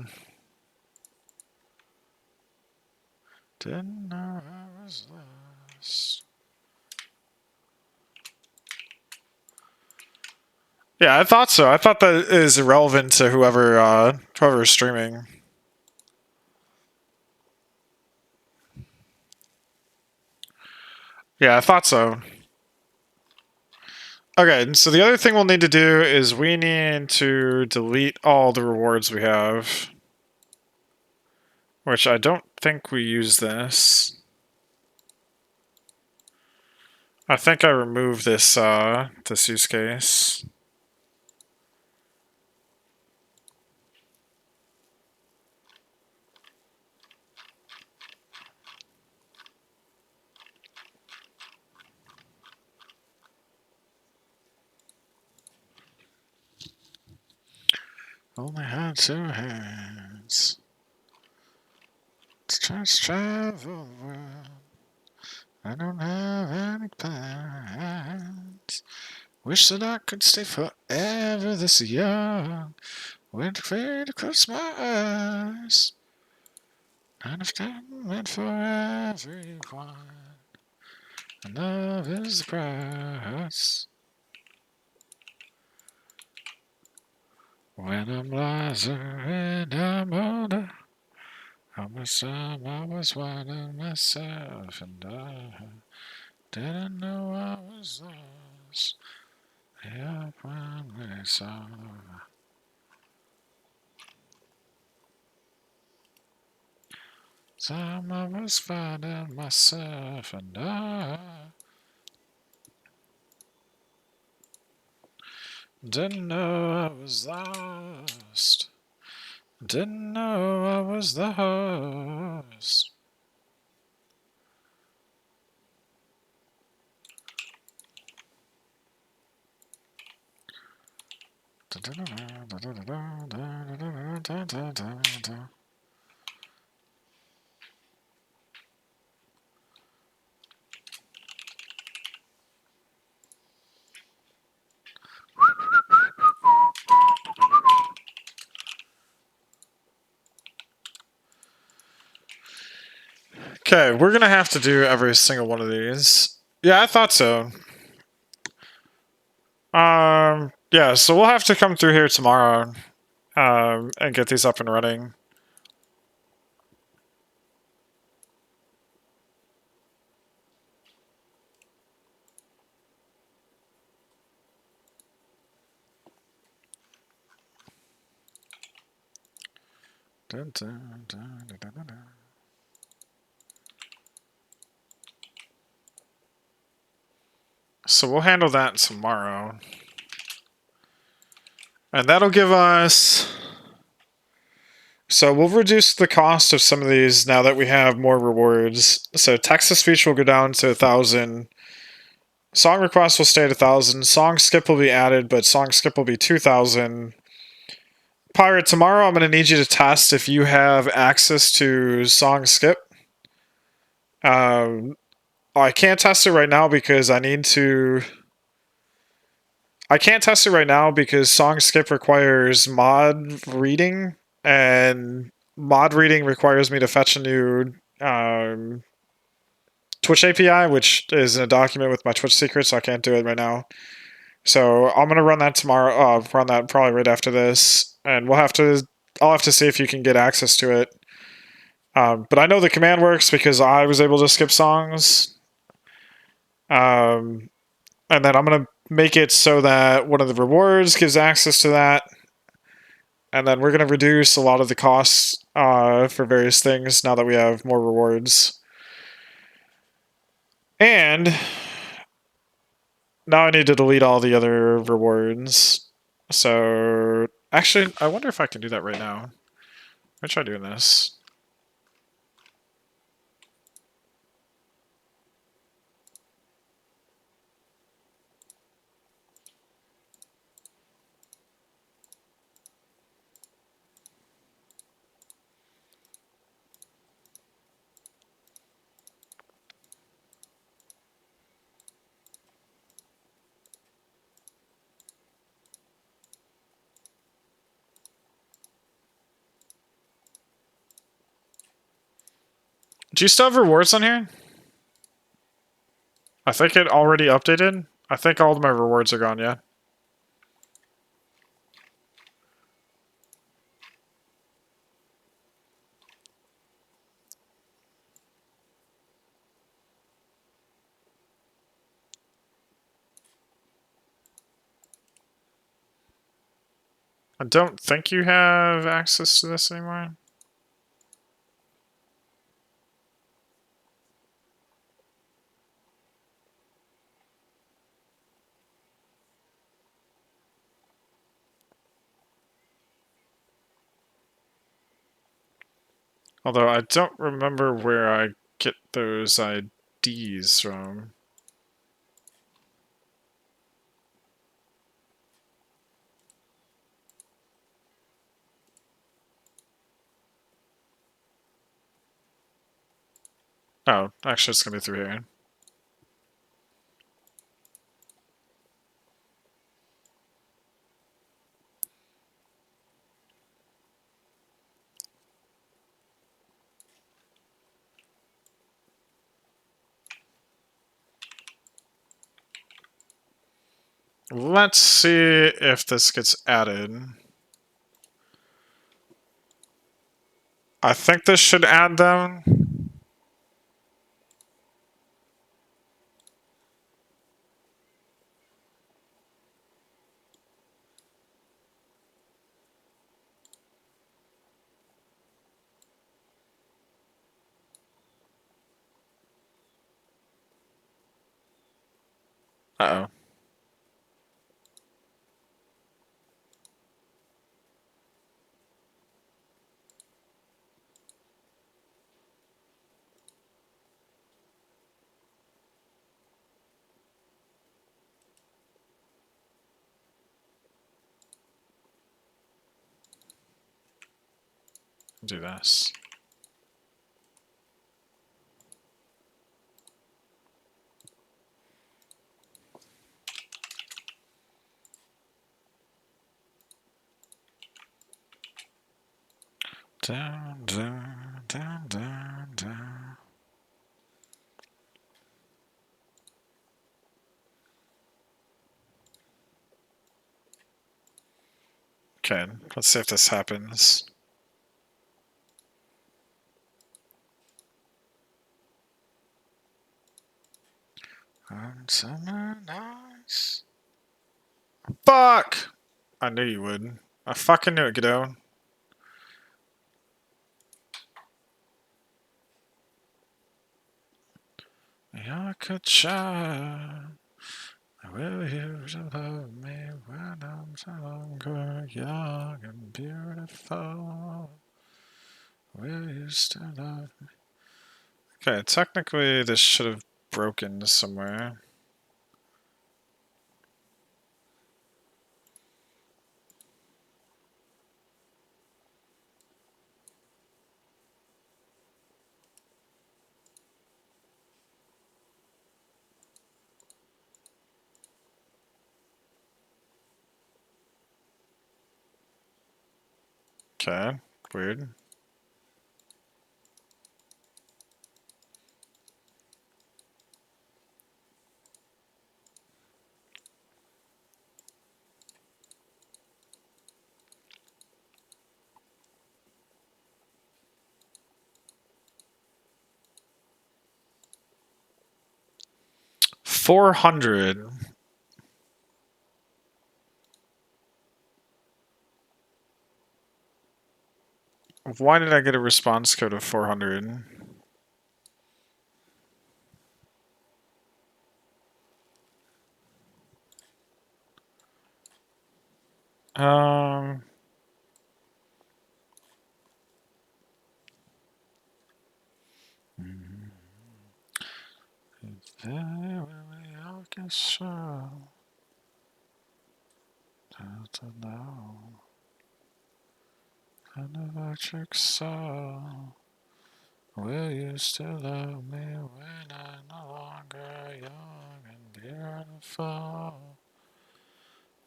Didn't know I was lost. Yeah, I thought so. I thought that is irrelevant to whoever is streaming. Yeah, I thought so. Okay, so the other thing we'll need to do is we need to delete all the rewards we have. Which I don't think we use this. I think I removed this use case. Only had 2 hands. Let's travel the world. I don't have any plans. Wish that I could stay forever this young. Went free to close my eyes. Not if time meant for everyone. And love is the price. When I'm wiser and I'm older, how much time I was winding myself, and I didn't know I was lost. Yeah, finally saw. Time I was finding myself, and I didn't know I was lost. Didn't know I was the host. Okay, we're gonna have to do every single one of these. Yeah, I thought so. Yeah, so we'll have to come through here tomorrow, and get these up and running. Dun, dun, dun, dun, dun, dun. So we'll handle that tomorrow. And that'll give us... So we'll reduce the cost of some of these now that we have more rewards. So text-to-speech will go down to 1,000. Song request will stay at 1,000. Song skip will be added, but song skip will be 2,000. Pirate, tomorrow I'm going to need you to test if you have access to song skip. I can't test it right now because I need to... I can't test it right now because song skip requires mod reading, and mod reading requires me to fetch a new Twitch API, which is in a document with my Twitch secret, so I can't do it right now. So I'm gonna run that tomorrow. Run that probably right after this, and we'll have to. I'll have to see if you can get access to it. But I know the command works because I was able to skip songs. And then I'm gonna make it so that one of the rewards gives access to that, and then we're gonna reduce a lot of the costs for various things now that we have more rewards. And now I need to delete all the other rewards. So actually, I wonder if I can do that right now. Let me try doing this. Do you still have rewards on here? I think it already updated. I think all of my rewards are gone, yeah. I don't think you have access to this anymore. Although I don't remember where I get those IDs from. Oh, actually it's gonna be through here. Let's see if this gets added. I think this should add them. Uh-oh. Do this. Down, down, down, down, down. Okay, let's see if this happens. On summer nights. Fuck! I knew you would. I fucking knew it, Godot. You're a child. Will you love me when I'm no longer young and beautiful? Will you still love me? Okay, technically this should have broken somewhere. Okay, weird. $400. Why did I get a response code of 400? Um. An electric soul. Will you still love me when I'm no longer young and beautiful?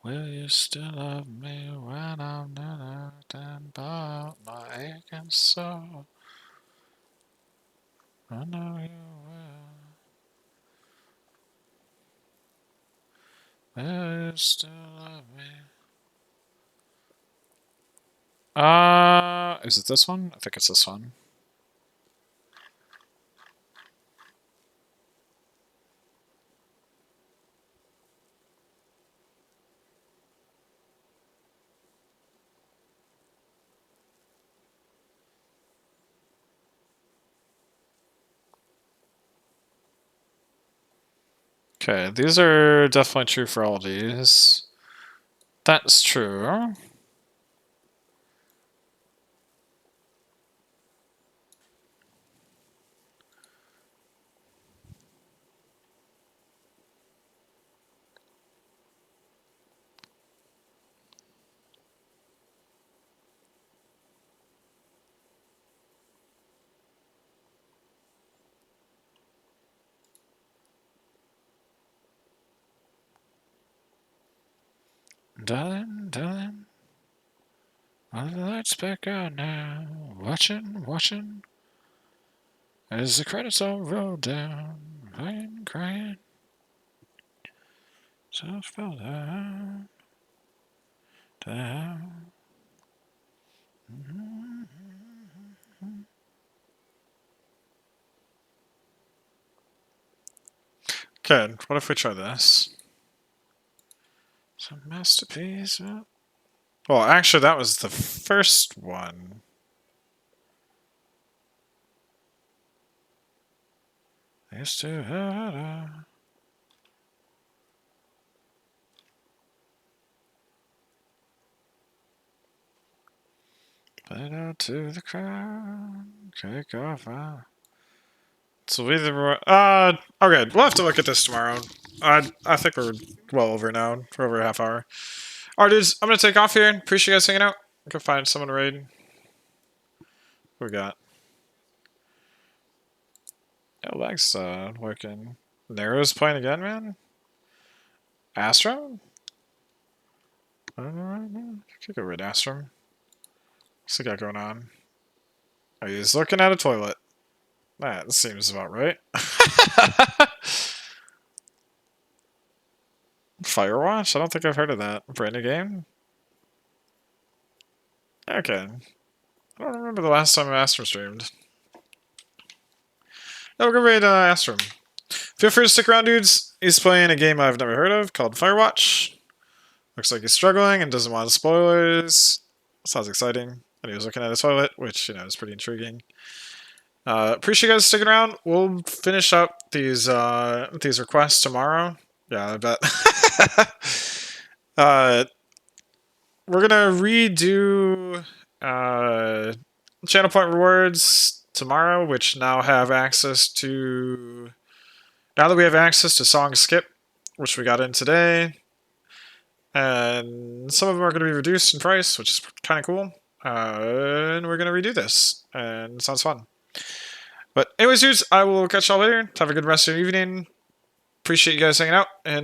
Will you still love me when I'm nothing but my aching soul? I know you will. Will you still love me? Is it this one? I think it's this one. Okay, these are definitely true for all of these. That's true. Darling, darling, all the lights back on now. Watching, as the credits all roll down. Crying, so I fell down. Okay, what if we try this? Some masterpiece. Well, actually, that was the first one. Used to play out to the crowd. Kick off. So either okay, we'll have to look at this tomorrow. I think we're well over now. For over a half hour. Alright, dudes, I'm gonna take off here. Appreciate you guys hanging out. I can find someone to raid. What we got? Yeah, Leg's working. Nero's playing again, man? Astro? I don't know right now. Could go raid Astro. What's he got going on? Oh, he's looking at a toilet. That seems about right. Firewatch? I don't think I've heard of that. Brand new game? Okay. I don't remember the last time Astrum streamed. Oh, go raid Astrum. Feel free to stick around, dudes. He's playing a game I've never heard of called Firewatch. Looks like he's struggling and doesn't want spoilers. Sounds exciting. And he was looking at a toilet, which, is pretty intriguing. Appreciate you guys sticking around. We'll finish up these requests tomorrow. Yeah, I bet. We're gonna redo channel point rewards tomorrow, which now have access to. Now that we have access to song skip, which we got in today, and some of them are going to be reduced in price, which is kind of cool. And we're going to redo this, and it sounds fun. But anyways, dudes, I will catch y'all later. Have a good rest of your evening. Appreciate you guys hanging out, and